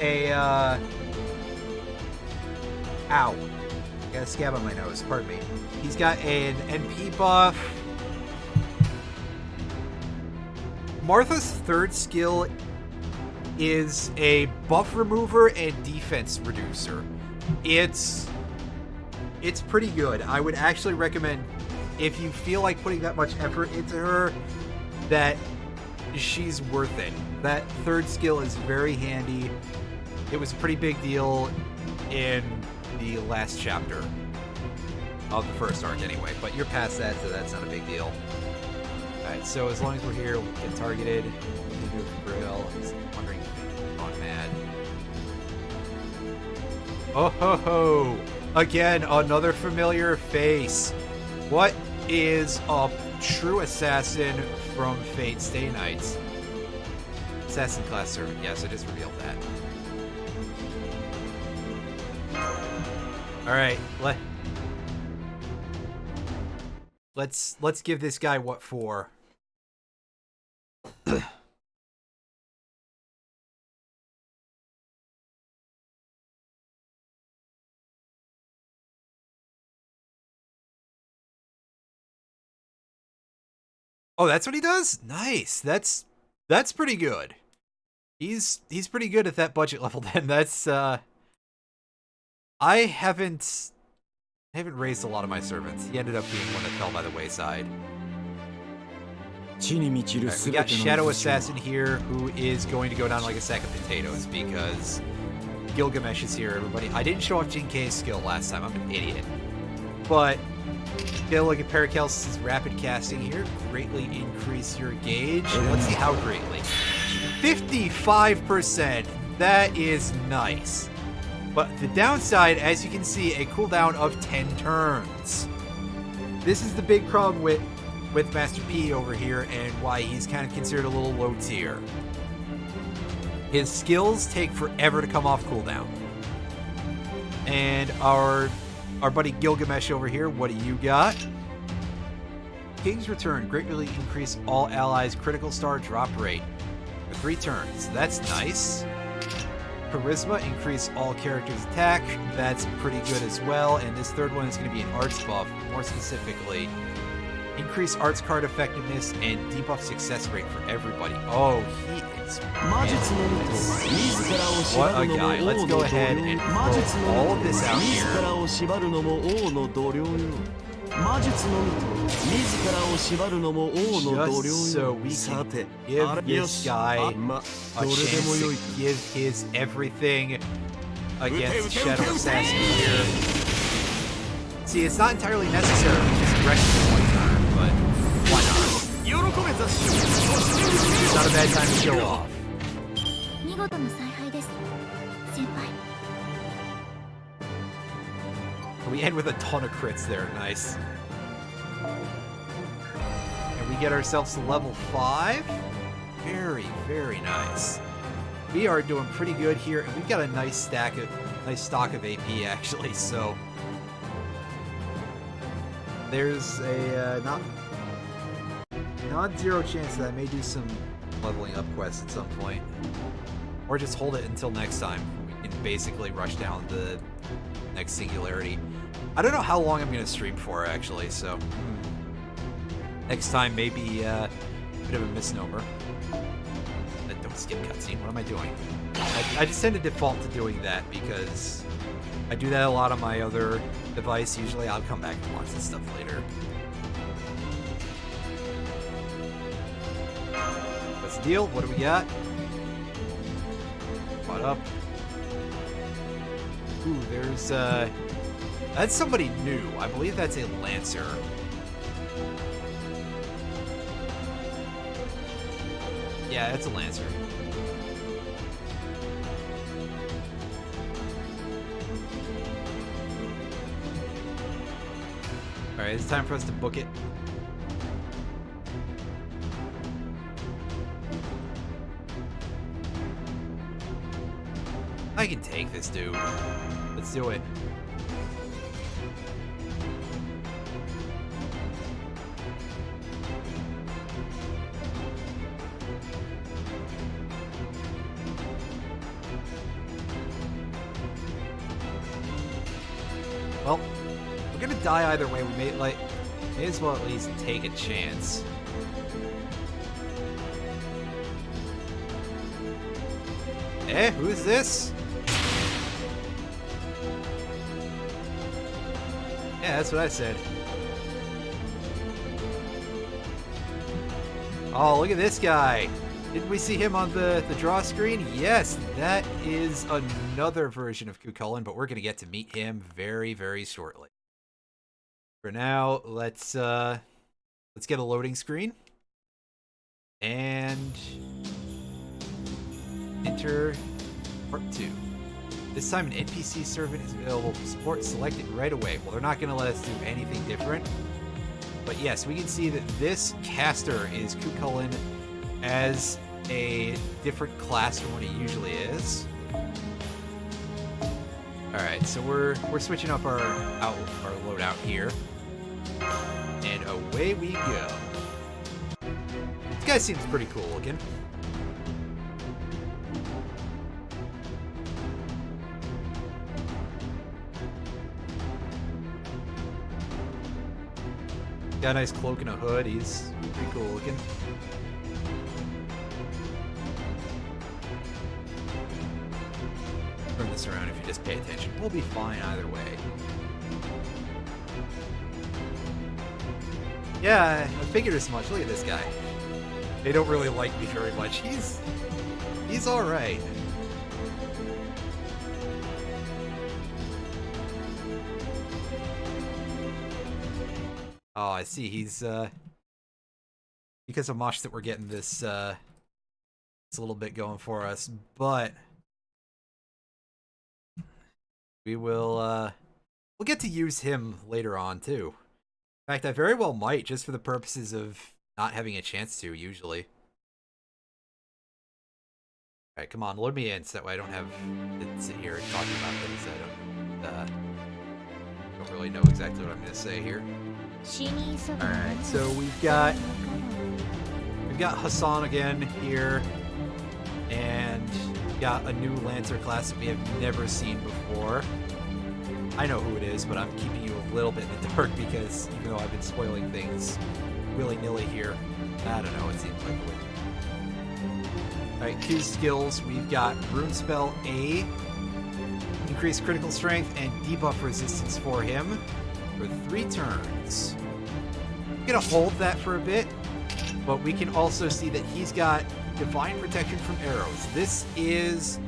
a, ow. Got a scab on my nose, pardon me. He's got an NP buff. Martha's third skill is a buff remover and defense reducer. It's pretty good. I would actually recommend, if you feel like putting that much effort into her, that she's worth it. That third skill is very handy. It was a pretty big deal in the last chapter of the first arc anyway, but you're past that, so that's not a big deal. Alright, so as long as we're here, we'll get targeted. We can do it for Grill. He's wondering if he's gone mad. Oh ho ho! Again, another familiar face. What is a true assassin from Fate Stay Nights? Assassin class servant. Yes, I just revealed that. Alright, let's give this guy what for. Oh, that's what he does? Nice. That's pretty good. He's pretty good at that budget level then. That's I haven't raised a lot of my servants. He ended up being one that fell by the wayside. Right, we got Shadow Assassin here, who is going to go down like a sack of potatoes because Gilgamesh is here, everybody. I didn't show off Jinkei's skill last time. I'm an idiot. But get a look at Paracelsus' rapid casting here. Greatly increase your gauge. Let's see how greatly. 55%. That is nice. But the downside, as you can see, a cooldown of 10 turns. This is the big problem with Master P over here and why he's kind of considered a little low tier. His skills take forever to come off cooldown. And our buddy Gilgamesh over here, what do you got? King's Return, greatly increase all allies' critical star drop rate for 3 turns. That's nice. Charisma, increase all characters' attack. That's pretty good as well. And this third one is going to be an arts buff, more specifically. Increase arts card effectiveness and debuff success rate for everybody. Oh, he is... What a guy. Let's go ahead and throw all of this out here. Just so we can give this guy a chance to give his everything against Shadow Assassin here. See, it's not entirely necessary to just aggression for one time, but why not? It's not a bad time to show off. We end with a ton of crits there, nice. And we get ourselves to level 5. Very, very nice. We are doing pretty good here, and we've got a nice stock of AP actually, so there's a non-zero chance that I may do some leveling up quests at some point. Or just hold it until next time. We can basically rush down the next singularity. I don't know how long I'm going to stream for, actually, so next time may be a bit of a misnomer. Don't skip cutscene. What am I doing? I just tend to default to doing that because I do that a lot on my other device. Usually I'll come back and watch this stuff later. What's the deal? What do we got? What up? Ooh, there's that's somebody new. I believe that's a Lancer. Yeah, it's a Lancer. Alright, it's time for us to book it. I can take this dude. Let's do it. gonna die either way. We may as well at least take a chance. Eh, who's this? Yeah, that's what I said. Oh, look at this guy. Didn't we see him on the draw screen? Yes, that is another version of Cu Chulainn, but we're going to get to meet him very, very shortly. For now, let's get a loading screen. And enter part 2. This time an NPC servant is available for support. Select it right away. Well, they're not going to let us do anything different. But yes, we can see that this caster is Cu Chulainn as a different class from what he usually is. Alright, so we're switching up our loadout here. And away we go. This guy seems pretty cool looking. Got a nice cloak and a hood. He's pretty cool looking. Turn this around if you just pay attention. We'll be fine either way. Yeah, I figured as much. Look at this guy. They don't really like me very much. He's alright. Oh, I see. He's, because of Mosh that we're getting this, it's a little bit going for us, but we will, we'll get to use him later on, too. In fact, I very well might, just for the purposes of not having a chance to, usually. Alright, come on, load me in, so that way I don't have to sit here and talk about things I don't really know exactly what I'm going to say here. Alright, so we've got Hassan again here, and we've got a new Lancer class that we have never seen before. I know who it is, but I'm keeping you a little bit in the dark because even though I've been spoiling things willy-nilly here, I don't know, it seems like a way. Alright, Q's skills, we've got Rune Spell A, increase critical strength and debuff resistance for him for 3 turns. We're gonna hold that for a bit, but we can also see that he's got Divine Protection from Arrows. This is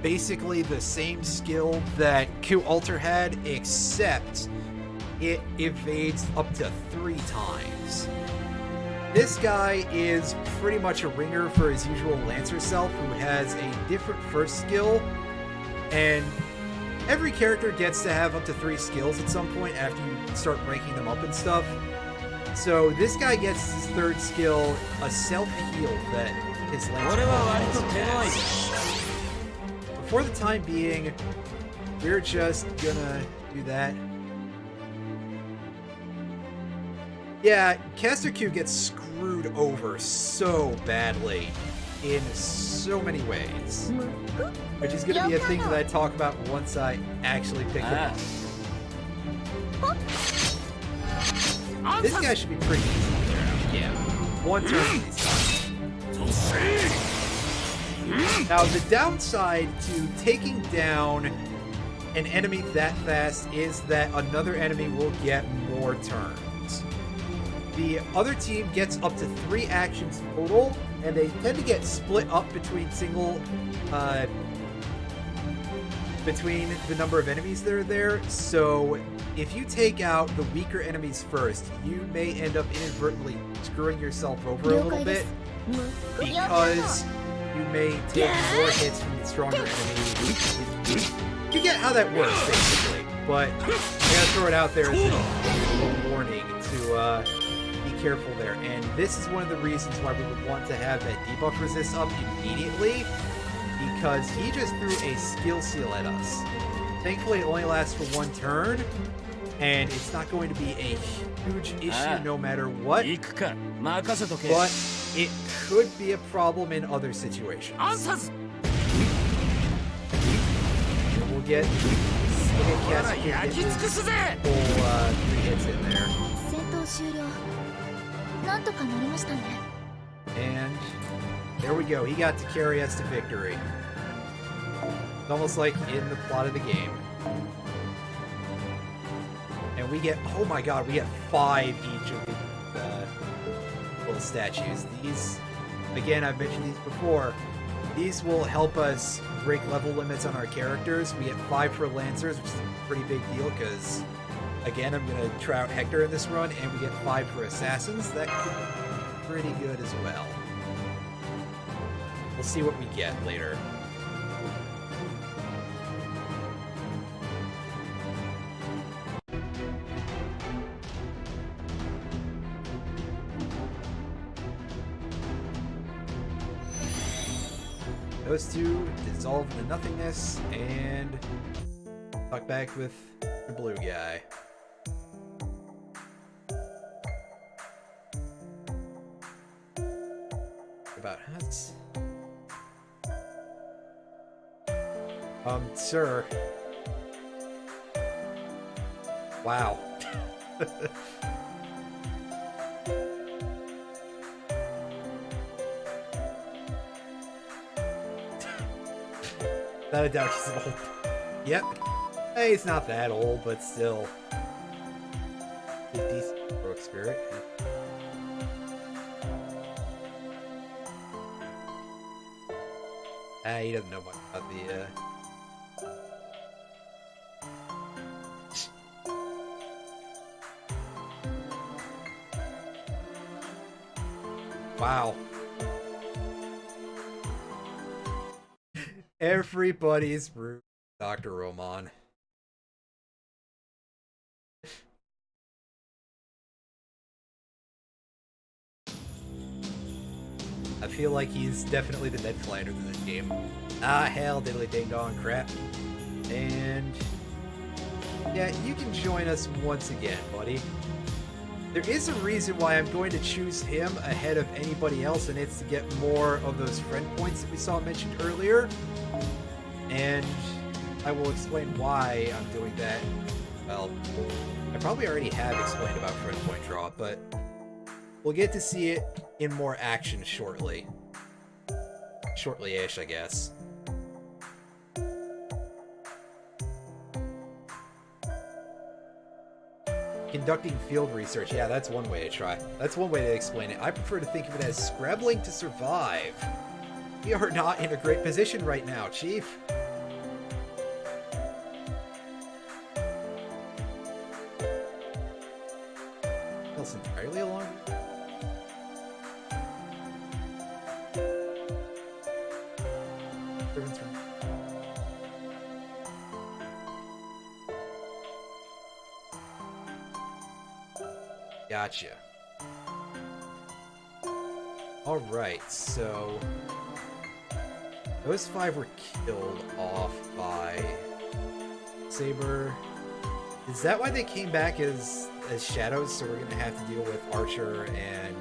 basically the same skill that Q Alter had, except it evades up to 3 times. This guy is pretty much a ringer for his usual Lancer self, who has a different first skill, and every character gets to have up to 3 skills at some point after you start ranking them up and stuff. So this guy gets his 3rd skill, a self-heal that his Lancer has. For the time being, we're just gonna do that. Yeah, Caster Q gets screwed over so badly in so many ways, which is going to be a thing that I talk about once I actually pick him up. This guy should be pretty easy to clear out. Yeah, 1 turn he's done. Now, the downside to taking down an enemy that fast is that another enemy will get more turns. The other team gets up to 3 actions total, and they tend to get split up between between the number of enemies that are there. So if you take out the weaker enemies first, you may end up inadvertently screwing yourself over a little bit, because you may take more hits from the stronger enemies. You get how that works, basically. But I gotta throw it out there as a warning to be careful there. And this is one of the reasons why we would want to have that debuff resist up immediately, because he just threw a skill seal at us. Thankfully, it only lasts for 1 turn, and it's not going to be a huge issue no matter what. But it could be a problem in other situations. We'll get cast 3 hits in there. And there we go. He got to carry us to victory. It's almost like in the plot of the game. And we get, oh my god, we get 5 each of the little statues. These, again, I've mentioned these before. These will help us break level limits on our characters. We get 5 for Lancers, which is a pretty big deal because, again, I'm going to try out Hector in this run, and we get 5 for Assassins. That could be pretty good as well. We'll see what we get later. Those 2 dissolve into nothingness, and talk back with the blue guy. About us. Sir. Wow. Without a doubt, she's old. Yep. Hey, it's not that old, but still. A decent heroic spirit. He doesn't know much about the, Wow. Everybody's rude, Dr. Roman. I feel like he's definitely the Ned Flanders in this game. Ah, hell, diddly ding dong crap. And yeah, you can join us once again, buddy. There is a reason why I'm going to choose him ahead of anybody else, and it's to get more of those friend points that we saw mentioned earlier. And I will explain why I'm doing that. Well, I probably already have explained about friend point draw, but we'll get to see it in more action shortly. Shortly-ish, I guess. Conducting field research. Yeah, that's one way to try. That's one way to explain it. I prefer to think of it as scrabbling to survive. We are not in a great position right now, Chief. Else entirely along. Gotcha. Alright, so those 5 were killed off by Saber. Is that why they came back as shadows? So we're gonna have to deal with Archer and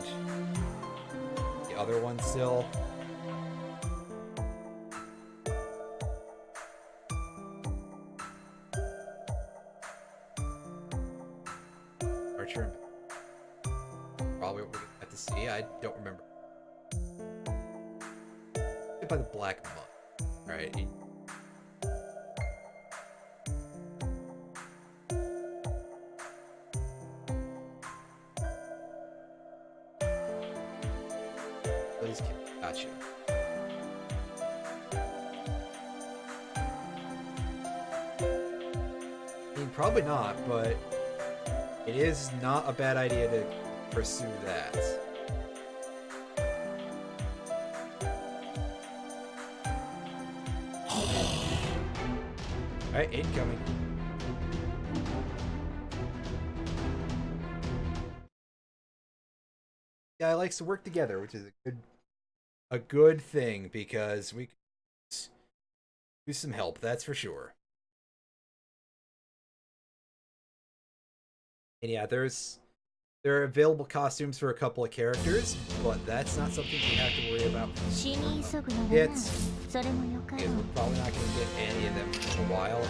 the other one still. Archer and probably what we're gonna have to see. I don't remember. By the black mud. Alright. Please keep. Gotcha. I mean, probably not, but it is not a bad idea to pursue that. Alright, incoming. Guy likes to work together, which is a good thing because we could use some help, that's for sure. And yeah, there's There are available costumes for a couple of characters, but that's not something we have to worry about yet. Because we're probably not going to get any of them for a while.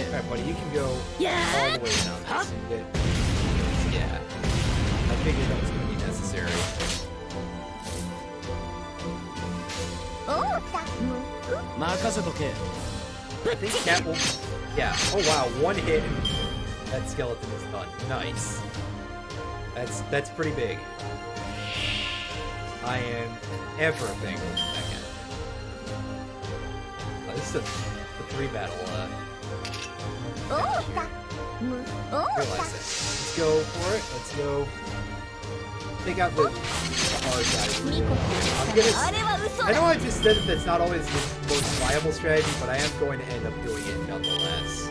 Alright, buddy, you can go all the way down this and get... Yeah. I figured that was going to be necessary. I think that will... Yeah. Oh wow, one hit and that skeleton is done. Nice. That's pretty big. I am ever thankful for that guy. This is a 3-battle, realize it. Let's go for it. Let's go take out the hard guys. I know I just said that that's not always the most viable strategy, but I am going to end up doing it nonetheless.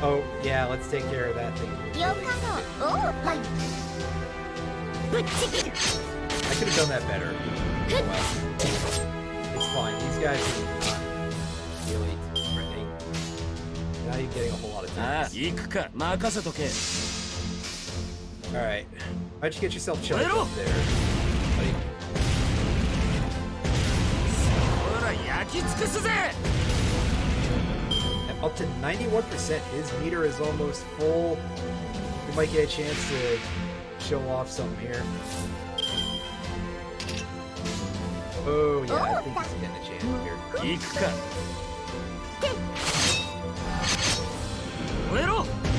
Oh, yeah, let's take care of that thing. I could have done that better. Well, it's fine. These guys are not really threatening. Now you're getting a whole lot of damage. Alright. Why'd you get yourself charged up there, buddy? Up to 91%. His meter is almost full. We might get a chance to show off something here. Oh, yeah, I think he's getting a chance here.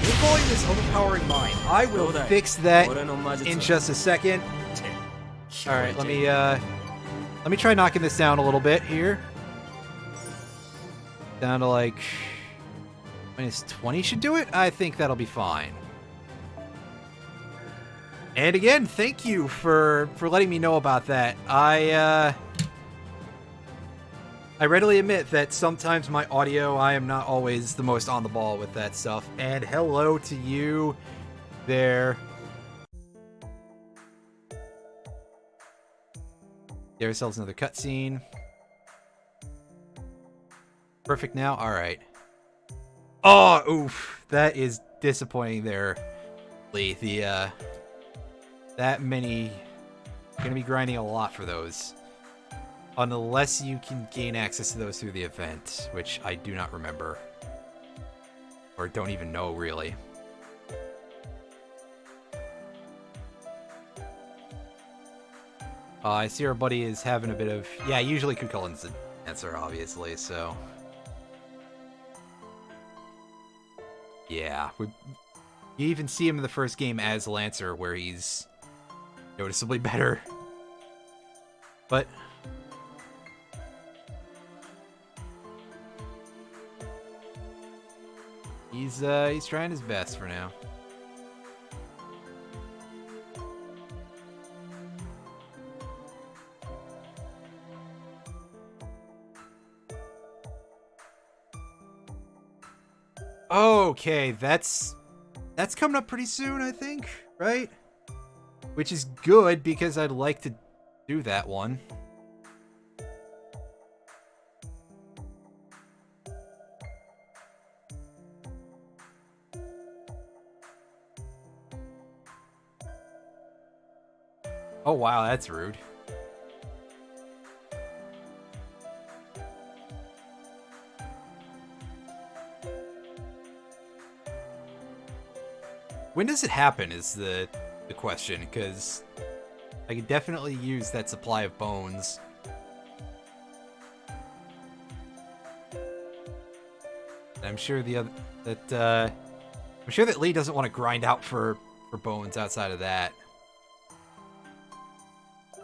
You're calling this overpowering mine. I will fix that in just a second. Alright, let me try knocking this down a little bit here. Down to like -20 should do it. I think that'll be fine. And again, thank you for letting me know about that. I readily admit that sometimes my audio, I am not always the most on the ball with that stuff. And hello to you there. Get ourselves another cutscene. Perfect now? Alright. Oh, oof. That is disappointing there, Lee. That many... You're gonna be grinding a lot for those. Unless you can gain access to those through the event, which I do not remember. Or don't even know, really. I see our buddy is having a bit of... Yeah, usually Cu Chulainn's the answer, obviously, so... Yeah, you even see him in the first game as Lancer, where he's noticeably better. But... He's trying his best for now. Okay, that's coming up pretty soon, I think, right? Which is good because I'd like to do that one. Oh wow, that's rude. When does it happen is the question, because I could definitely use that supply of bones. And I'm sure I'm sure that Lee doesn't want to grind out for bones outside of that.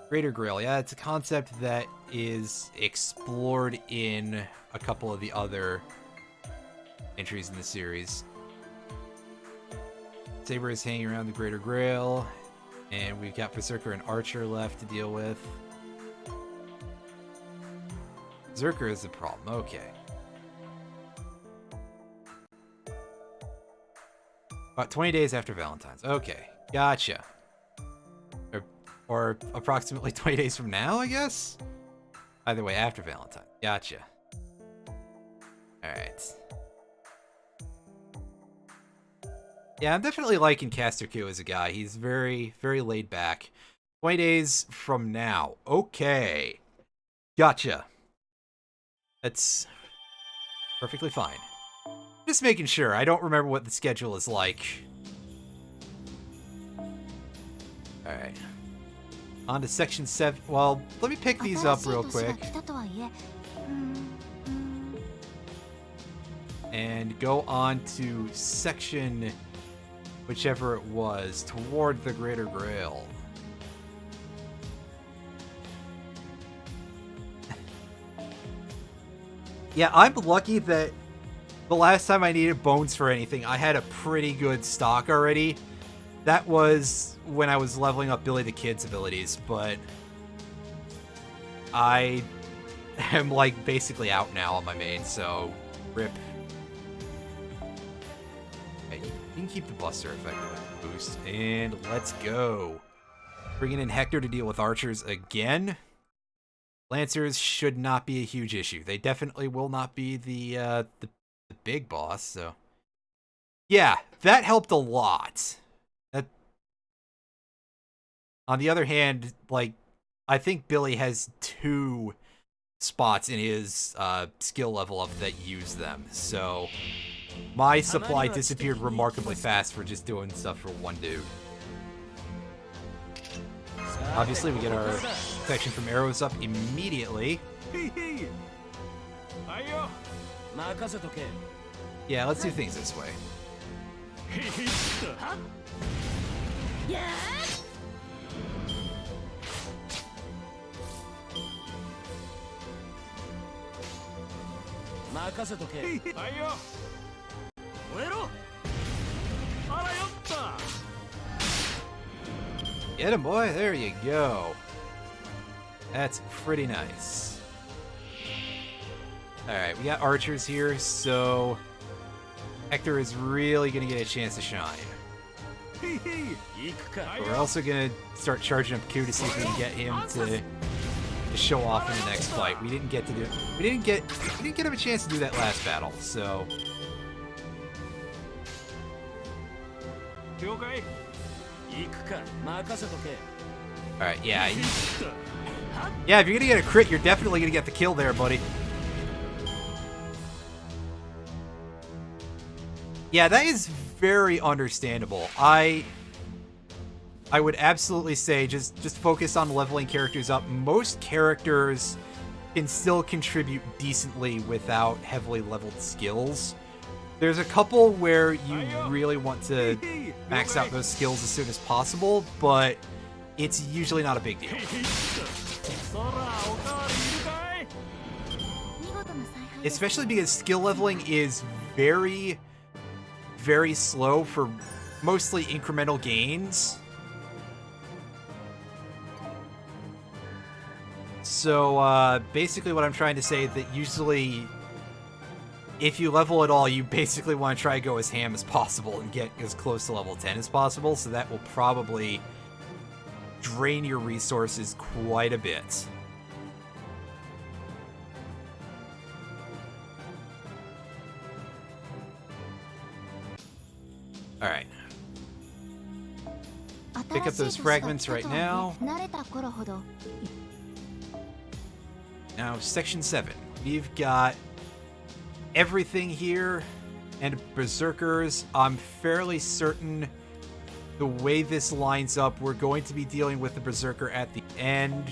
Greater Grill, yeah, it's a concept that is explored in a couple of the other entries in the series. Saber is hanging around the Greater Grail, and we've got Berserker and Archer left to deal with. Berserker is the problem, okay. About 20 days after Valentine's, okay, gotcha. Or approximately 20 days from now, I guess? Either way, after Valentine. Gotcha. Alright. Yeah, I'm definitely liking Caster Q as a guy. He's very, very laid back. 20 days from now. Okay. Gotcha. That's perfectly fine. Just making sure. I don't remember what the schedule is like. Alright. On to section 7. Well, let me pick these up real quick. And go on to section... whichever it was, toward the Greater Grail. Yeah, I'm lucky that the last time I needed bones for anything, I had a pretty good stock already. That was when I was leveling up Billy the Kid's abilities, but I am, like, basically out now on my main, so rip. You can keep the Buster effective boost, and let's go. Bringing in Hector to deal with archers again. Lancers should not be a huge issue. They definitely will not be the big boss, so... yeah, that helped a lot. That... on the other hand, like, I think Billy has 2 spots in his skill level up that use them, so... my supply disappeared remarkably fast for just doing stuff for one dude. Obviously, we get our protection from arrows up immediately. Yeah, let's do things this way. Get him, boy. There you go. That's pretty nice. Alright, we got archers here, so Hector is really going to get a chance to shine. But we're also going to start charging up Q to see if we can get him to show off in the next fight. We didn't get to do it. We didn't get him a chance to do that last battle, so... alright, yeah. Yeah, if you're gonna get a crit, you're definitely gonna get the kill there, buddy. Yeah, that is very understandable. I would absolutely say just focus on leveling characters up. Most characters can still contribute decently without heavily leveled skills. There's a couple where you really want to max out those skills as soon as possible, but it's usually not a big deal. Especially because skill leveling is very, very slow for mostly incremental gains. So, basically what I'm trying to say is that usually, if you level at all, you basically want to try to go as ham as possible and get as close to level 10 as possible, so that will probably drain your resources quite a bit. Alright. Pick up those fragments right now. Now, section 7. We've got everything here, and berserkers. I'm fairly certain the way this lines up, we're going to be dealing with the berserker at the end.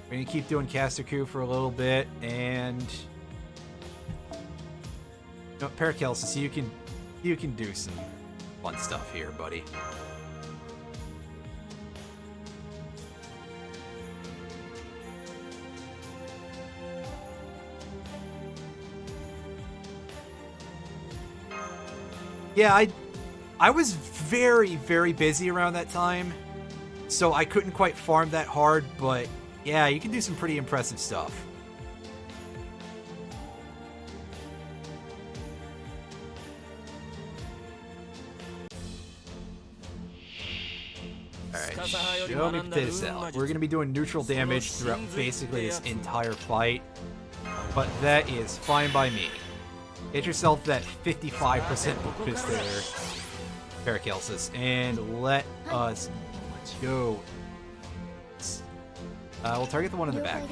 We're gonna keep doing Caster Q for a little bit, and Paracelsus, you can do some fun stuff here, buddy. Yeah, I was very, very busy around that time, so I couldn't quite farm that hard, but yeah, you can do some pretty impressive stuff. Alright. Alright, show me this out. We're gonna be doing neutral damage throughout basically this entire fight. But that is fine by me. Get yourself that 55% bonus there, Paracelsus, and let us go. We'll target the one in the back.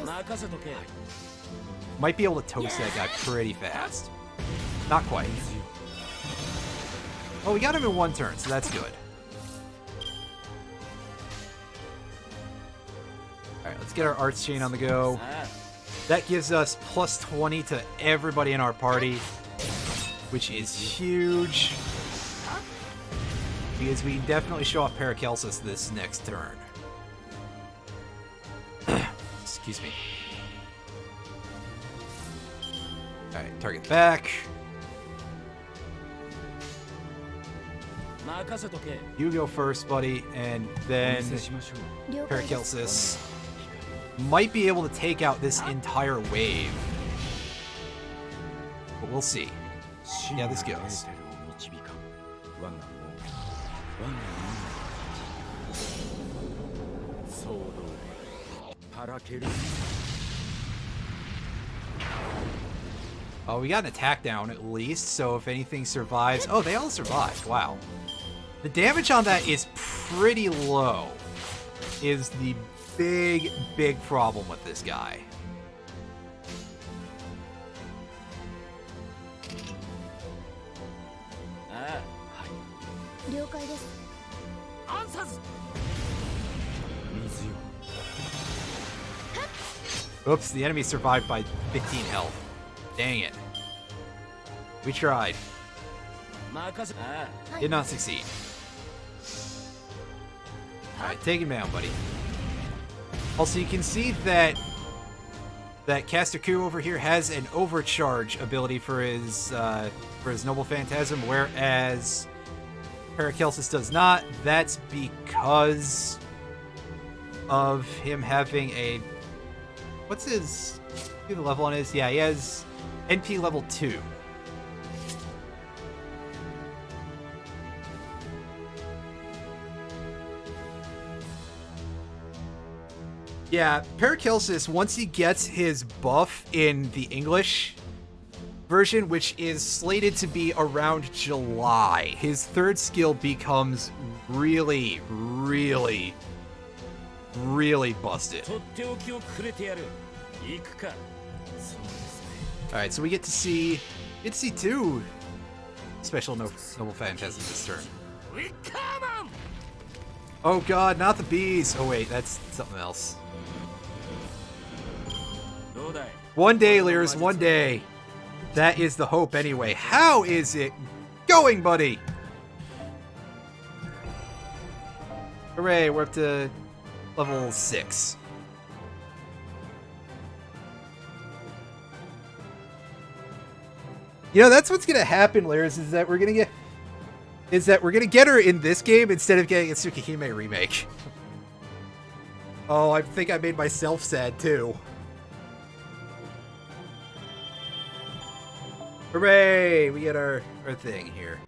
Might be able to toast that guy pretty fast. Not quite. Oh, we got him in one turn, so that's good. Alright, let's get our Arts Chain on the go. That gives us plus 20 to everybody in our party, which is huge. Because we can definitely show off Paracelsus this next turn. Excuse me. Alright, target the back. You go first, buddy, and then Paracelsus might be able to take out this entire wave. But we'll see. Yeah, this goes. Oh, we got an attack down at least, so if anything survives... Oh, they all survived. Wow. The damage on that is pretty low, is the big problem with this guy. Oops, the enemy survived by 15 health. Dang it. We tried. Did not succeed. Alright, take him down, buddy. Also, you can see that Caster Cu over here has an overcharge ability for his Noble Phantasm, whereas Paracelsus does not. That's because of him having a... What's his... See the level on his? Yeah, he has NP level 2. Yeah, Paracelsus, once he gets his buff in the English version, which is slated to be around July, his third skill becomes really busted. Alright, so we get to see 2 special Noble Phantasms this turn. Oh god, not the bees! Oh wait, that's something else. One day, Lears, one day. That is the hope anyway. How is it going, buddy? Hooray, we're up to level 6. You know, that's what's gonna happen, Lears, is that we're gonna get her in this game instead of getting a Tsukihime remake. Oh, I think I made myself sad too. Hooray! We get our thing here.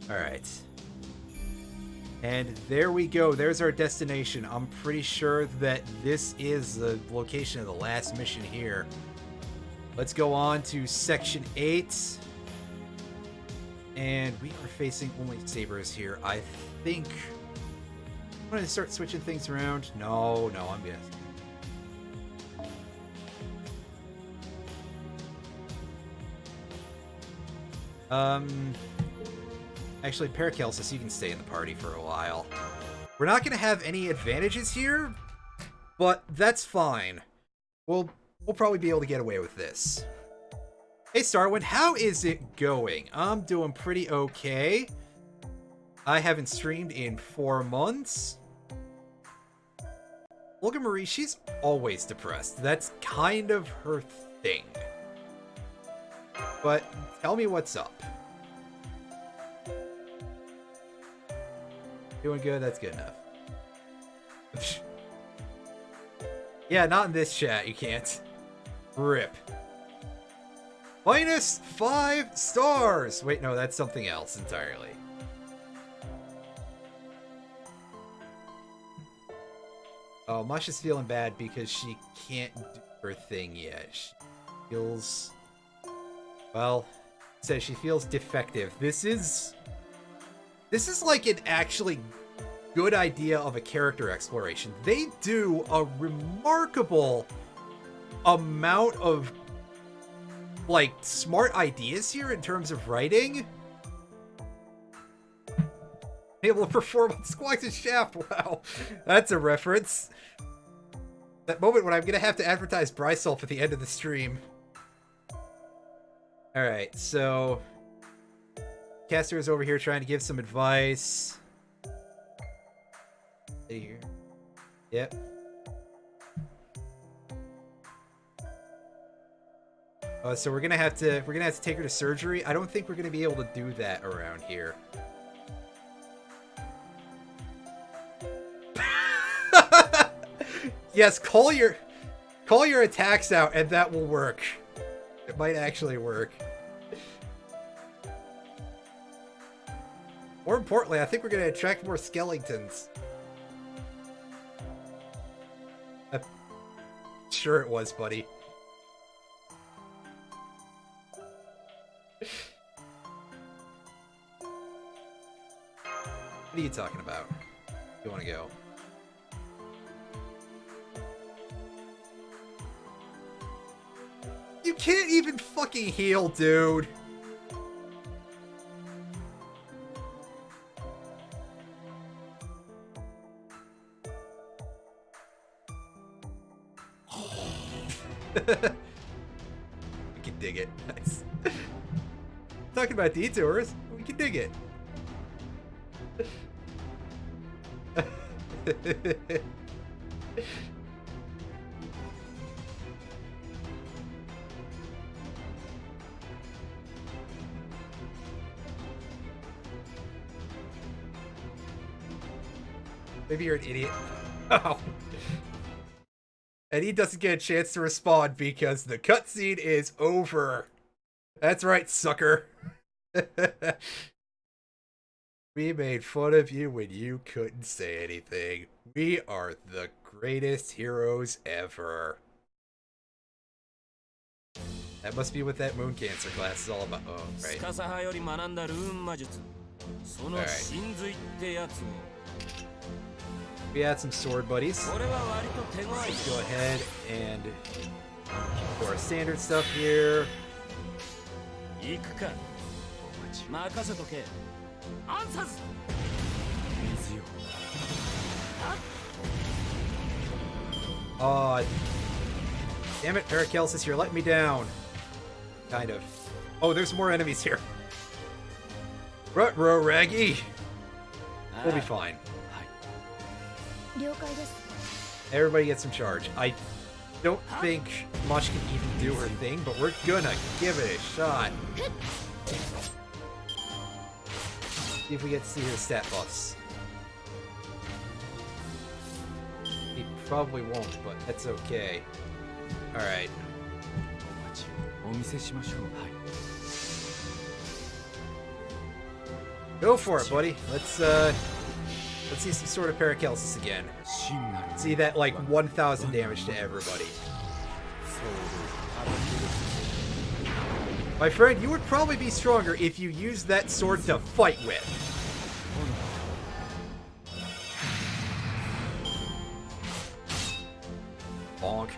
Alright. And there we go. There's our destination. I'm pretty sure that this is the location of the last mission here. Let's go on to Section 8. And we are facing only sabers here. I think... I'm going to start switching things around. No, I'm good. Actually, Paracelsus, you can stay in the party for a while. We're not going to have any advantages here, but that's fine. We'll probably be able to get away with this. Hey, Starwind, how is it going? I'm doing pretty okay. I haven't streamed in 4 months. Olga Marie, she's always depressed. That's kind of her thing. But tell me what's up. Doing good? That's good enough. Yeah, not in this chat, you can't. RIP. Minus 5 stars! Wait, no, that's something else entirely. Oh, Masha's feeling bad because she can't do her thing yet. She feels... Well, says she feels defective. This is like an actually good idea of a character exploration. They do a remarkable amount of, like, smart ideas here in terms of writing. Able to perform on Squawks' Shaft. Wow, that's a reference. That moment when I'm gonna have to advertise Bryself at the end of the stream. Alright, so... Caster is over here trying to give some advice. Stay here. Yep. So we're gonna have to take her to surgery. I don't think we're gonna be able to do that around here. Yes, call your attacks out and that will work. It might actually work. More importantly, I think we're going to attract more skeletons. Sure it was, buddy. What are you talking about? You want to go? You can't even fucking heal, dude. We can dig it. Nice. Talking about detours, we can dig it. Maybe you're an idiot. Oh. And he doesn't get a chance to respond because the cutscene is over. That's right, sucker. We made fun of you when you couldn't say anything. We are the greatest heroes ever. That must be what that moon cancer class is all about. Oh, right. Alright. We had some sword buddies. Let's go ahead and do our standard stuff here. Oh, damn it, Paracelsus, you're letting me down. Kind of. Oh, there's more enemies here. Ruh-roh, Raggy. We'll be fine. Everybody gets some charge. I don't think Mush can even do her thing, but we're gonna give it a shot. See if we get to see her stat buffs. He probably won't, but that's okay. Alright. Go for it, buddy. Let's see some sort of Paracelsus again. See that, like, 1,000 damage to everybody. My friend, you would probably be stronger if you used that sword to fight with. Bonk.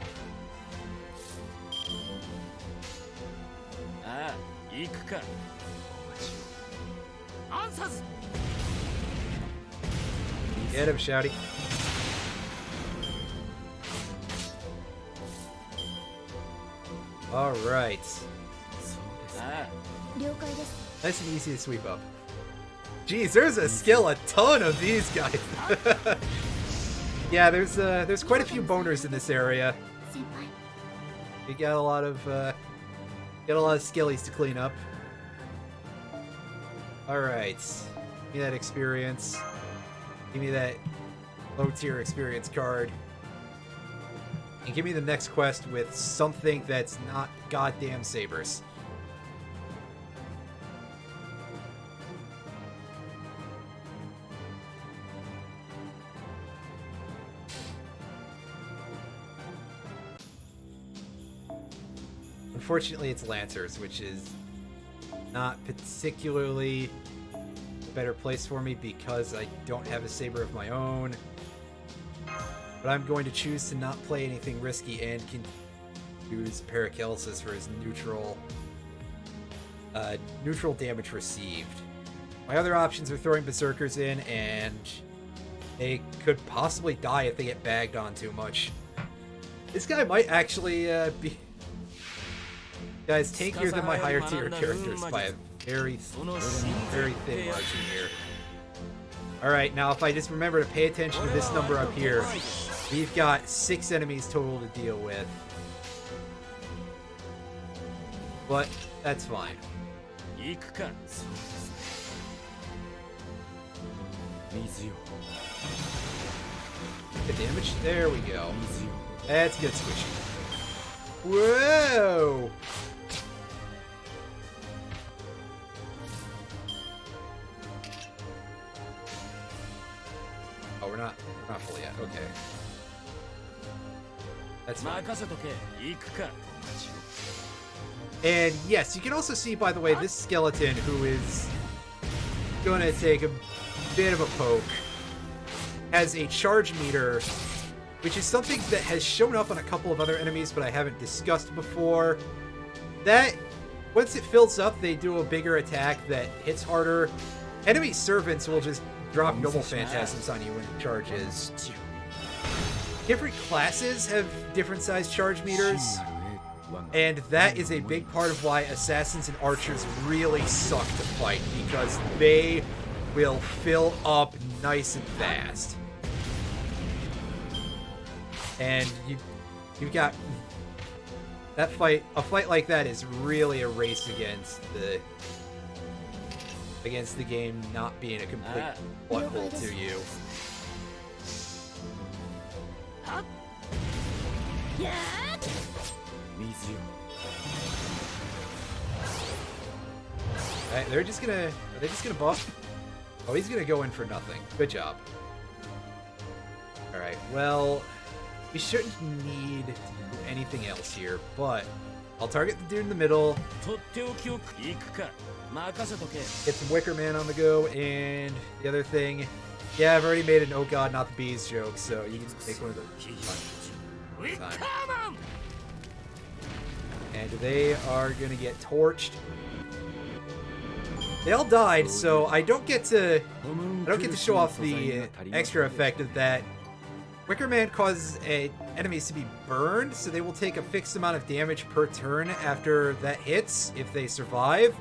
Get him, Shouty. Alright. Nice and easy to sweep up. Jeez, there's a skeleton of these guys. Yeah, there's quite a few boners in this area. We got a lot of skellies to clean up. Alright. Give me that experience. Give me that low tier experience card. And give me the next quest with something that's not goddamn sabers. unfortunately, it's Lancers, which is not particularly a better place for me because I don't have a saber of my own. But I'm going to choose to not play anything risky and can use Paracelsus for his neutral damage received. My other options are throwing Berserkers in, and they could possibly die if they get bagged on too much. This guy might actually be... Guys, tankier than my higher tier characters by a very thin margin here. Alright, now if I just remember to pay attention to this number up here, we've got 6 enemies total to deal with. But that's fine. The damage? There we go. That's good squishy. Whoa! Oh, we're not full yet. Okay. That's fine. And yes, you can also see, by the way, this skeleton who is going to take a bit of a poke has a charge meter, which is something that has shown up on a couple of other enemies, but I haven't discussed before. That, once it fills up, they do a bigger attack that hits harder. Enemy servants will just drop normal phantasms on you when it charges. Different classes have different sized charge meters, and that is a big part of why assassins and archers really suck to fight, because they will fill up nice and fast. And you've got that fight. A fight like that is really a race against the game not being a complete butthole to you. Alright, are they just gonna buff? Oh, he's gonna go in for nothing. Good job. Alright, well, we shouldn't need to do anything else here, but I'll target the dude in the middle. Get some Wicker Man on the go, and the other thing... Yeah, I've already made an "Oh God, not the bees" joke, so you can take one of those. And they are gonna get torched. They all died, so I don't get to show off the extra effect of that. Wicker Man causes enemies to be burned, so they will take a fixed amount of damage per turn after that hits if they survive.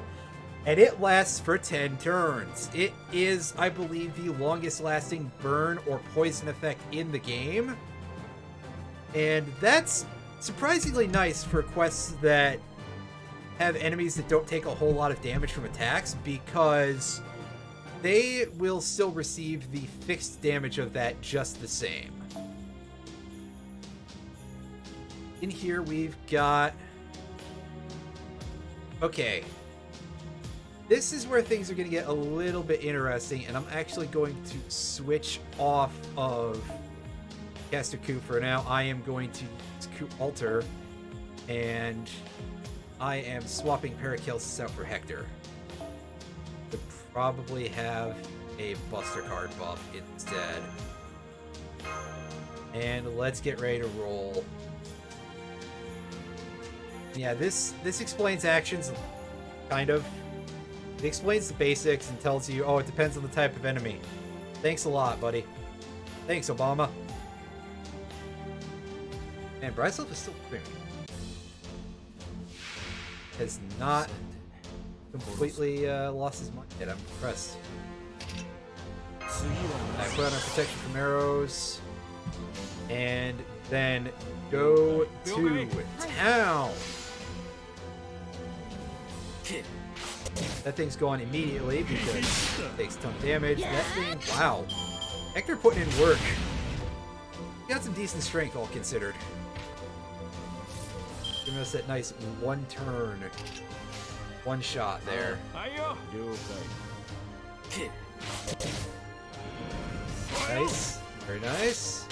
And it lasts for 10 turns. It is, I believe, the longest lasting burn or poison effect in the game. And that's surprisingly nice for quests that have enemies that don't take a whole lot of damage from attacks, because they will still receive the fixed damage of that just the same. In here we've got... Okay. This is where things are going to get a little bit interesting, and I'm actually going to switch off of Caster Cu for now. I am going to use Cu Alter, and I am swapping Paracelsus out for Hector. To probably have a Buster card buff instead. And let's get ready to roll. Yeah, this explains actions, kind of. It explains the basics and tells you, oh, it depends on the type of enemy. Thanks a lot, buddy. Thanks, Obama. And Brightself is still premium. Has not completely lost his mind yet. I'm impressed. I put on our protection from arrows. And then go to town. That thing's gone immediately because it takes a ton of damage. That thing, wow. Hector putting in work. He got some decent strength, all considered. Giving us that nice one turn, one shot there. Nice. Very nice.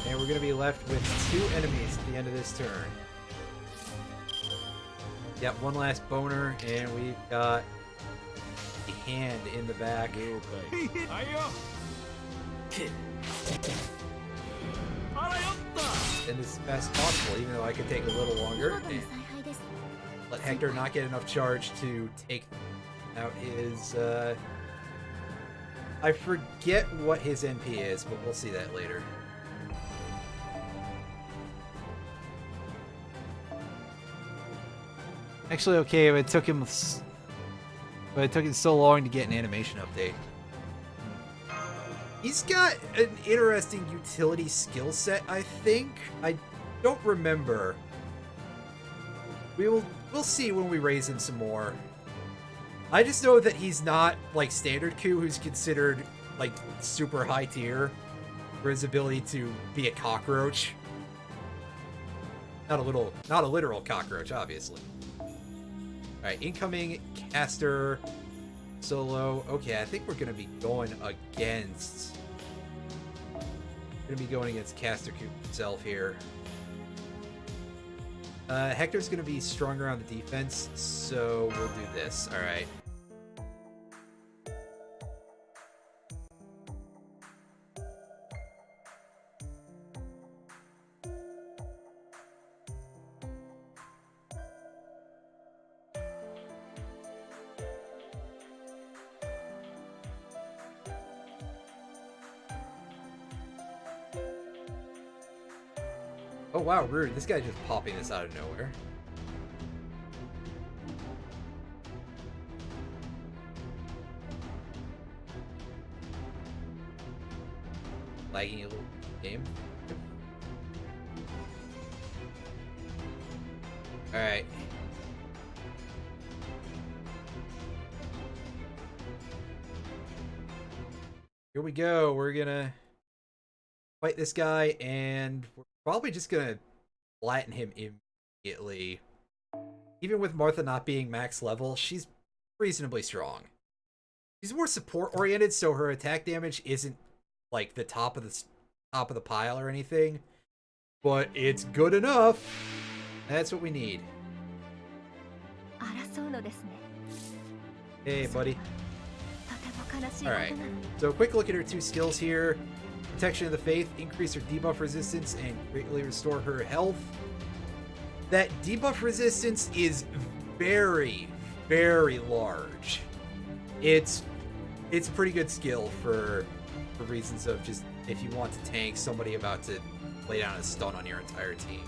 And we're going to be left with 2 enemies at the end of this turn. Got one last boner, and we've got the hand in the back. And as fast as possible, even though I could take a little longer. And let Hector not get enough charge to take out his, I forget what his NP is, but we'll see that later. Actually, okay, but it took him so long to get an animation update. He's got an interesting utility skill set, I think. I don't remember. We'll see when we raise him some more. I just know that he's not like standard Cu, who's considered like super high tier for his ability to be a cockroach. Not a literal cockroach, obviously. Alright, incoming caster solo. Okay, I think we're gonna be going against caster Cu himself here. Hector's gonna be stronger on the defense, so we'll do this. Alright. Oh wow, rude. This guy just popping this out of nowhere. Lagging a little game. Alright. Here we go. We're gonna fight this guy, and we're probably just gonna flatten him immediately. Even with Martha not being max level, she's reasonably strong. She's more support oriented, so her attack damage isn't like the top of the pile or anything, but it's good enough. That's what we need. Hey, buddy. Alright, so a quick look at her two skills here. Protection of the Faith, increase her debuff resistance and greatly restore her health. That debuff resistance is very, very large. It's a pretty good skill for reasons of just if you want to tank somebody about to lay down a stun on your entire team.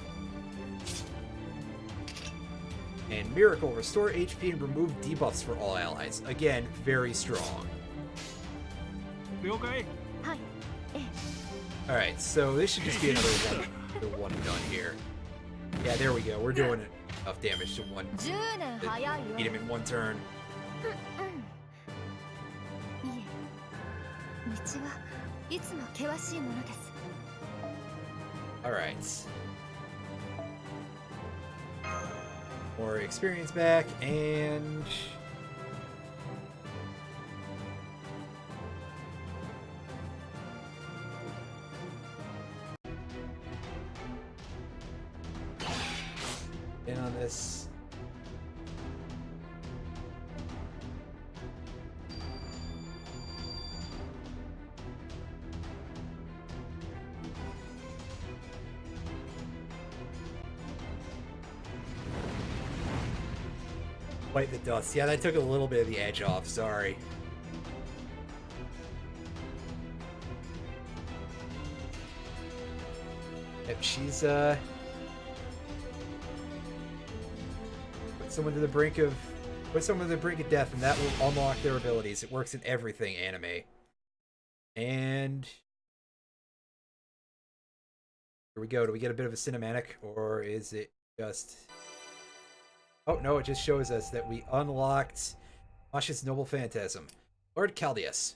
And Miracle, restore HP and remove debuffs for all allies. Again, very strong. Okay? Alright, so this should just be another one and done here. Yeah, there we go. We're doing enough damage to beat him in one turn. Alright. More experience back, and in on this. Bite the dust. Yeah, that took a little bit of the edge off. Sorry. If she's put someone to the brink of death, and that will unlock their abilities. It works in everything anime. And here we go. Do we get a bit of a cinematic, or is it just? Oh no, it just shows us that we unlocked Masha's Noble Phantasm. Lord Caldeus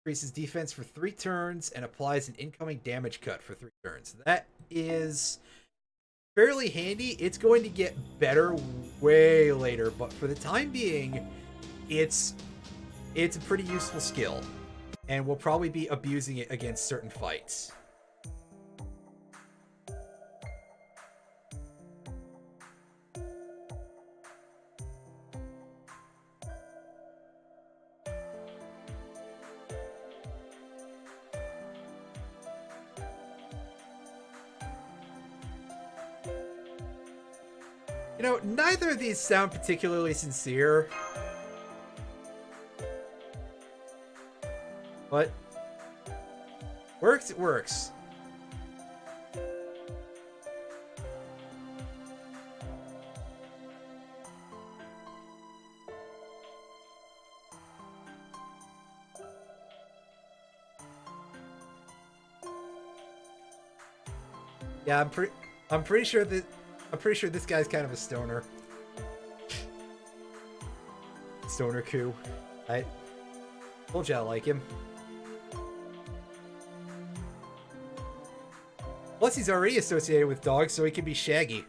increases defense for 3 turns and applies an incoming damage cut for 3 turns. That is fairly handy. It's going to get better way later, but for the time being, it's a pretty useful skill, and we'll probably be abusing it against certain fights. You know, neither of these sound particularly sincere. But works, it works. Yeah, I'm pretty sure this guy's kind of a stoner. Stoner Cu. I told you I like him. Plus, he's already associated with dogs, so he can be Shaggy.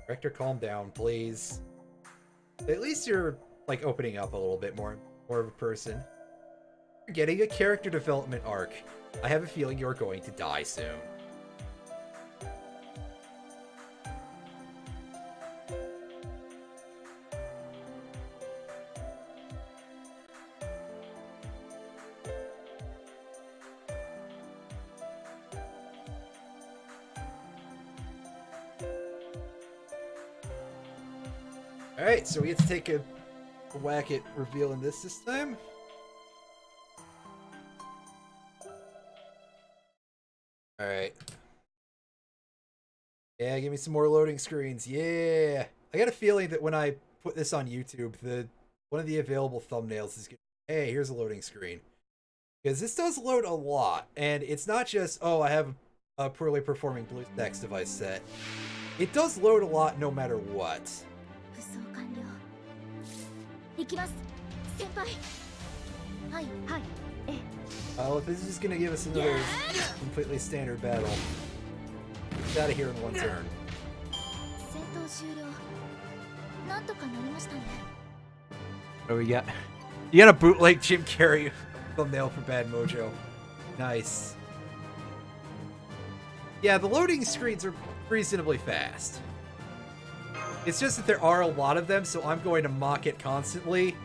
Rector, calm down, please. At least you're, like, opening up a little bit more of a person. You're getting a character development arc. I have a feeling you're going to die soon. Alright, so we get to take a whack at revealing this time. Alright. Yeah, give me some more loading screens. Yeah! I got a feeling that when I put this on YouTube, one of the available thumbnails is gonna be, hey, here's a loading screen. Because this does load a lot, and it's not just, oh, I have a poorly performing BlueStacks device set. It does load a lot no matter what. Well, if this is gonna give us another completely standard battle, it's out of here in one turn. Oh, we got... You got a bootleg Jim Carrey thumbnail for Bad Mojo. Nice. Yeah, the loading screens are reasonably fast. It's just that there are a lot of them, so I'm going to mock it constantly.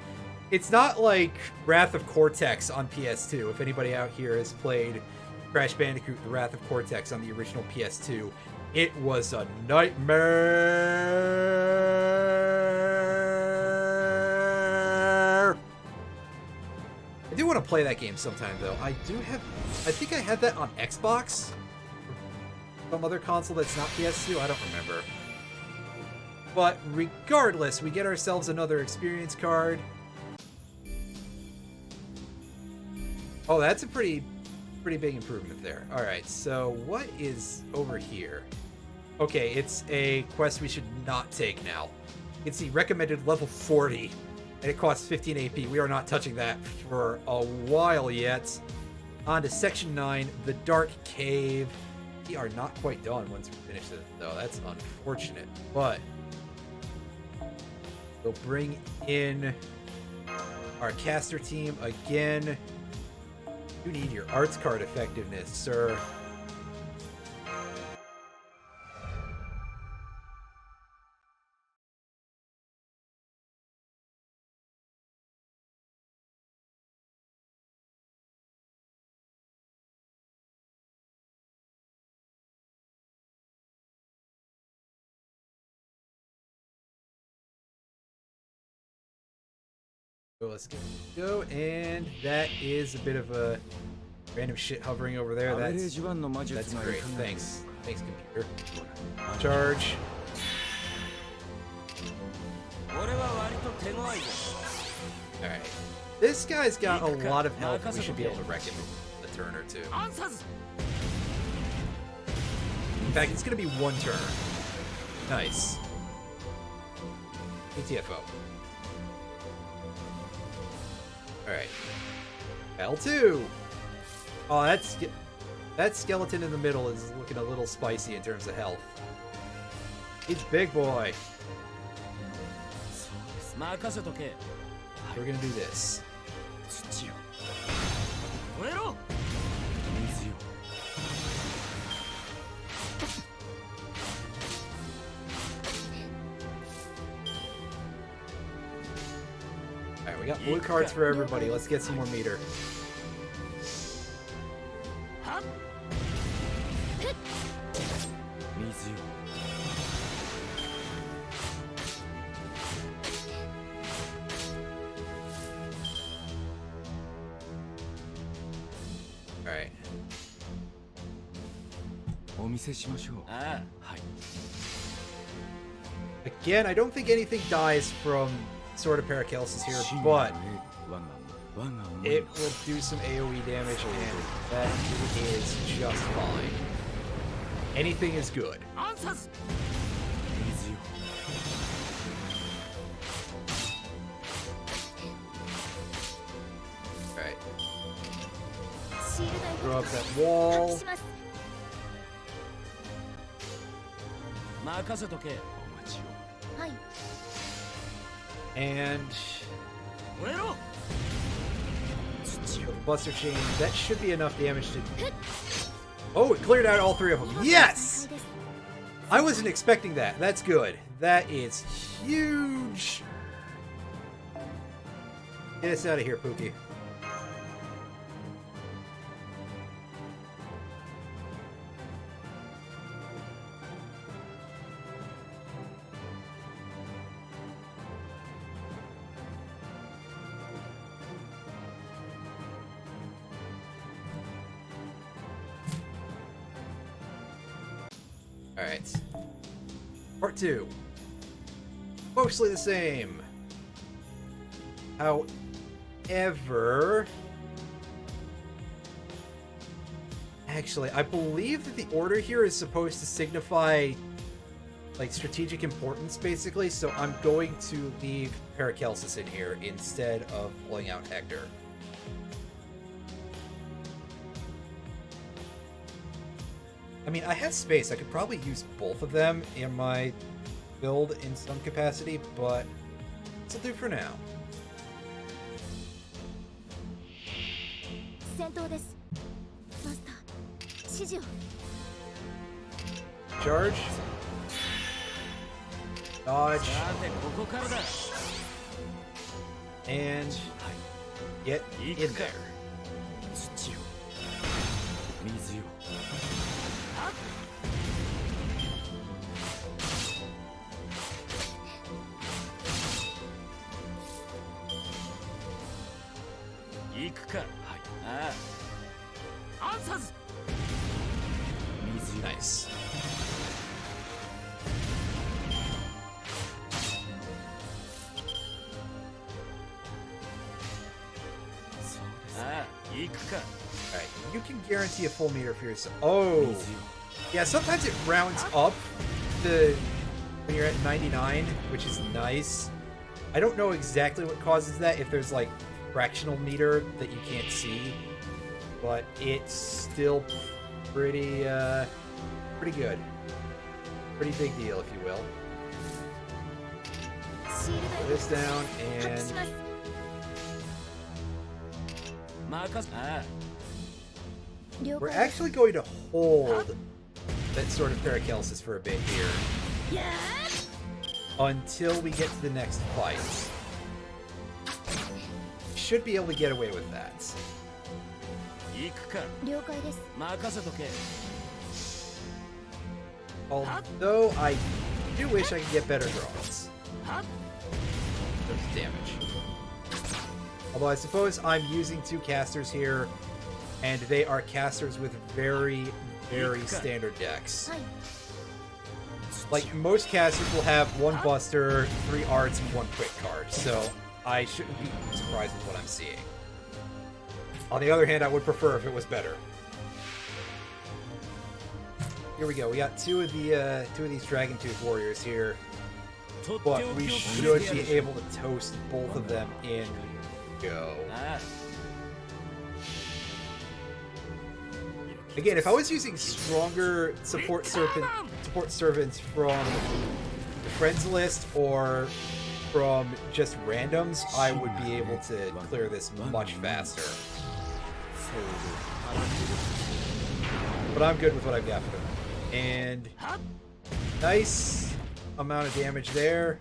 It's not like Wrath of Cortex on PS2. If anybody out here has played Crash Bandicoot: The Wrath of Cortex on the original PS2, it was a nightmare. I do want to play that game sometime, though. I think I had that on Xbox. Some other console that's not PS2, I don't remember. But regardless, we get ourselves another experience card. Oh, that's a pretty big improvement there. Alright, so what is over here? Okay, it's a quest we should not take now. It's the recommended level 40, and it costs 15 AP. We are not touching that for a while yet. On to Section 9, the Dark Cave. We are not quite done once we finish this, though. That's unfortunate, but we'll bring in our caster team again. You need your arts card effectiveness, sir. So let's go, and that is a bit of a random shit hovering over there. That's great. Thanks, computer. Charge. Alright. This guy's got a lot of health. We should be able to wreck him in a turn or two. In fact, it's going to be one turn. Nice. ATFO. Alright. L2! Oh, that skeleton in the middle is looking a little spicy in terms of health. He's big boy. We're gonna do this. Alright, we got blue cards for everybody. Let's get some more meter. Alright. Again, I don't think anything dies from Sword of Paracelsus here, but it will do some AoE damage, and that is just fine. Anything is good. Alright. Throw up that wall. And the Buster Chain, that should be enough damage to... Oh, it cleared out all three of them. Yes! I wasn't expecting that. That's good. That is huge. Get us out of here, Pookie. Alright. Part 2. Mostly the same. However... Actually, I believe that the order here is supposed to signify, like, strategic importance, basically, so I'm going to leave Paracelsus in here instead of pulling out Hector. I mean, I have space. I could probably use both of them in my build in some capacity, but this'll do for now. Charge. Dodge. And get in there. Nice. Alright, you can guarantee a full meter for yourself. Oh! Yeah, sometimes it rounds up when you're at 99, which is nice. I don't know exactly what causes that, if there's like fractional meter that you can't see, but it's still pretty good. Pretty big deal, if you will. Put this down, and we're actually going to hold that Sword of Paracelsus for a bit here until we get to the next fight. Should be able to get away with that. Although I do wish I could get better draws. There's damage. Although I suppose I'm using two casters here, and they are casters with very, very standard decks. Like, most casters will have one Buster, 3 Arts, and 1 Quick card, so I shouldn't be surprised with what I'm seeing. On the other hand, I would prefer if it was better. Here we go. We got two of these Dragon Tooth Warriors here, but we should be able to toast both of them in go. Again, if I was using stronger support servants from the friends list or from just randoms, I would be able to clear this much faster. But I'm good with what I've got for them. And nice amount of damage there.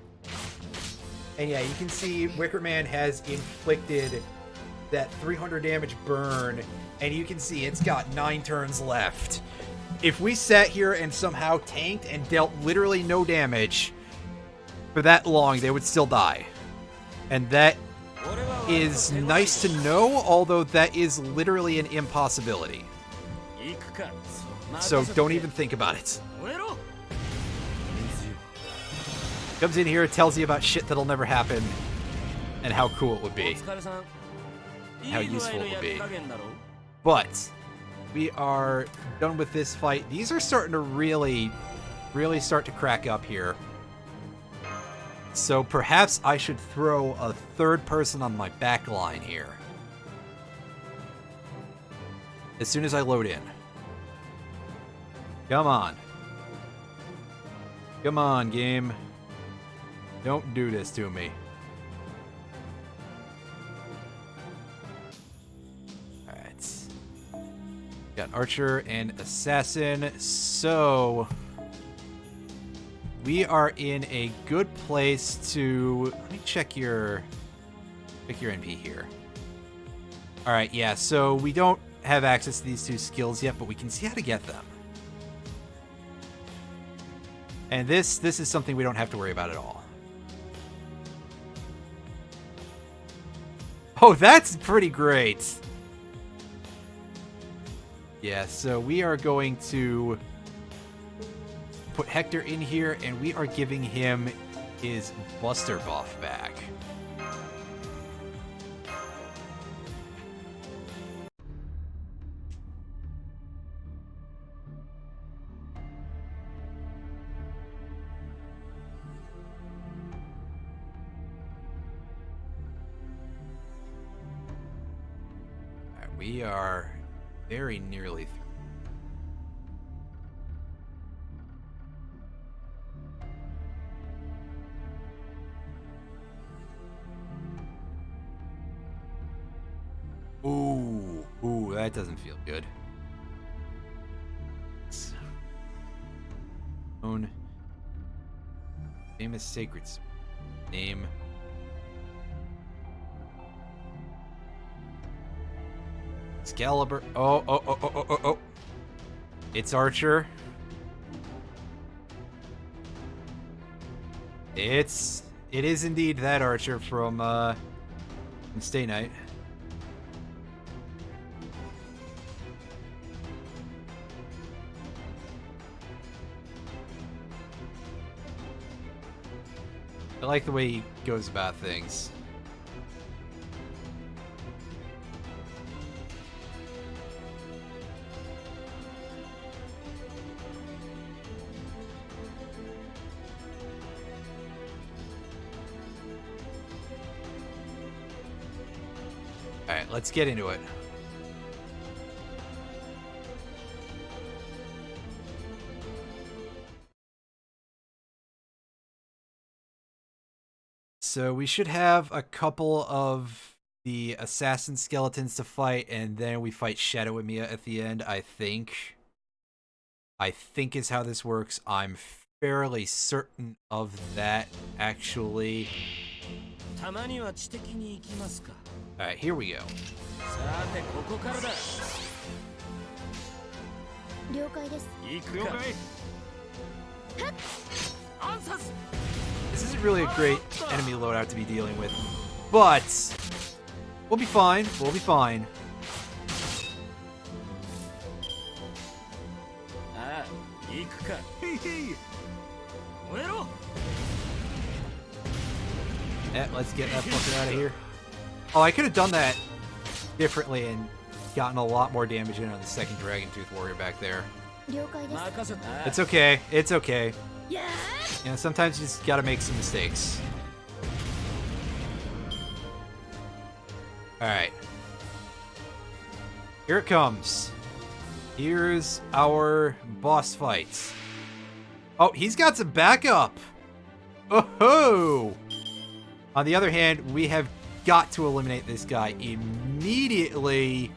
And yeah, you can see Wickerman has inflicted that 300 damage burn, and you can see it's got 9 turns left. If we sat here and somehow tanked and dealt literally no damage for that long, they would still die. And that is nice to know, although that is literally an impossibility. So don't even think about it. Comes in here, tells you about shit that'll never happen, and how cool it would be. How useful it would be. But we are done with this fight. These are starting to really start to crack up here. So perhaps I should throw a third person on my back line here. As soon as I load in. Come on. Come on, game. Don't do this to me. Alright. Got Archer and Assassin. So we are in a good place to... Let me check your NP here. Alright, yeah, so we don't have access to these 2 skills yet, but we can see how to get them. And this is something we don't have to worry about at all. Oh, that's pretty great. Yeah, so we are going to put Hector in here, and we are giving him his Buster buff back. We are very nearly through. Ooh, that doesn't feel good. Own famous sacred name. Excalibur. Oh. It's Archer. It is indeed that Archer from Stay Night. I like the way he goes about things. Alright, let's get into it. So we should have a couple of the assassin skeletons to fight, and then we fight Shadow and Mia at the end, I think. I think is how this works. I'm fairly certain of that, actually. Alright, here we go. This isn't really a great enemy loadout to be dealing with, but we'll be fine. We'll be fine. Yeah, let's get that fucker out of here. Oh, I could have done that differently and gotten a lot more damage in on the second Dragon Tooth Warrior back there. It's okay. It's okay. You know, sometimes you just gotta make some mistakes. Alright. Here it comes. Here's our boss fight. Oh, he's got some backup! Oh-ho! On the other hand, we have got to eliminate this guy immediately.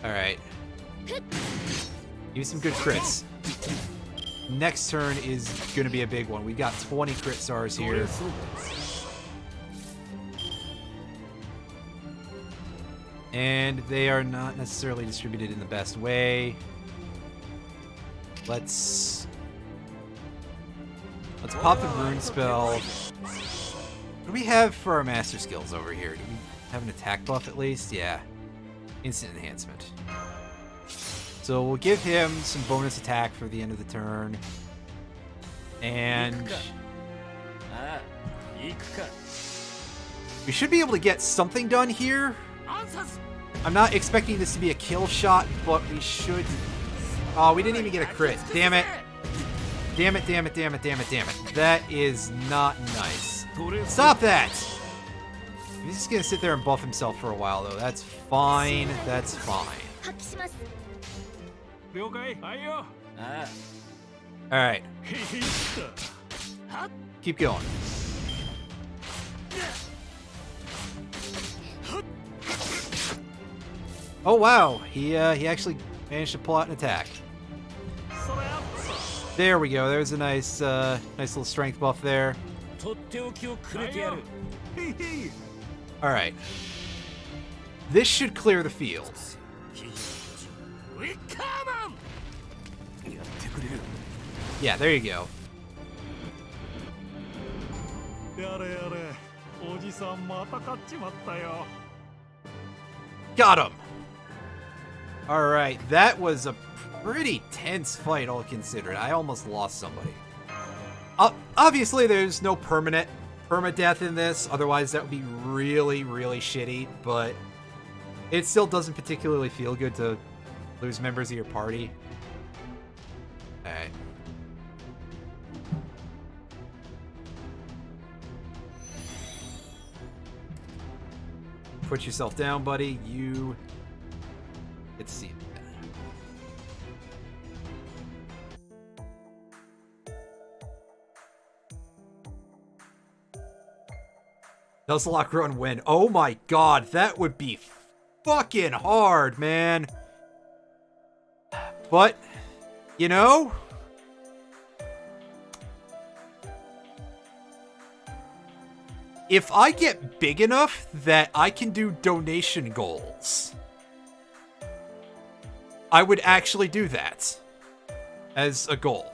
Alright. Use some good crits. next turn is going to be a big one. We got 20 crit stars here. And they are not necessarily distributed in the best way. Let's pop the rune spell. What do we have for our master skills over here? Do we have an attack buff at least? Yeah. Instant enhancement. So we'll give him some bonus attack for the end of the turn. And we should be able to get something done here. I'm not expecting this to be a kill shot, but we should... Oh, we didn't even get a crit. Damn it. Damn it, damn it, damn it, damn it, damn it. That is not nice. Stop that! He's just gonna sit there and buff himself for a while, though. That's fine. That's fine. Alright. Keep going. Oh wow, he actually managed to pull out an attack. There we go. There's a nice little strength buff there. All right. This should clear the field. Yeah, there you go. Got him. All right, that was a pretty tense fight, all considered. I almost lost somebody. Obviously, there's no permadeath in this. Otherwise, that would be really, really shitty. But it still doesn't particularly feel good to lose members of your party. All right. Put yourself down, buddy. You get to see it. Nuzlocke run win. Oh my god, that would be fucking hard, man. But, you know, if I get big enough that I can do donation goals, I would actually do that as a goal.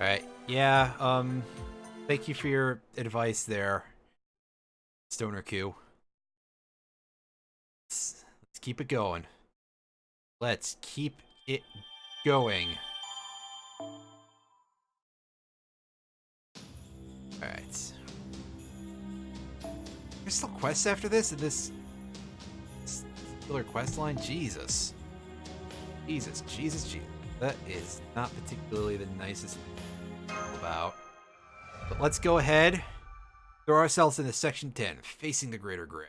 Alright, yeah, thank you for your advice there, Stoner Q. Let's keep it going. Let's keep it going. Alright. There's still quests after this in this particular quest line? Jesus. Jesus. That is not particularly the nicest thing about. But let's go ahead, throw ourselves into section 10, facing the greater grid.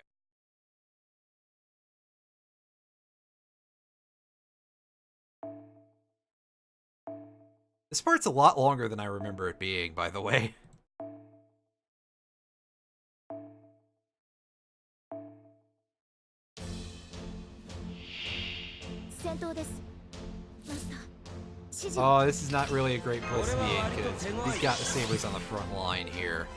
This part's a lot longer than I remember it being, by the way. Oh, this is not really a great place to be in, because he's got the Sabers on the front line here.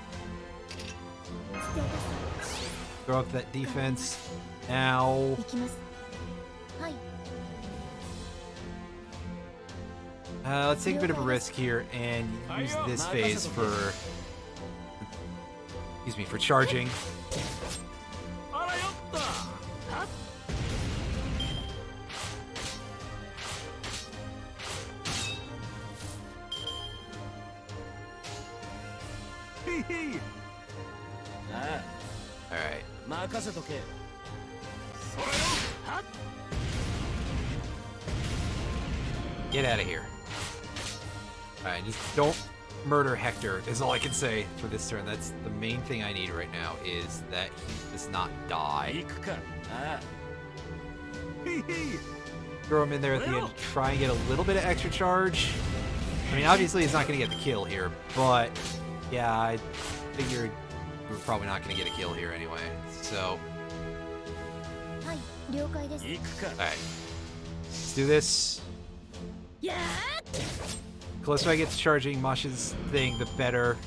Throw up that defense. Now. Let's take a bit of a risk here and use this phase for... Excuse me, for charging. Alright. Get out of here. Alright, just don't murder Hector is all I can say for this turn. That's the main thing I need right now, is that he does not die. Throw him in there at the end to try and get a little bit of extra charge. I mean, obviously he's not going to get the kill here, but yeah, I figured we're probably not going to get a kill here anyway. So, alright, let's do this. The closer I get to charging Masha's thing, the better.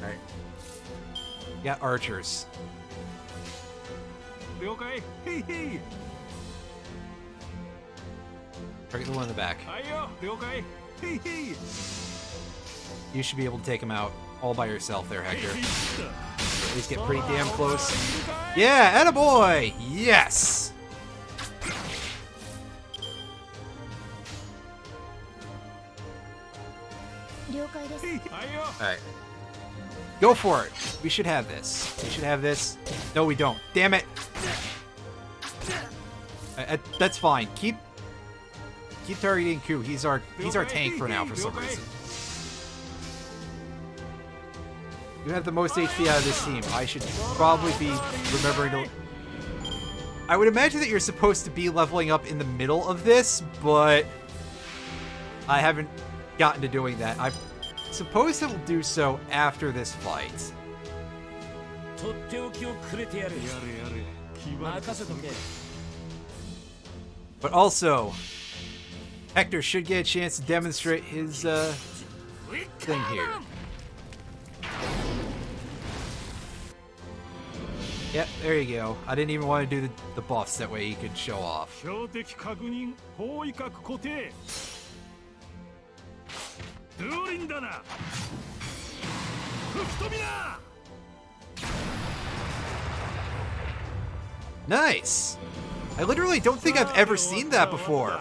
Alright. Got archers. Target the one in the back. You should be able to take him out all by yourself there, Hector. Or at least get pretty damn close. Yeah, attaboy! Yes! Alright. Go for it! We should have this. We should have this. No, we don't. Damn it! That's fine. Keep targeting Ku. He's our tank for now for some reason. You have the most HP out of this team. I should probably be remembering to... I would imagine that you're supposed to be leveling up in the middle of this, but I haven't gotten to doing that. I suppose it will do so after this fight. But also, Hector should get a chance to demonstrate his thing here. Yep, there you go. I didn't even want to do the buffs, that way he could show off. Nice! I literally don't think I've ever seen that before.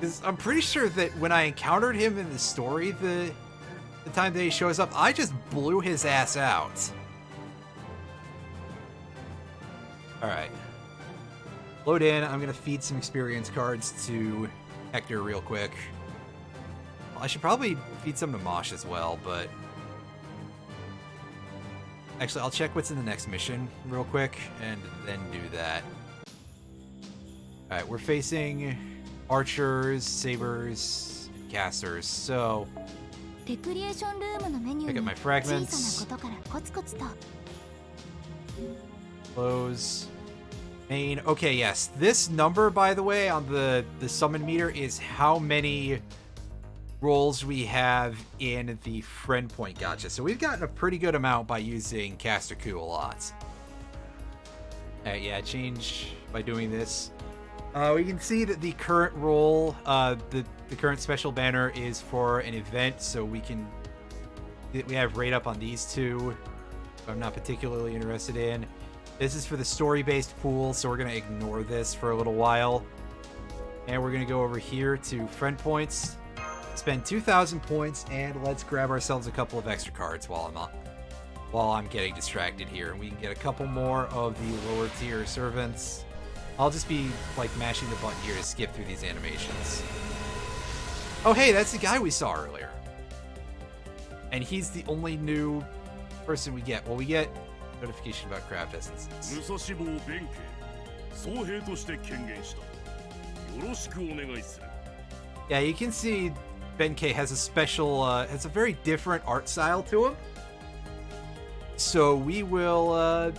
Because I'm pretty sure that when I encountered him in the story, the time that he shows up, I just blew his ass out. Alright. Load in. I'm going to feed some experience cards to Hector real quick. Well, I should probably feed some to Mosh as well, but... Actually, I'll check what's in the next mission real quick, and then do that. Alright, we're facing archers, sabers, and casters, so... Pick up my fragments. Close. Main. Okay, yes. This number, by the way, on the summon meter is how many rolls we have in the friend point gacha. So we've gotten a pretty good amount by using Caster Ku a lot. Yeah, change by doing this. We can see that the current roll, the current special banner is for an event, so we have rate up on these two. I'm not particularly interested in. This is for the story-based pool, so we're going to ignore this for a little while. And we're going to go over here to friend points, spend 2,000 points, and let's grab ourselves a couple of extra cards while I'm getting distracted here. And we can get a couple more of the lower tier servants. I'll just be like mashing the button here to skip through these animations. Oh hey, that's the guy we saw earlier. And he's the only new person we get. Well, we get notification about craft essences. Yeah, you can see Benkei has a special, has a very different art style to him. So we will,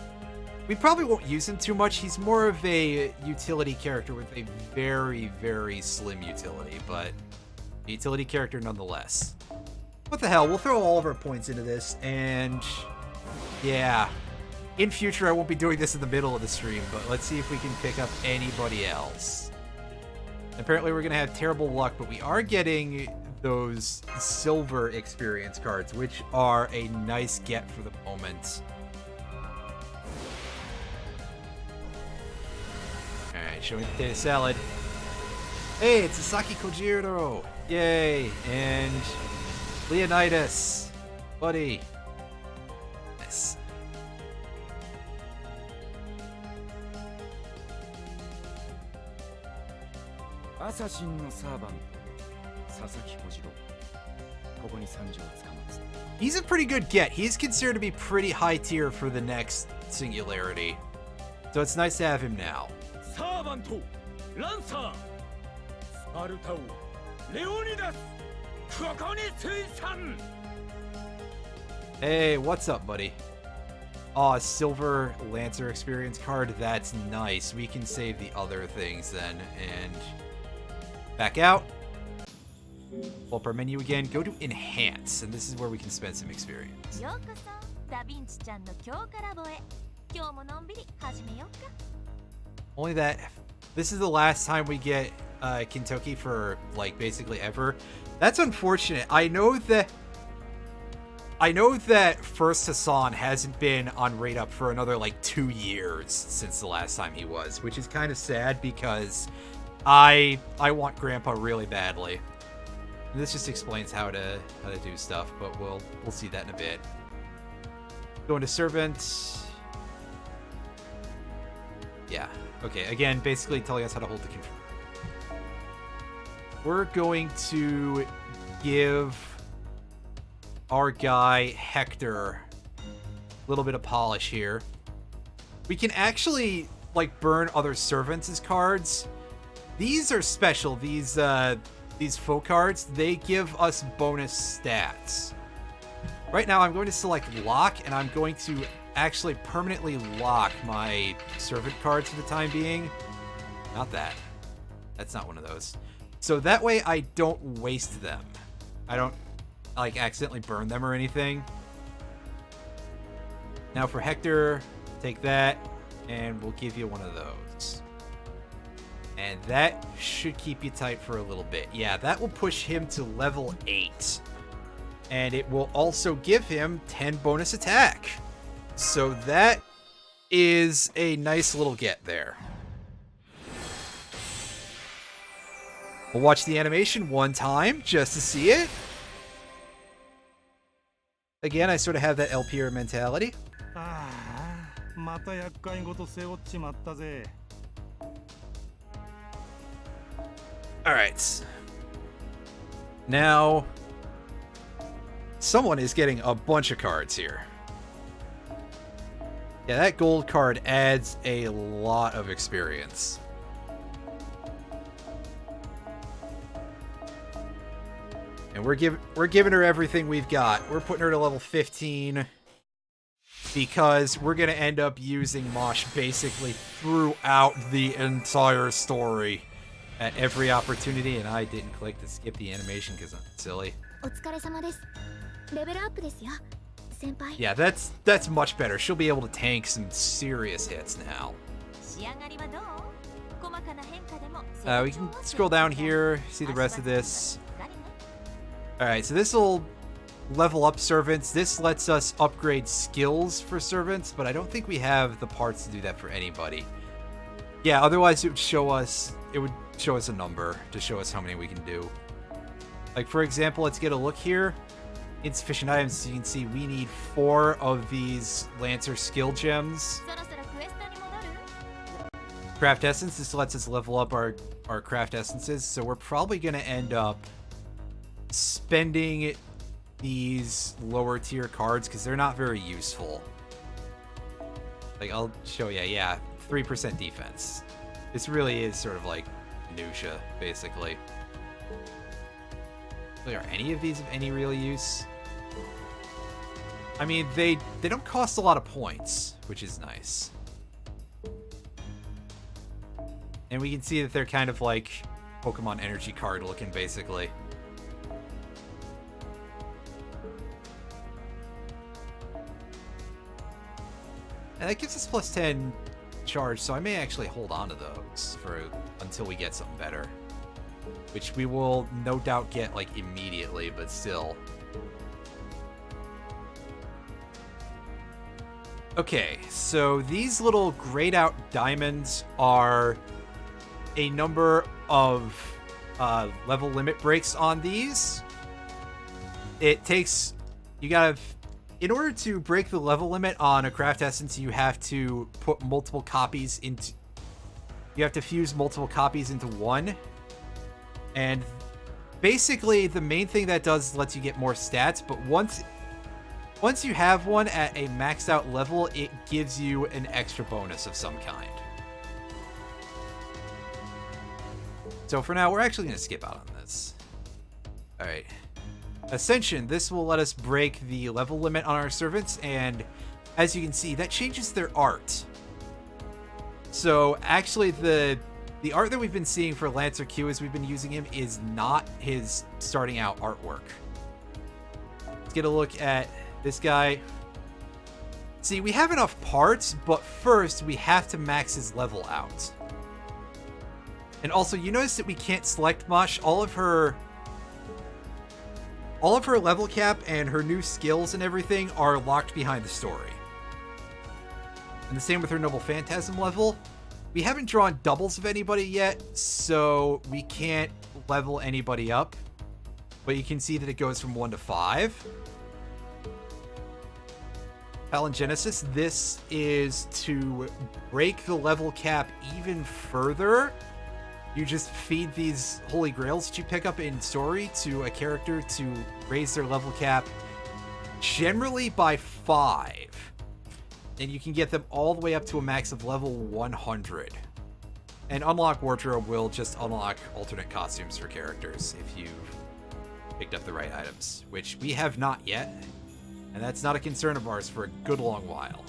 we probably won't use him too much. He's more of a utility character with a very, very slim utility, but a utility character nonetheless. What the hell, we'll throw all of our points into this, and yeah. In future, I won't be doing this in the middle of the stream, but let's see if we can pick up anybody else. Apparently, we're going to have terrible luck, but we are getting those silver experience cards, which are a nice get for the moment. Alright, showing potato salad. Hey, it's Sasaki Kojiro! Yay! And Leonidas! Buddy! Nice. He's a pretty good get. He's considered to be pretty high tier for the next singularity. So it's nice to have him now. Hey, what's up, buddy? Aw, silver Lancer experience card. That's nice. We can save the other things then. And back out. Pull up our menu again. Go to Enhance. And this is where we can spend some experience. Only that this is the last time we get Kintoki for, like, basically ever. That's unfortunate. I know that First Hassan hasn't been on Rate Up for another, like, 2 years since the last time he was, which is kind of sad because I want Grandpa really badly. And this just explains how to do stuff, but we'll see that in a bit. Go into Servant. Yeah. Okay, again, basically telling us how to hold the control. We're going to give our guy Hector a little bit of polish here. We can actually, like, burn other servants as cards. These are special. These folk cards, they give us bonus stats. Right now, I'm going to select lock, and I'm going to actually permanently lock my servant cards for the time being. Not that. That's not one of those. So that way I don't waste them. I don't, like, accidentally burn them or anything. Now for Hector, take that, and we'll give you one of those. And that should keep you tight for a little bit. Yeah, that will push him to level 8. And it will also give him 10 bonus attack. So that is a nice little get there. We'll watch the animation one time just to see it. Again, I sort of have that LPR mentality. Alright. Now, someone is getting a bunch of cards here. Yeah, that gold card adds a lot of experience. And we're giving her everything we've got. We're putting her to level 15 because we're going to end up using Mosh basically throughout the entire story at every opportunity. And I didn't click to skip the animation because I'm silly. Yeah, that's much better. She'll be able to tank some serious hits now. We can scroll down here, see the rest of this. Alright, so this will level up servants. This lets us upgrade skills for servants, but I don't think we have the parts to do that for anybody. Yeah, otherwise it would show us a number to show us how many we can do. Like, for example, let's get a look here. Insufficient items, so you can see we need 4 of these Lancer skill gems. Craft Essence, this lets us level up our craft essences, so we're probably going to end up spending these lower tier cards because they're not very useful. Like, I'll show you, yeah, 3% defense. This really is sort of like minutia, basically. Are any of these of any real use? I mean, they don't cost a lot of points, which is nice. And we can see that they're kind of like Pokemon Energy card looking, basically. And that gives us plus 10 charge, so I may actually hold on to those until we get something better. Which we will no doubt get, like, immediately, but still. Okay, so these little grayed out diamonds are a number of level limit breaks on these. It takes, in order to break the level limit on a craft essence, you have to put multiple copies into, you have to fuse multiple copies into one. And basically, the main thing that does is lets you get more stats, but once you have one at a maxed out level, it gives you an extra bonus of some kind. So for now, we're actually going to skip out on this. Alright. Ascension, this will let us break the level limit on our servants, and as you can see, that changes their art. So actually, the art that we've been seeing for Lancer Q as we've been using him is not his starting out artwork. Let's get a look at this guy. See, we have enough parts, but first we have to max his level out. And also, you notice that we can't select Mosh. All of her level cap and her new skills and everything are locked behind the story. And the same with her Noble Phantasm level. We haven't drawn doubles of anybody yet, so we can't level anybody up. But you can see that it goes from 1 to 5. Palingenesis, this is to break the level cap even further. You just feed these holy grails that you pick up in story to a character to raise their level cap generally by 5. And you can get them all the way up to a max of level 100. And Unlock Wardrobe will just unlock alternate costumes for characters if you've picked up the right items, which we have not yet. And that's not a concern of ours for a good long while.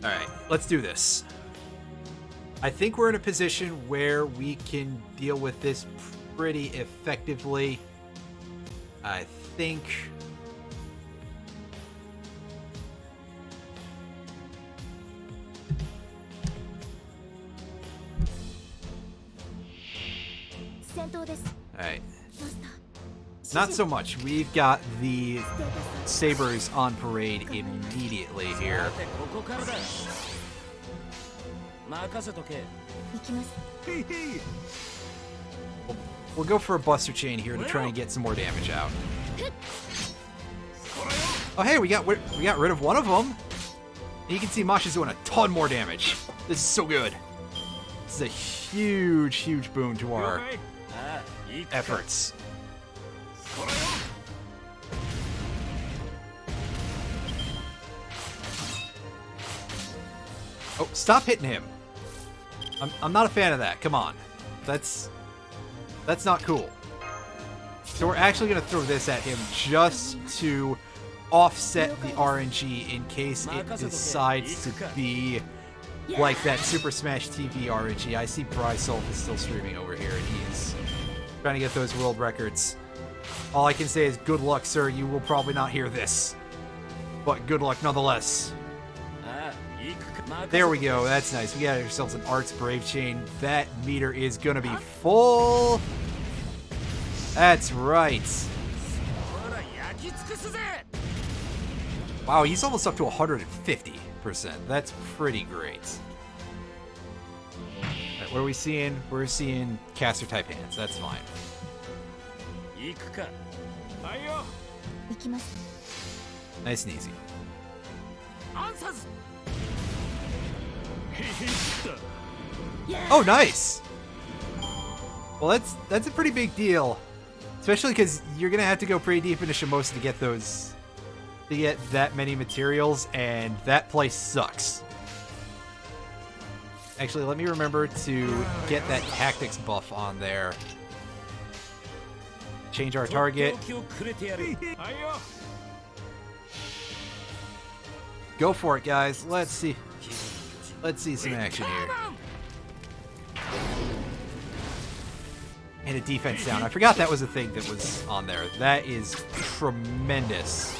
Alright, let's do this. I think we're in a position where we can deal with this pretty effectively. I think... Alright. Not so much. We've got the sabers on parade immediately here. We'll go for a Buster Chain here to try and get some more damage out. Oh hey, we got rid of one of them. And you can see Mosh is doing a ton more damage. This is so good. This is a huge, huge boon to our efforts. Oh, stop hitting him. I'm not a fan of that. Come on. That's not cool. So we're actually going to throw this at him just to offset the RNG in case it decides to be like that Super Smash TV RNG. I see Brysolf is still streaming over here, and he's trying to get those world records. All I can say is good luck, sir. You will probably not hear this. But good luck nonetheless. There we go. That's nice. We got ourselves an Arts Brave Chain. That meter is going to be full. That's right. Wow, he's almost up to 150%. That's pretty great. Right, what are we seeing? We're seeing caster type hands. That's fine. Nice and easy. Oh, nice. Well, that's a pretty big deal, especially because you're gonna have to go pretty deep into Shimosa to get those, to get that many materials, and that place sucks. Actually, let me remember to get that tactics buff on there. Change our target. Go for it, guys. Let's see some action here. And a defense down. I forgot that was a thing that was on there. That is tremendous.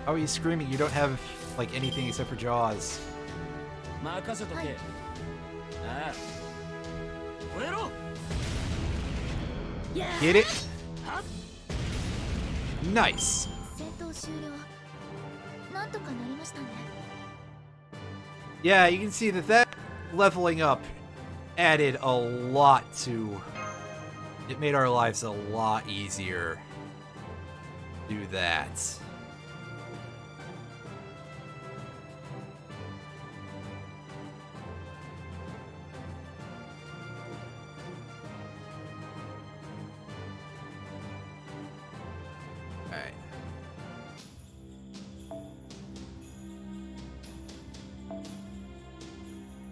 How are you screaming? You don't have, like, anything except for jaws. Get it? Nice. Yeah, you can see that leveling up added a lot to... It made our lives a lot easier to do that.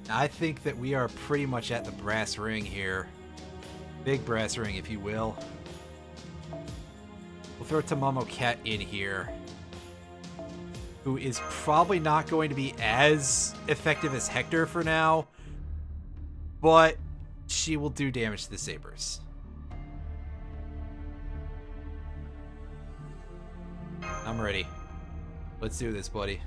I think that we are pretty much at the brass ring here. Big brass ring, if you will. We'll throw Tamamo Cat in here, who is probably not going to be as effective as Hector for now, but she will do damage to the sabers. I'm ready. Let's do this, buddy.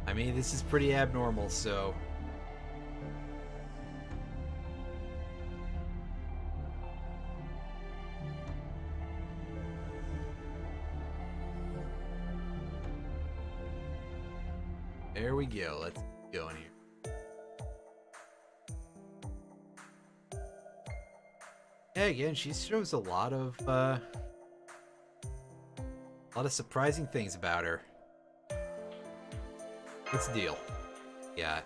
I mean, this is pretty abnormal, so... There we go. Let's go in here. Yeah, again, she shows a lot of surprising things about her. What's the deal? Yeah.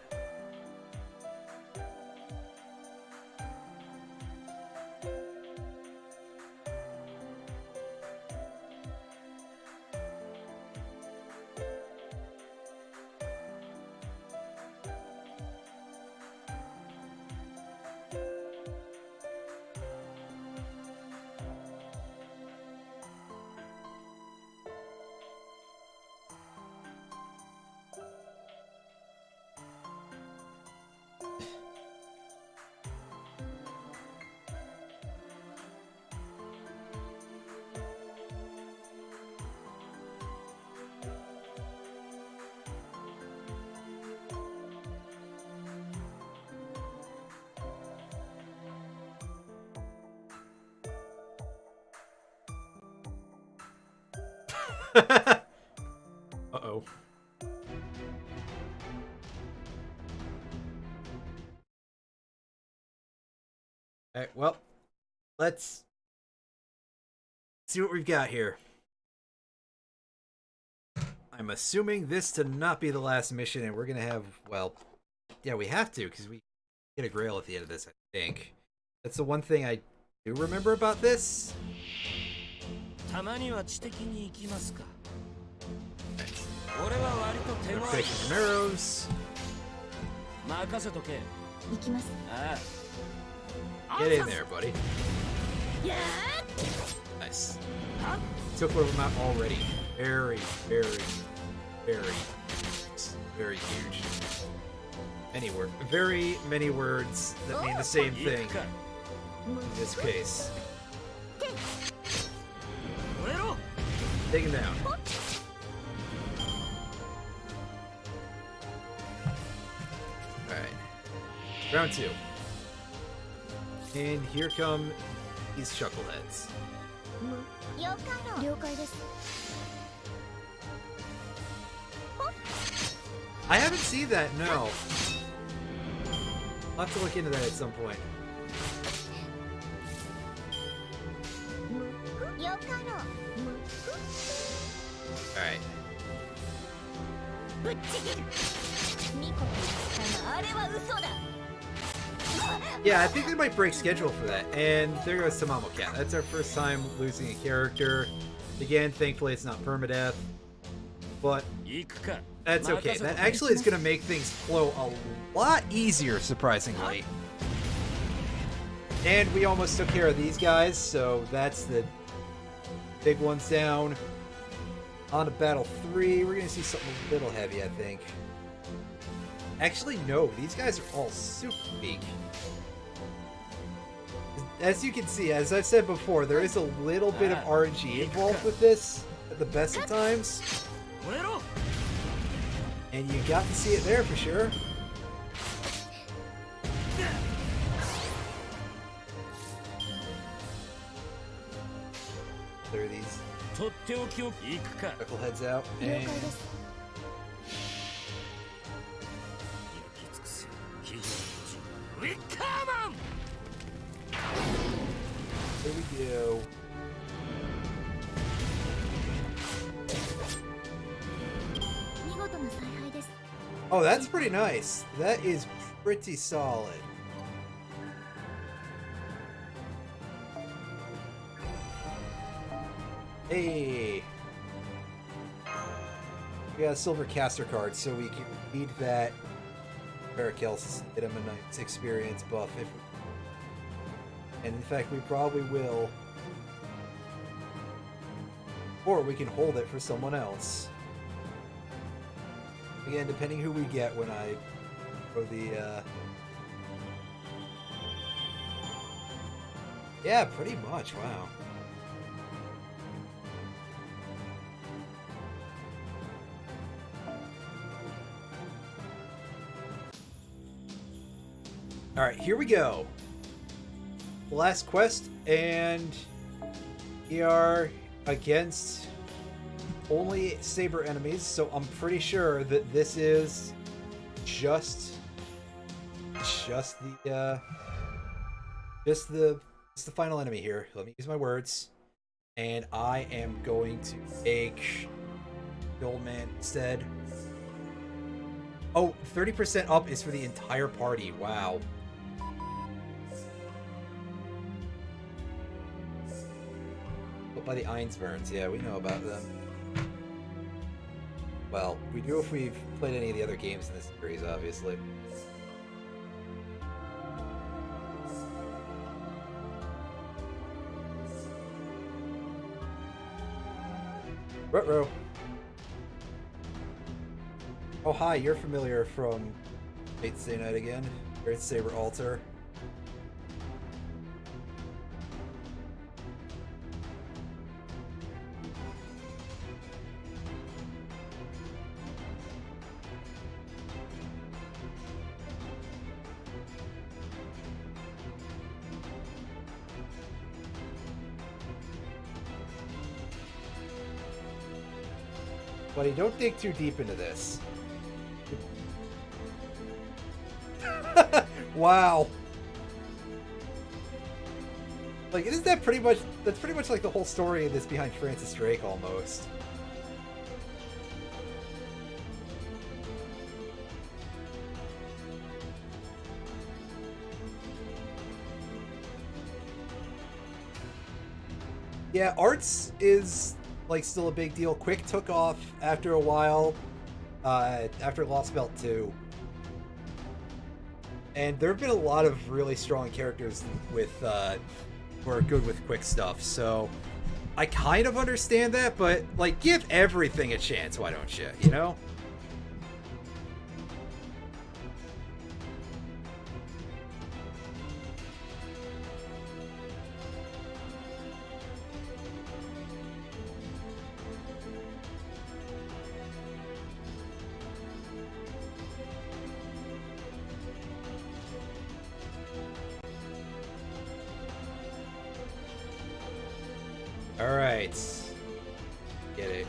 Uh-oh. Alright, well, let's see what we've got here. I'm assuming this to not be the last mission, and we're gonna have, well, yeah, we have to, because we get a grail at the end of this, I think. That's the one thing I do remember about this. Perfection from arrows. Get in there, buddy. Nice. Took one of them out already. Very, very, very, very huge. Very many words that mean the same thing in this case. Take him down. Alright. Round 2. And here come these chuckleheads. I haven't seen that, no. I'll have to look into that at some point. Alright. Yeah, I think they might break schedule for that. And there goes Tamamo Cat. That's our first time losing a character. Again, thankfully it's not permadeath. But that's okay. That actually is going to make things flow a lot easier, surprisingly. And we almost took care of these guys, so that's the big ones down. On to battle 3, we're going to see something a little heavy, I think. Actually, no, these guys are all super weak. As you can see, as I've said before, there is a little bit of RNG involved with this at the best of times. And you got to see it there for sure. There are these knuckleheads out. And Here we go. Oh, that's pretty nice. That is pretty solid. Hey. We got a silver caster card, so we can need that Paracelsus and get him a nice experience buff. And in fact, we probably will. Or we can hold it for someone else. Again, depending who we get when I throw the, Yeah, pretty much, wow. Alright, here we go. Last quest, and we are against only saber enemies, so I'm pretty sure that this is just the final enemy here. Let me use my words, and I am going to take the old man instead. Oh, 30% up is for the entire party. Wow. By the Einsburns, yeah, we know about them. Well, we do if we've played any of the other games in this series, obviously. Ruh-roh. Oh, hi, you're familiar from Fate Stay Night again. Great Saber Altar. Buddy, don't dig too deep into this. Wow. Like, isn't that pretty much... That's pretty much like the whole story of this behind Francis Drake, almost. Yeah, arts is... like still a big deal. Quick took off after a while, after Lost Belt 2. And there have been a lot of really strong characters with who are good with quick stuff, so I kind of understand that, but like, give everything a chance, why don't you, you know? Alright. Get it.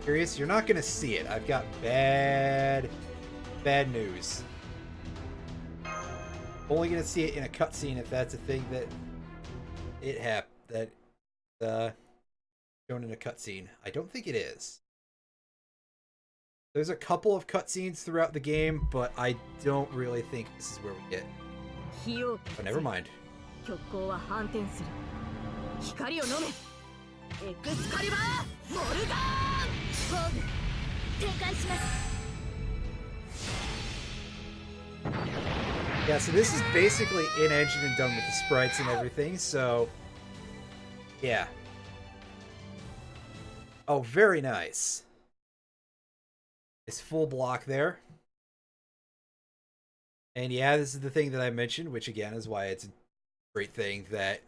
Curious? You're not gonna see it. I've got bad news. Only gonna see it in a cutscene if that's a thing that shown in a cutscene. I don't think it is. There's a couple of cutscenes throughout the game, but I don't really think this is where we get. But never mind. Yeah, so this is basically in-engine and done with the sprites and everything, so... yeah. Oh, very nice. It's full block there. And yeah, this is the thing that I mentioned, which again is why it's a great thing that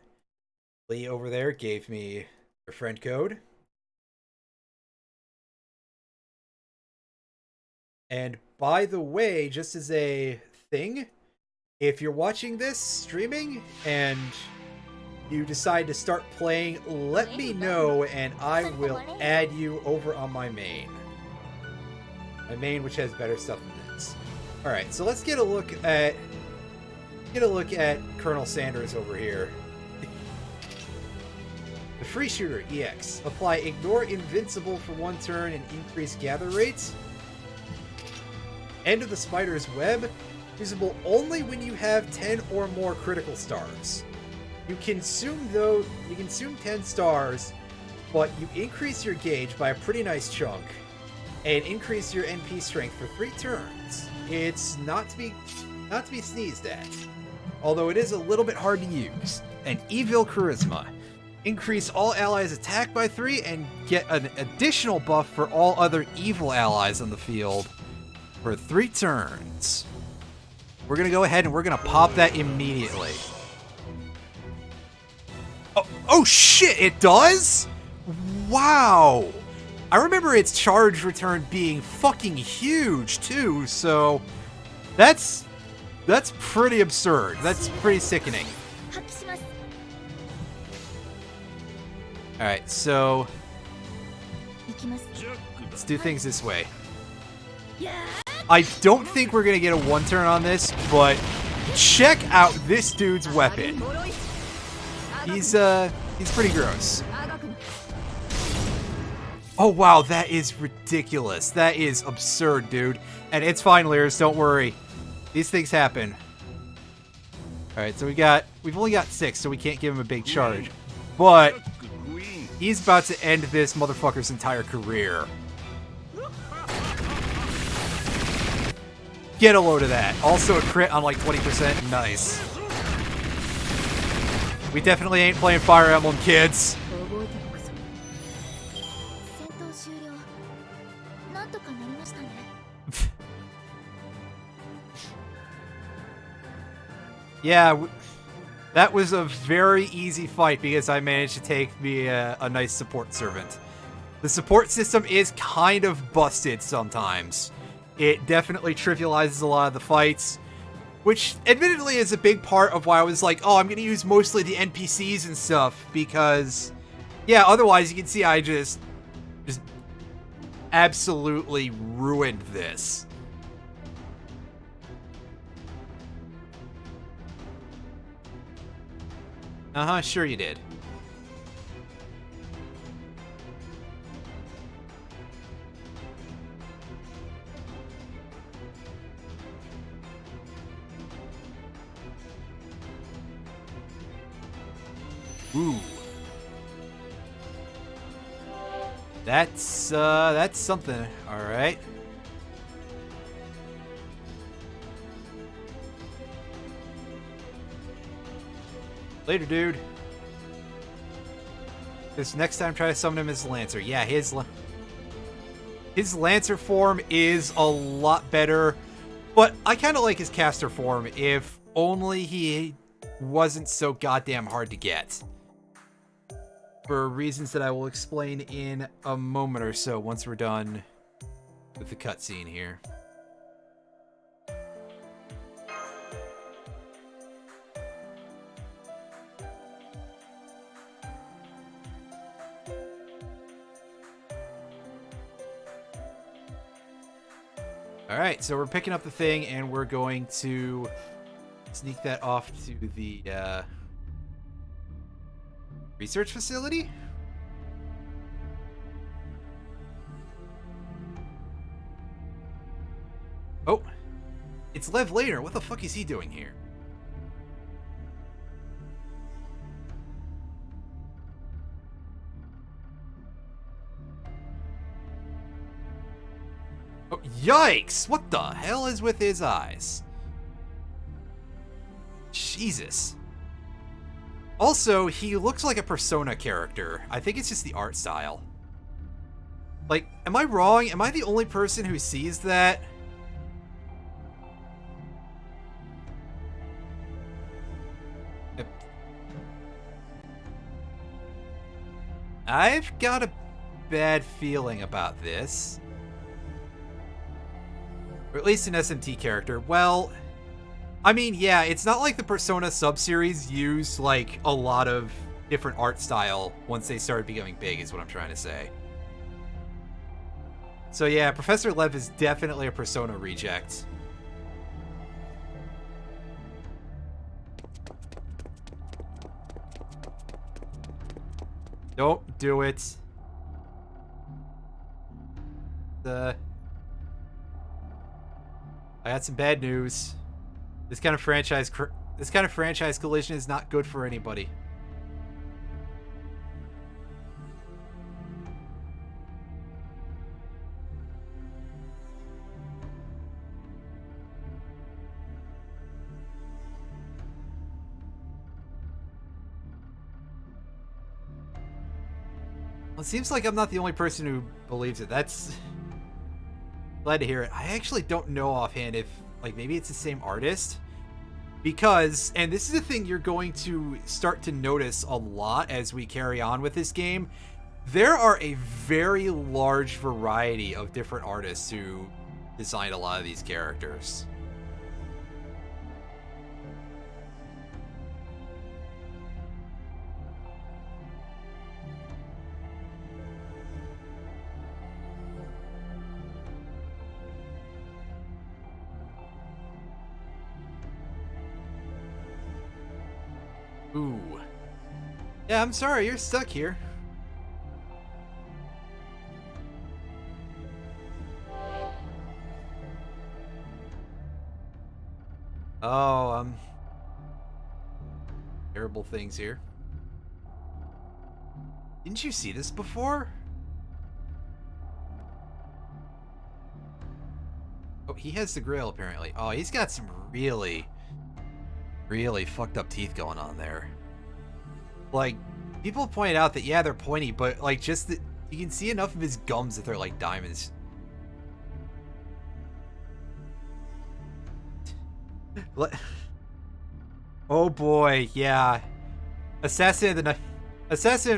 Lee over there gave me a friend code. And by the way, just as a thing, if you're watching this streaming and you decide to start playing, let me know and I will add you over on my main. My main, which has better stuff than this. Alright, so let's get a look at Get a look at Colonel Sanders over here. The Free Shooter EX. Apply Ignore Invincible for 1 turn and increase gather rates. End of the Spider's Web. Usable only when you have 10 or more critical stars. You consume 10 stars, but you increase your gauge by a pretty nice chunk and increase your NP strength for 3 turns. It's not to be sneezed at. Although it is a little bit hard to use. And Evil Charisma. Increase all allies' attack by 3 and get an additional buff for all other evil allies on the field for 3 turns. We're going to go ahead and we're going to pop that immediately. Oh shit, it does? Wow. I remember its charge return being fucking huge too, so that's pretty absurd. That's pretty sickening. Alright, so let's do things this way. I don't think we're gonna get a 1 turn on this, but check out this dude's weapon. He's pretty gross. Oh wow, that is ridiculous. That is absurd, dude. And it's fine, Lears, don't worry. These things happen. Alright, so we've only got 6, so we can't give him a big charge. But he's about to end this motherfucker's entire career. Get a load of that. Also a crit on like 20%. Nice. We definitely ain't playing Fire Emblem, kids. Yeah, that was a very easy fight because I managed to take me a nice support servant. The support system is kind of busted sometimes. It definitely trivializes a lot of the fights, which admittedly is a big part of why I was like, oh, I'm going to use mostly the NPCs and stuff because, yeah, otherwise you can see I just absolutely ruined this. Uh-huh, sure you did. Ooh. That's something, alright. Later, dude. This next time, try to summon him as Lancer. Yeah, his Lancer form is a lot better, but I kind of like his caster form if only he wasn't so goddamn hard to get. For reasons that I will explain in a moment or so once we're done with the cutscene here. Alright, so we're picking up the thing and we're going to sneak that off to the research facility? Oh, it's Lev later. What the fuck is he doing here? Oh, yikes! What the hell is with his eyes? Jesus. Also, he looks like a Persona character. I think it's just the art style. Like, am I wrong? Am I the only person who sees that? I've got a bad feeling about this. Or at least an SMT character. Well, I mean, yeah, it's not like the Persona sub-series used, like, a lot of different art style once they started becoming big, is what I'm trying to say. So yeah, Professor Lev is definitely a Persona reject. Don't do it. I got some bad news. This kind of franchise collision is not good for anybody. Well, it seems like I'm not the only person who believes it. That's... Glad to hear it. I actually don't know offhand if, like, maybe it's the same artist. Because, and this is a thing you're going to start to notice a lot as we carry on with this game, there are a very large variety of different artists who designed a lot of these characters. Ooh. Yeah, I'm sorry, you're stuck here. Oh, terrible things here. Didn't you see this before? Oh, he has the grail apparently. Oh, he's got some really fucked up teeth going on there. Like, people point out that, yeah, they're pointy, but, like, just that you can see enough of his gums that they're like diamonds. Oh boy, yeah. Assassin of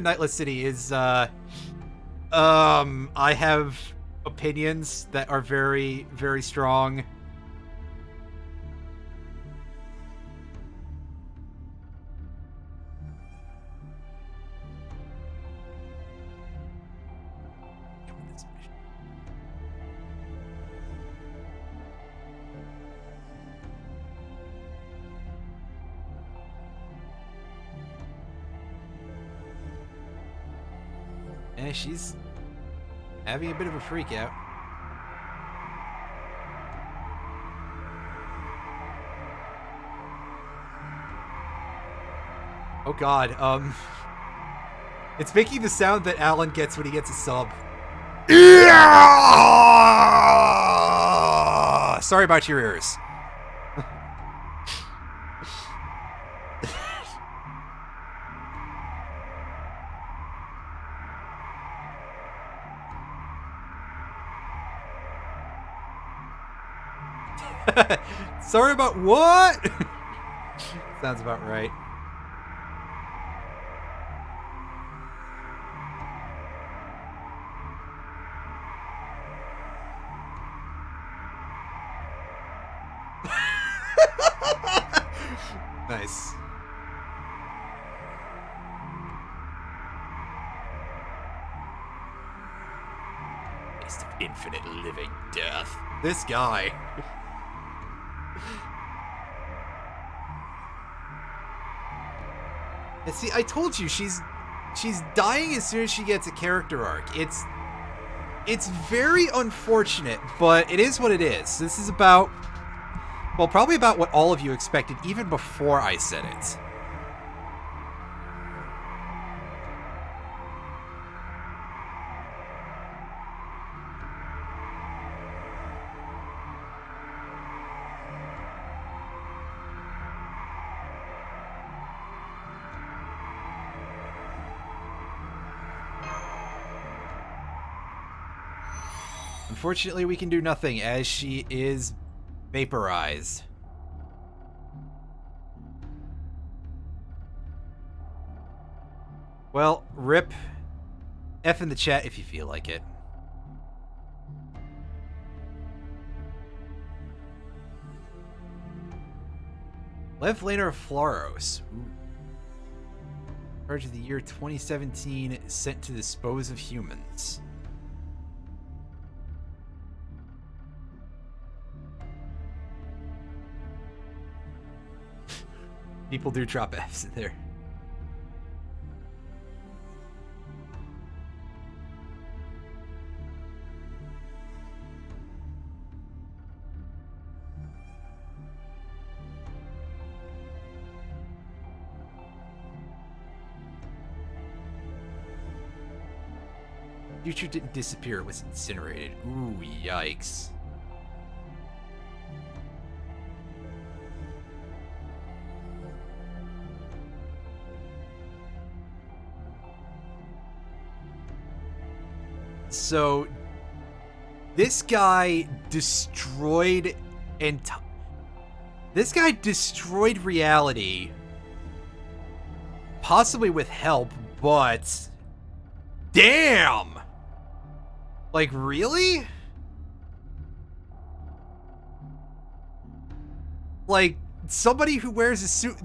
Nightless City is, I have opinions that are very, very strong. And she's having a bit of a freak out. Oh god, it's making the sound that Alan gets when he gets a sub. Yeah! Sorry about your ears. Sorry about what? Sounds about right. Nice. Taste of infinite living death. This guy. And see, I told you she's dying as soon as she gets a character arc. It's very unfortunate, but it is what it is. This is about, well, probably about what all of you expected even before I said it. Unfortunately, we can do nothing as she is vaporized. Well, rip F in the chat if you feel like it. Lev Laner of Floros. Charge of the year 2017, sent to dispose of humans. People do drop Fs in there. Future didn't disappear, it was incinerated. Ooh, yikes. So, this guy destroyed this guy destroyed reality, possibly with help, but damn! Like, really? Like, somebody who wears a suit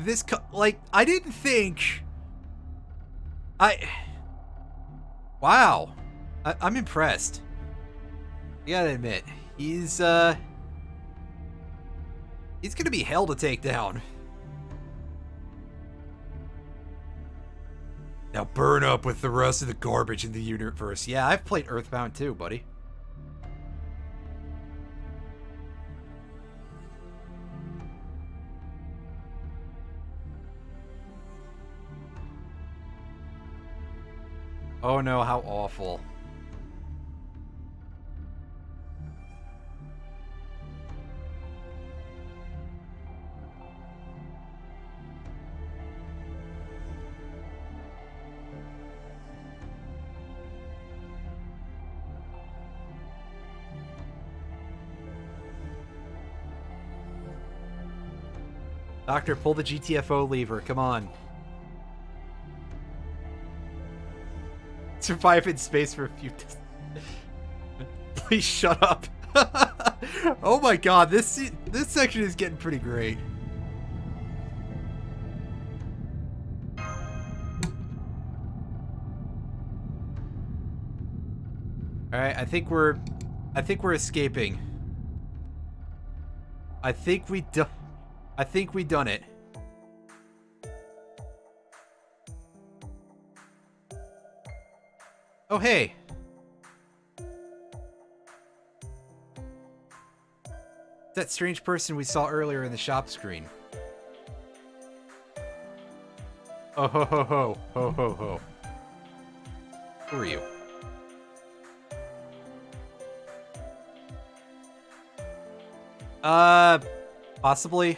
like, I didn't think... Wow. I'm impressed. I gotta admit, he's gonna be hell to take down. Now burn up with the rest of the garbage in the universe. Yeah, I've played Earthbound too, buddy. Oh no, how awful. Doctor, pull the GTFO lever. Come on. Survive in space for a few days. Please shut up. Oh my god, this section is getting pretty great. Alright, I think we're escaping. I think we done it. Oh, hey. That strange person we saw earlier in the shop screen. Oh, ho, ho, ho. Ho, ho, ho. Who are you? Possibly.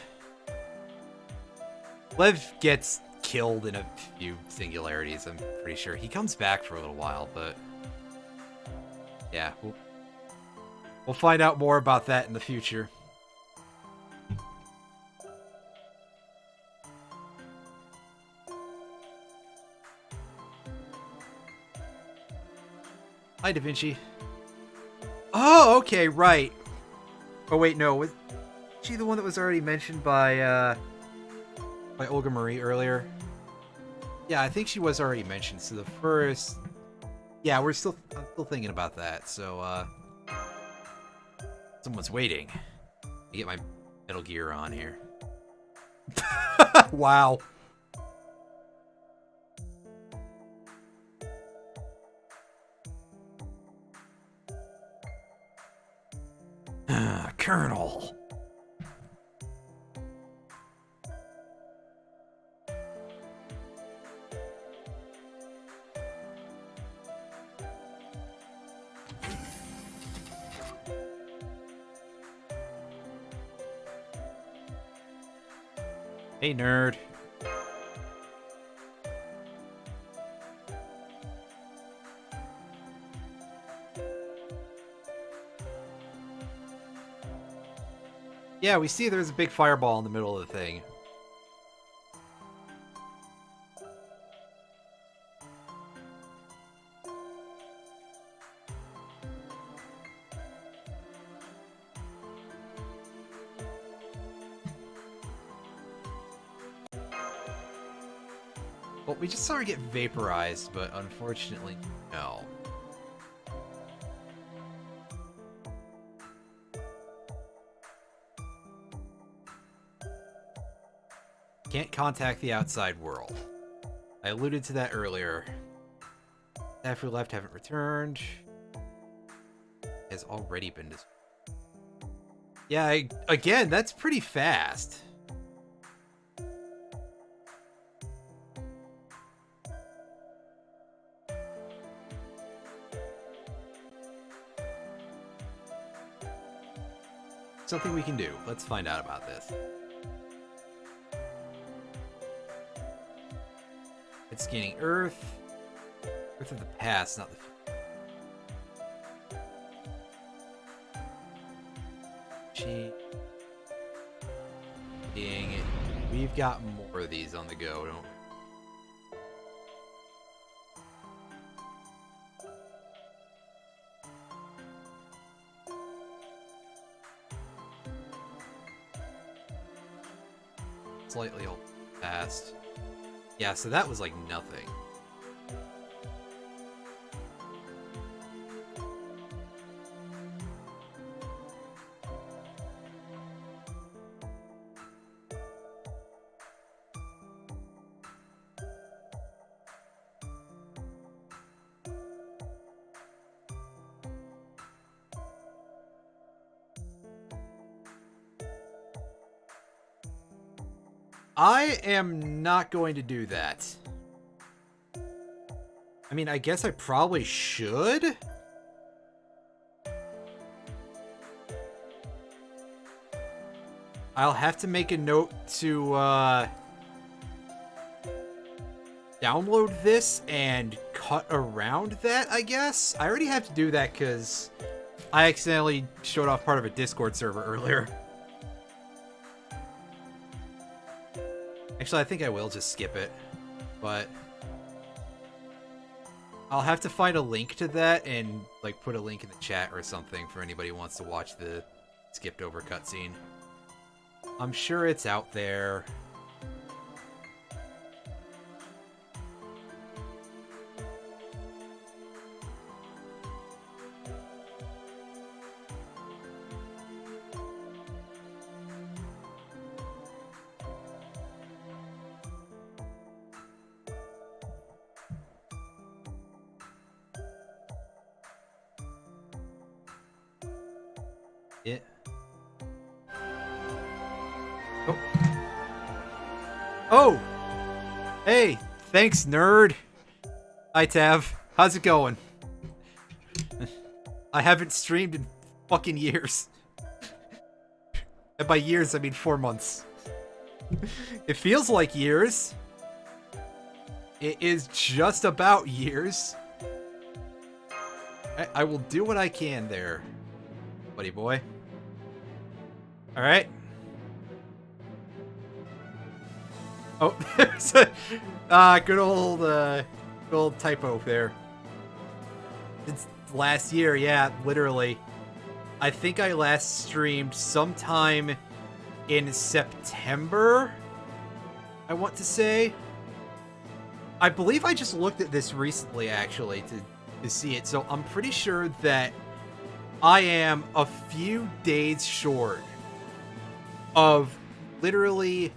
Lev gets killed in a few singularities, I'm pretty sure. He comes back for a little while, but... yeah, we'll find out more about that in the future. Hi, Da Vinci. Oh, okay, right. Oh, wait, no. Was she the one that was already mentioned by Olga Marie earlier? Yeah, I think she was already mentioned. So the first... yeah, I'm still thinking about that. So, someone's waiting. Let me get my Metal Gear on here. Wow. Colonel. Hey, nerd. Yeah, we see there's a big fireball in the middle of the thing. Well, we just saw her get vaporized, but unfortunately, no. Can't contact the outside world. I alluded to that earlier. Staff who left haven't returned. Has already been destroyed. Yeah, again, that's pretty fast. something we can do. Let's find out about this. It's scanning Earth. Earth of the past, not the future. We've got more of these on the go, don't we? Slightly old past. Yeah, so that was like nothing. I am not going to do that. I mean, I guess I probably should. I'll have to make a note to download this and cut around that, I guess. I already have to do that because I accidentally showed off part of a Discord server earlier. Actually, I think I will just skip it, but I'll have to find a link to that and like put a link in the chat or something for anybody who wants to watch the skipped over cutscene. I'm sure it's out there. Oh! Hey! Thanks, nerd! Hi, Tav. How's it going? I haven't streamed in fucking years. And by years, I mean 4 months. It feels like years. It is just about years. I will do what I can there, buddy boy. Alright. Oh, there's a good old typo there. It's last year, yeah, literally. I think I last streamed sometime in September, I want to say. I believe I just looked at this recently, actually, to see it. So I'm pretty sure that I am a few days short of literally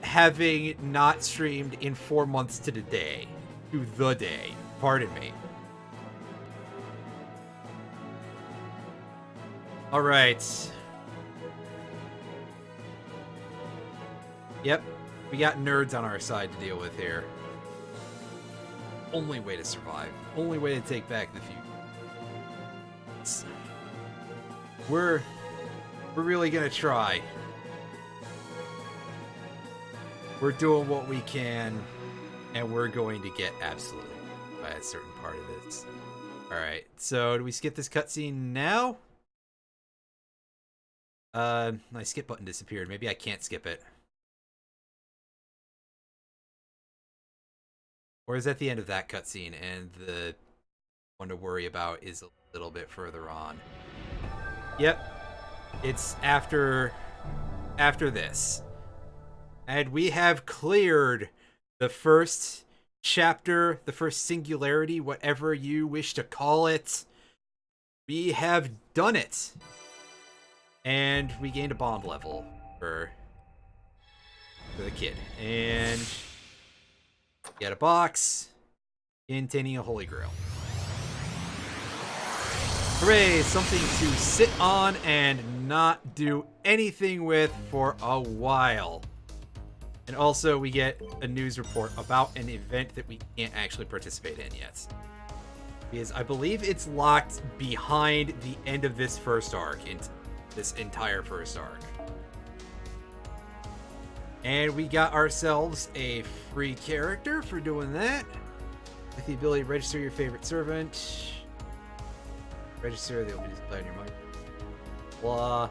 having not streamed in 4 months to the day. To the day. Pardon me. Alright. Yep. We got nerds on our side to deal with here. Only way to survive. Only way to take back the future. We're really gonna try. We're doing what we can, and we're going to get absolutely by a certain part of this. Alright, so do we skip this cutscene now? My skip button disappeared. Maybe I can't skip it. Or is that the end of that cutscene, and the one to worry about is a little bit further on? Yep. It's after this. And we have cleared the first chapter, the first singularity, whatever you wish to call it. We have done it. And we gained a bond level for the kid. And get a box containing a holy grail. Hooray, something to sit on and not do anything with for a while. And also, we get a news report about an event that we can't actually participate in yet. Because I believe it's locked behind the end of this first arc. And this entire first arc. And we got ourselves a free character for doing that. With the ability to register your favorite servant. Register, they'll be displayed on your mic. Blah.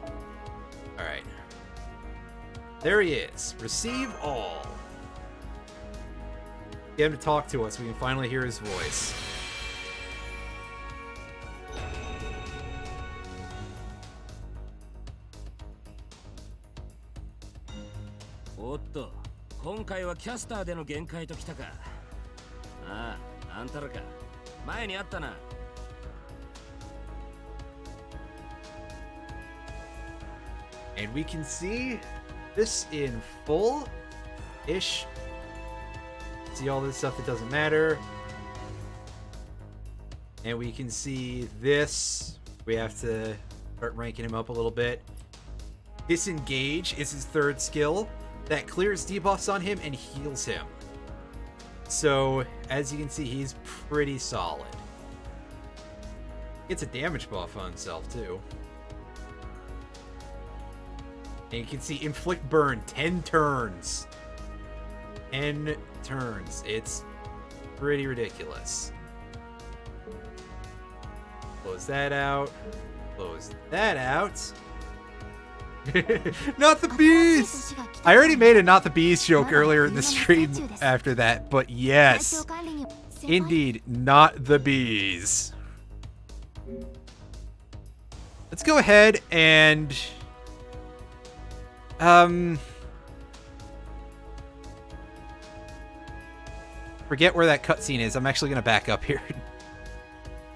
Alright. There he is. Receive all. Get him to talk to us. We can finally hear his voice. Otto, 今回はキャスターでの限界ときたか。ああ、あんたらか。前にあったな。And we can see this in full-ish. See all this stuff that doesn't matter. And we can see this. We have to start ranking him up a little bit. Disengage is his third skill. That clears debuffs on him and heals him. So, as you can see, he's pretty solid. Gets a damage buff on himself, too. And you can see inflict burn 10 turns. 10 turns. It's pretty ridiculous. Close that out. Close that out. Not the bees! I already made a not the bees joke earlier in the stream after that, but yes. Indeed, not the bees. Let's go ahead and forget where that cutscene is. I'm actually going to back up here.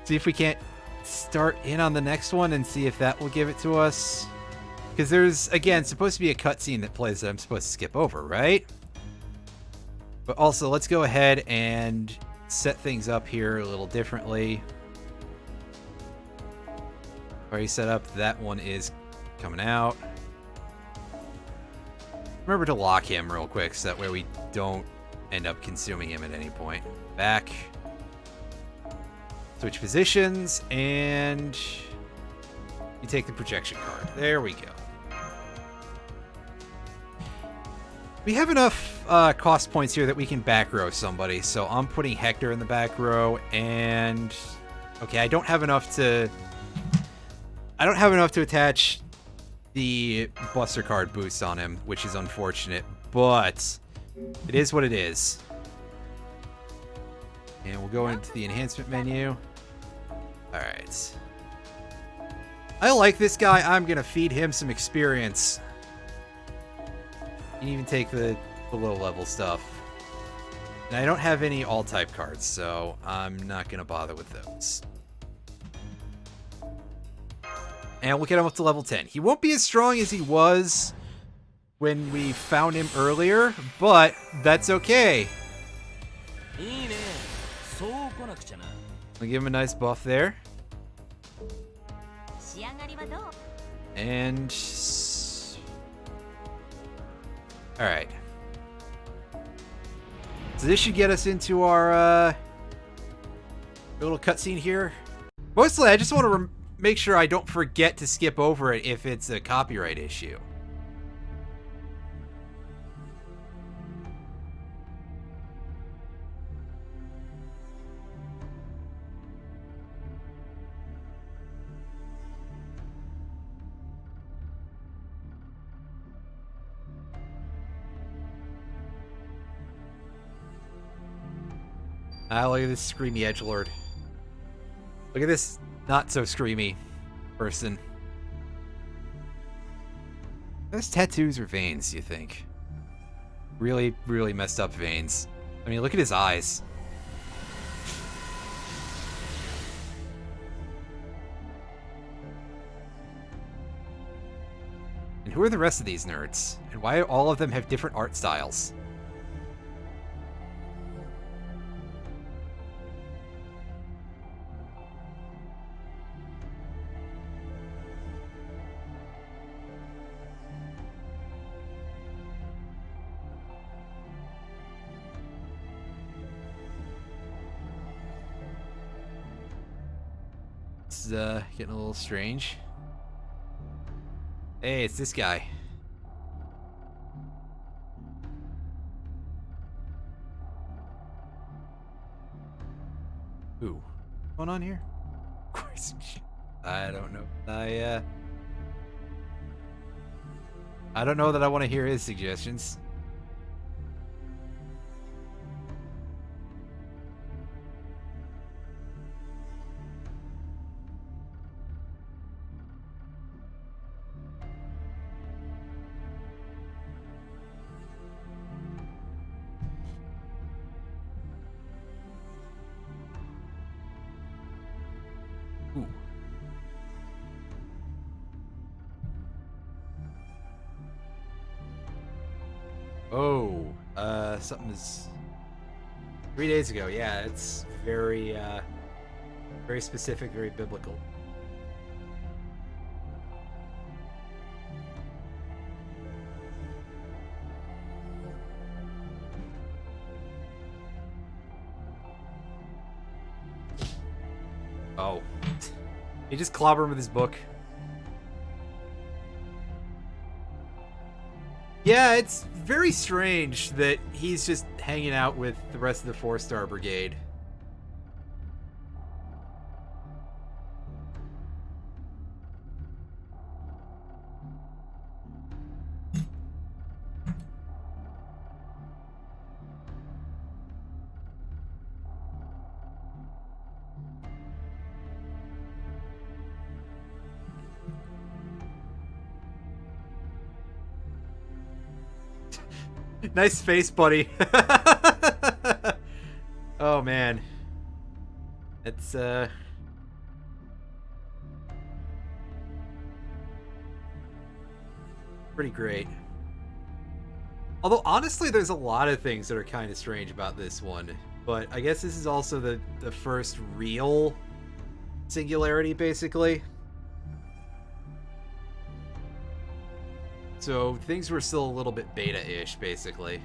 See if we can't start in on the next one and see if that will give it to us. Because there's, again, supposed to be a cutscene that plays that I'm supposed to skip over, right? But also, let's go ahead and set things up here a little differently. Already set up. That one is coming out. Remember to lock him real quick so that way we don't end up consuming him at any point. Back. Switch positions, and you take the projection card. There we go. We have enough cost points here that we can back row somebody, so I'm putting Hector in the back row, and okay, I don't have enough to attach the Buster card boost on him, which is unfortunate, but it is what it is. And we'll go into the enhancement menu. Alright. I like this guy. I'm gonna feed him some experience. You can even take the low level stuff. And I don't have any all type cards, so I'm not gonna bother with those. And we'll get him up to level 10. He won't be as strong as he was when we found him earlier, but that's okay. We'll give him a nice buff there. And alright. So this should get us into our little cutscene here. Mostly, I just want to make sure I don't forget to skip over it if it's a copyright issue. Ah, look at this screamy edgelord. Look at this not so screamy person. Those tattoos or veins, do you think? Really, really messed up veins. I mean, look at his eyes. And who are the rest of these nerds? And why all of them have different art styles? Getting a little strange. Hey, it's this guy. Ooh. What's going on here? Of course. I don't know. I don't know that I want to hear his suggestions. Ooh. Oh, something is 3 days ago. Yeah, it's very, very specific, very biblical. Oh. He just clobbered him with his book. Yeah, it's very strange that he's just hanging out with the rest of the 4-star brigade. Nice face, buddy. Oh, man. It's, pretty great. Although, honestly, there's a lot of things that are kind of strange about this one. But I guess this is also the first real singularity, basically. So things were still a little bit beta-ish, basically.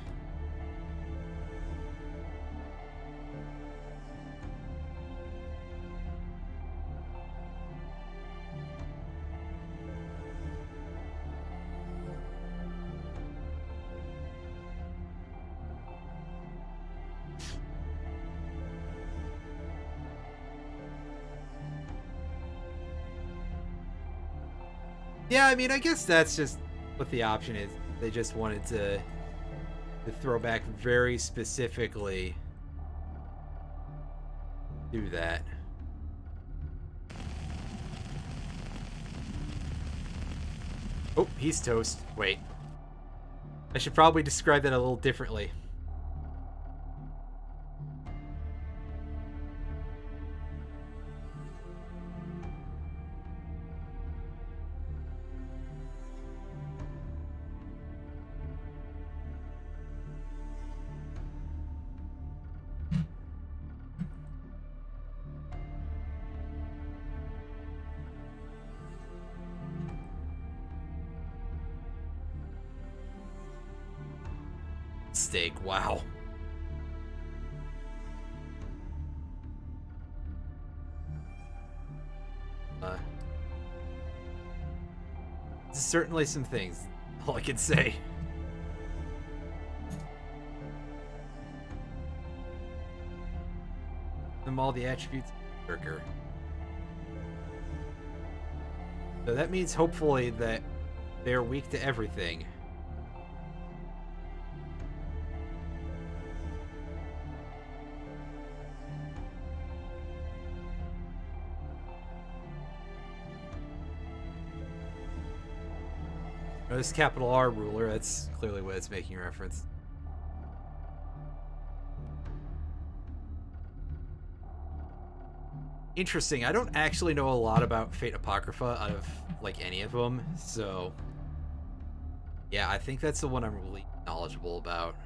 Yeah, I mean, I guess that's just what the option is. They just wanted to throw back very specifically do that. Oh, he's toast. Wait. I should probably describe that a little differently. Steak, wow. Certainly some things, all I can say. Them all the attributes of Berserker. So that means hopefully that they're weak to everything. This capital R ruler, that's clearly what it's making reference. Interesting. I don't actually know a lot about Fate Apocrypha out of, like, any of them, so... Yeah, I think that's the one I'm really knowledgeable about.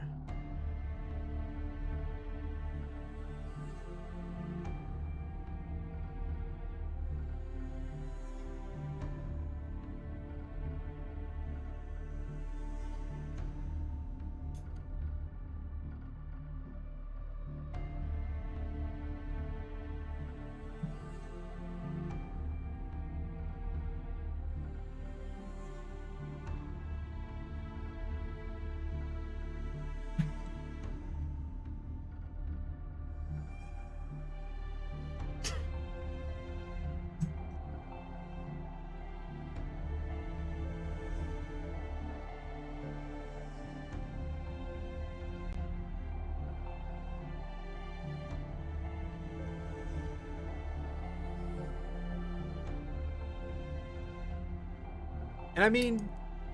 And I mean,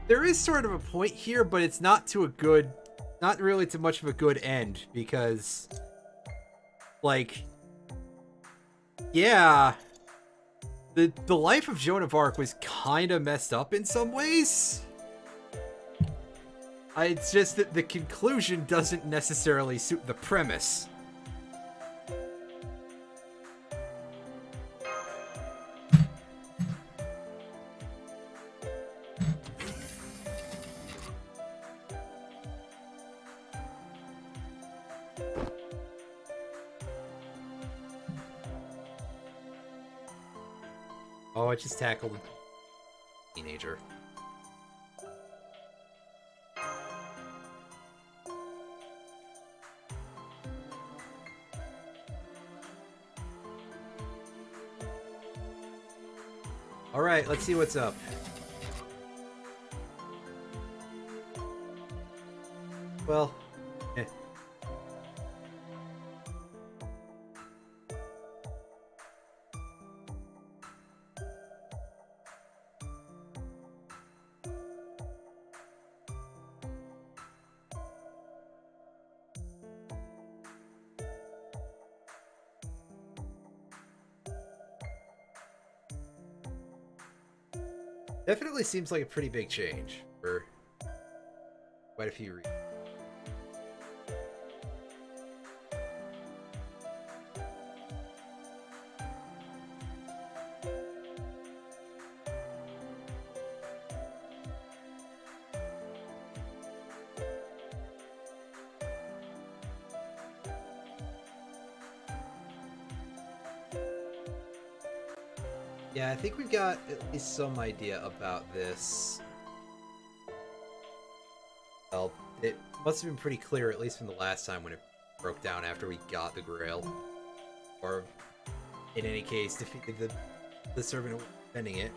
there is sort of a point here, but it's not not really to much of a good end, because, like, yeah, the life of Joan of Arc was kind of messed up in some ways. It's just that the conclusion doesn't necessarily suit the premise. Oh, I just tackled a teenager. Alright, let's see what's up. Well, eh. Definitely seems like a pretty big change for quite a few reasons. Yeah, I think we've got at least some idea about this. Well, it must have been pretty clear, at least from the last time when it broke down after we got the Grail. Or, in any case, defeated the servant defending it.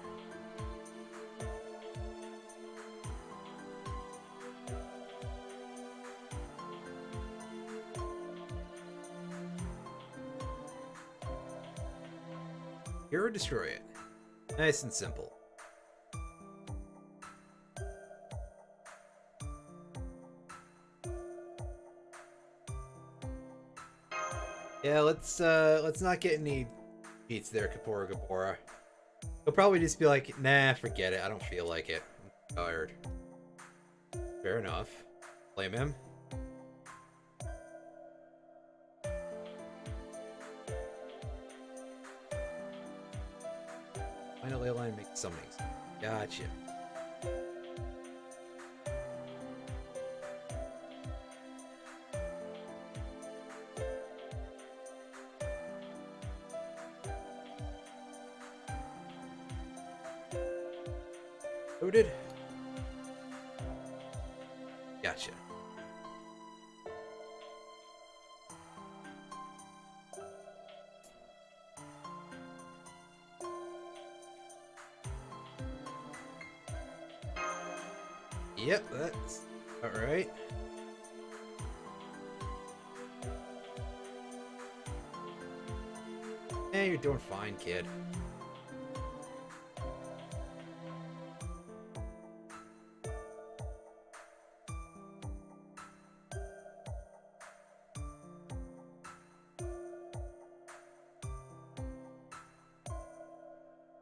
Here or destroy it. Nice and simple. Yeah, let's not get any beats there, Kapora Gabora. He'll probably just be like, nah, forget it. I don't feel like it. I'm tired. Fair enough. Blame him. Finally, line make summonings. Gotcha. Loaded. Gotcha. Yep, that's alright. Yeah, you're doing fine, kid.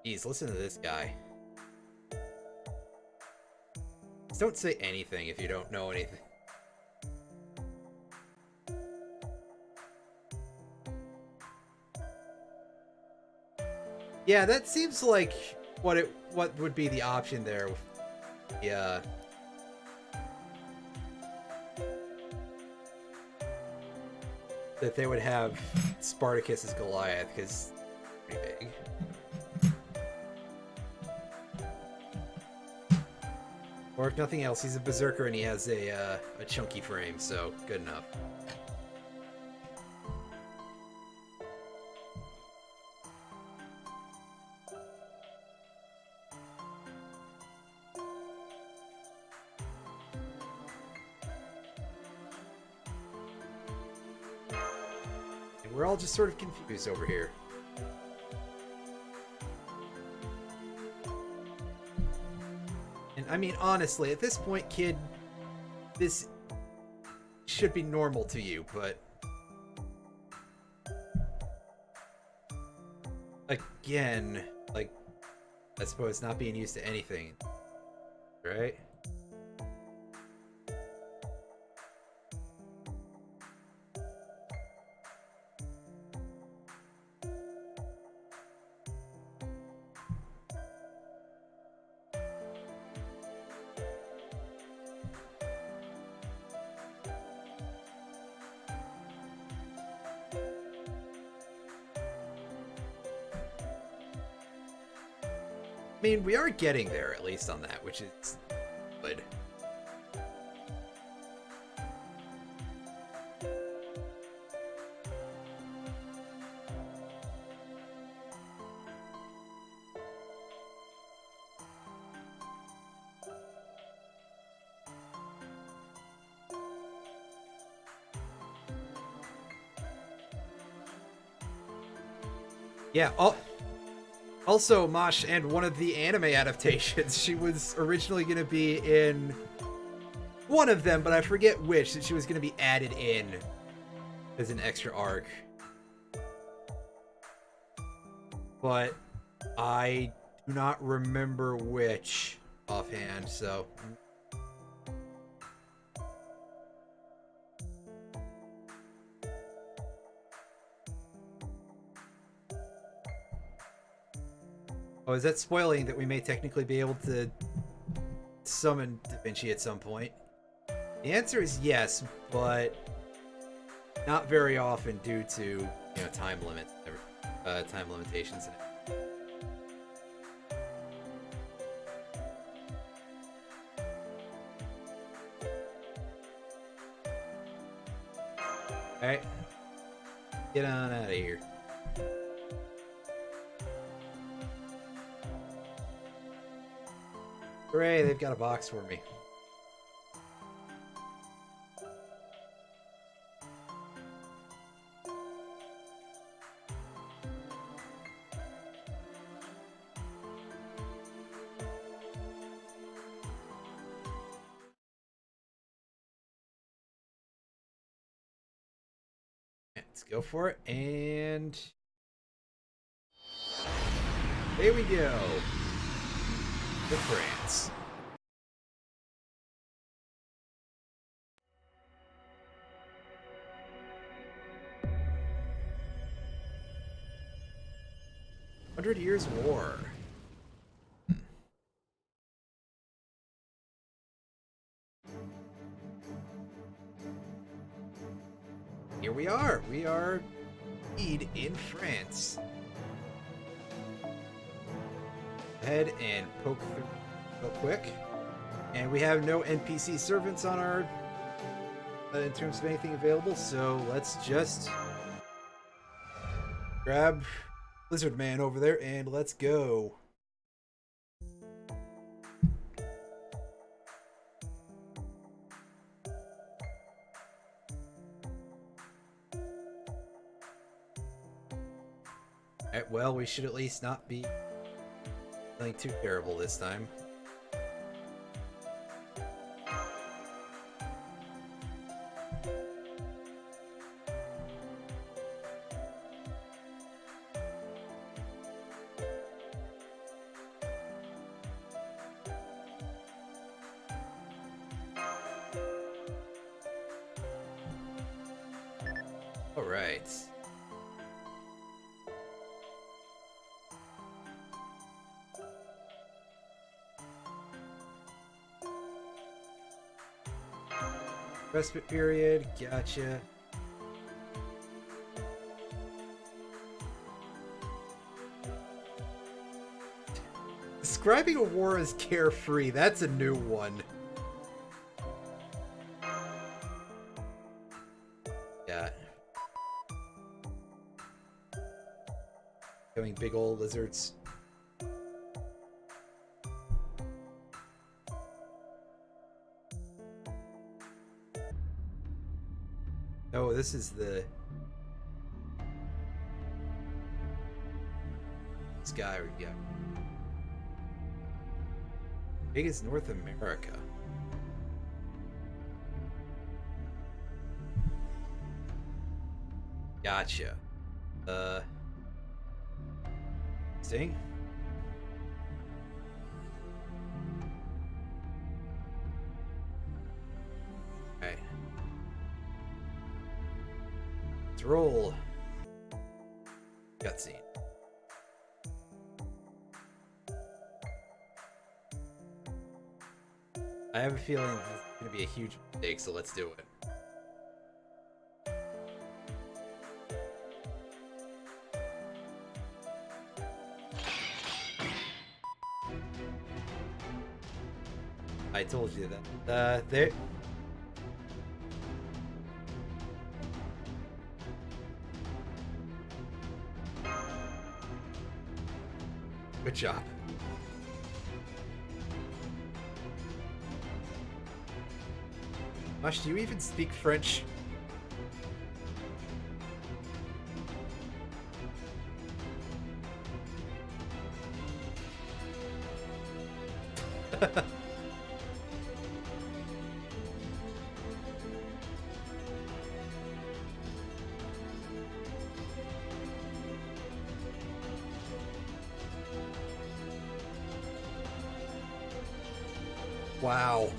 Jeez, listen to this guy. Just don't say anything if you don't know anything. Yeah, that seems like what would be the option there. Yeah. That they would have Spartacus as Goliath, because it's pretty big. Or if nothing else, he's a berserker and he has a chunky frame, so good enough. And we're all just sort of confused over here. I mean, honestly, at this point, kid, this should be normal to you, but again, like, I suppose not being used to anything, right? I mean, we are getting there, at least on that, which is good. Yeah, also, Mosh, and one of the anime adaptations, she was originally going to be in one of them, but I forget which, that she was going to be added in as an extra arc. But I do not remember which offhand, so... Oh, is that spoiling that we may technically be able to summon Da Vinci at some point? The answer is yes, but not very often due to, you know, time limitations. Alright. Get on out of here. Hooray, they've got a box for me. Let's go for it, and there we go. To France. Hundred Years' War. Here we are. We are indeed in France. Ahead and poke through real quick. And we have no NPC servants on our in terms of anything available, so let's just grab Lizard Man over there and let's go. Alright, well, we should at least not be nothing too terrible this time. All right. Respite period, gotcha. Describing a war as carefree, that's a new one. Yeah. Going big old lizards. Oh, this is the... This guy we got. Big as North America. Gotcha. Sting? Okay. Let's roll. Cutscene. I have a feeling this is going to be a huge mistake, so let's do it. I told you that. There. Good job. Mush, do you even speak French? Wow.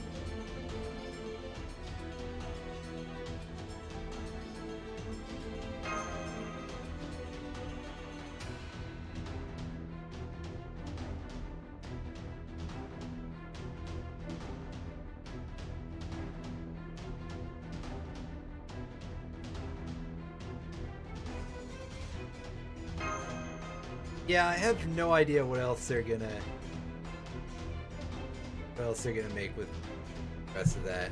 Yeah, I have no idea what else they're gonna make with the rest of that.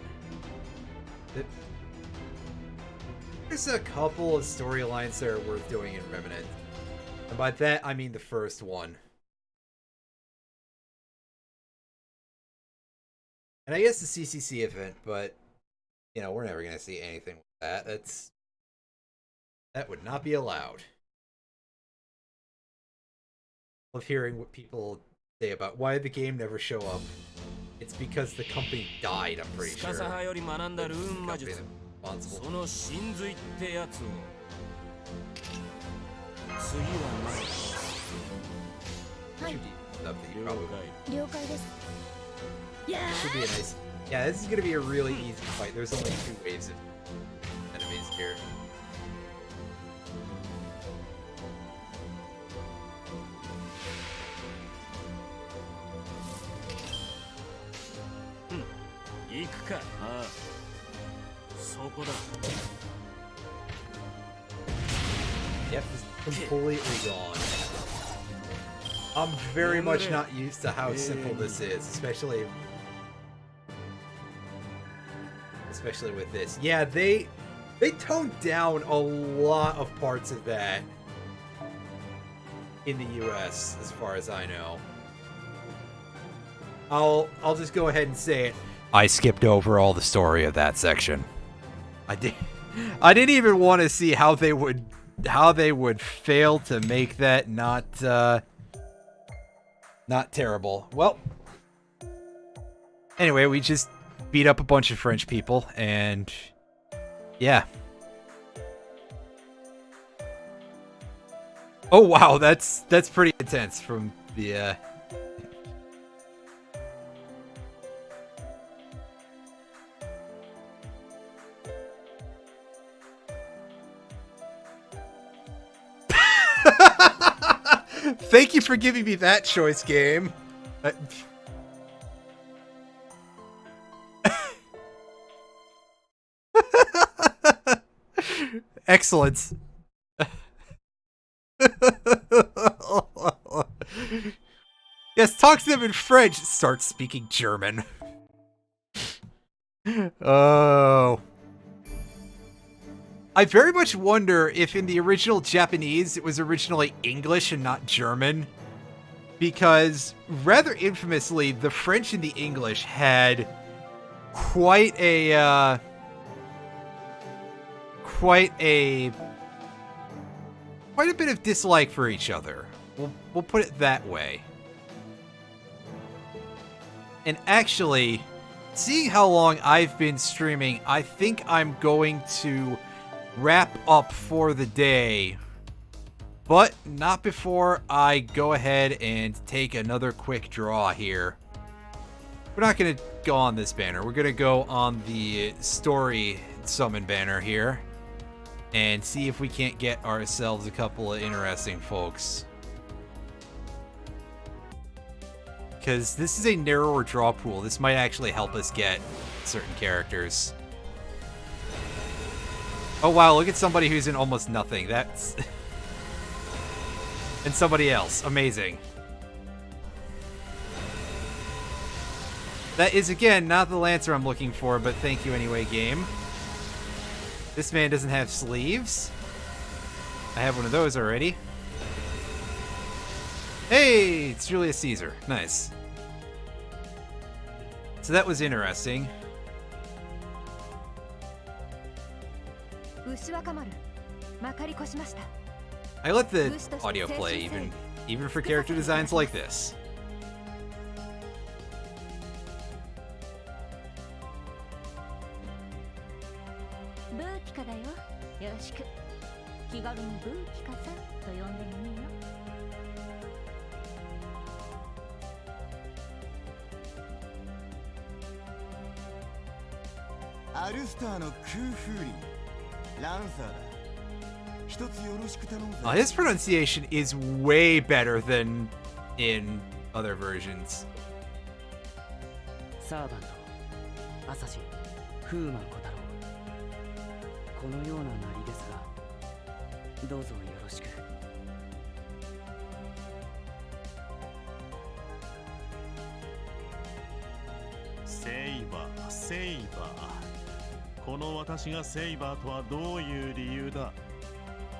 There's a couple of storylines that are worth doing in Remnant. And by that, I mean the first one. And I guess the CCC event, but, you know, we're never going to see anything with that. That would not be allowed. I love hearing what people say about why the game never show up. It's because the company died, I'm pretty sure. The company responsible. Should be a nice. Yeah, this is gonna be a really easy fight. There's only 2 waves of enemies here. Yep, it's completely gone. I'm very much not used to how simple this is, especially with this. Yeah, they toned down a lot of parts of that in the US, as far as I know. I'll just go ahead and say it. I skipped over all the story of that section. I didn't even want to see how they would fail to make that not terrible. Well, anyway, we just beat up a bunch of French people, and yeah. Oh wow, that's pretty intense from the Thank you for giving me that choice, game. Excellent. Yes, talk to them in French. Start speaking German. Oh. I very much wonder if in the original Japanese it was originally English and not German. Because, rather infamously, the French and the English had quite a bit of dislike for each other. We'll put it that way. And actually, seeing how long I've been streaming, I think I'm going to wrap up for the day. But not before I go ahead and take another quick draw here. We're not going to go on this banner. We're going to go on the story summon banner here. And see if we can't get ourselves a couple of interesting folks. Because this is a narrower draw pool. This might actually help us get certain characters. Oh wow, look at somebody who's in almost nothing. That's... and somebody else. Amazing. That is, again, not the Lancer I'm looking for, but thank you anyway, game. This man doesn't have sleeves. I have one of those already. Hey, it's Julius Caesar. Nice. So that was interesting. I let the audio play even for character designs like this. His pronunciation is way better than in other versions.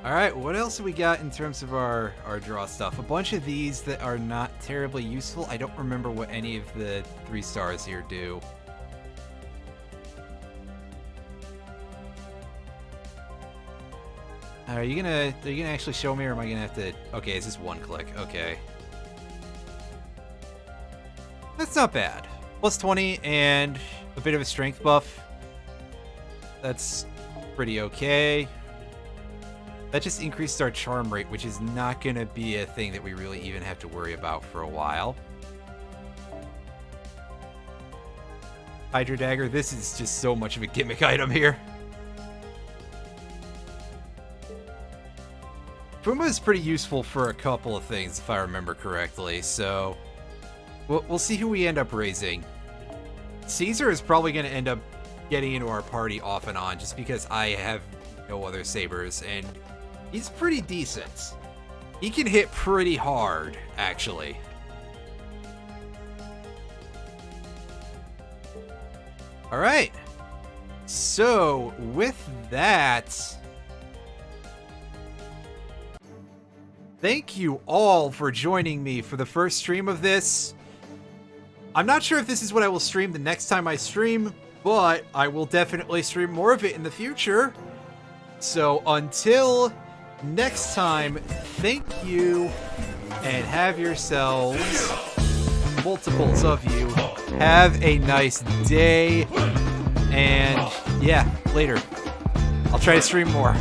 Alright, what else have we got in terms of our draw stuff? A bunch of these that are not terribly useful. I don't remember what any of the 3 stars here do. Are you gonna actually show me, or am I gonna have to... Okay, it's just 1 click. Okay. That's not bad. Plus 20 and a bit of a strength buff. That's pretty okay. That just increased our charm rate, which is not going to be a thing that we really even have to worry about for a while. Hydra Dagger, this is just so much of a gimmick item here. Puma is pretty useful for a couple of things, if I remember correctly, so we'll see who we end up raising. Caesar is probably going to end up getting into our party off and on, just because I have no other sabers, and he's pretty decent. He can hit pretty hard, actually. Alright. So, with that... thank you all for joining me for the first stream of this. I'm not sure if this is what I will stream the next time I stream, but I will definitely stream more of it in the future. So until next time, thank you, and have yourselves, multiples of you, have a nice day, and yeah, later. I'll try to stream more.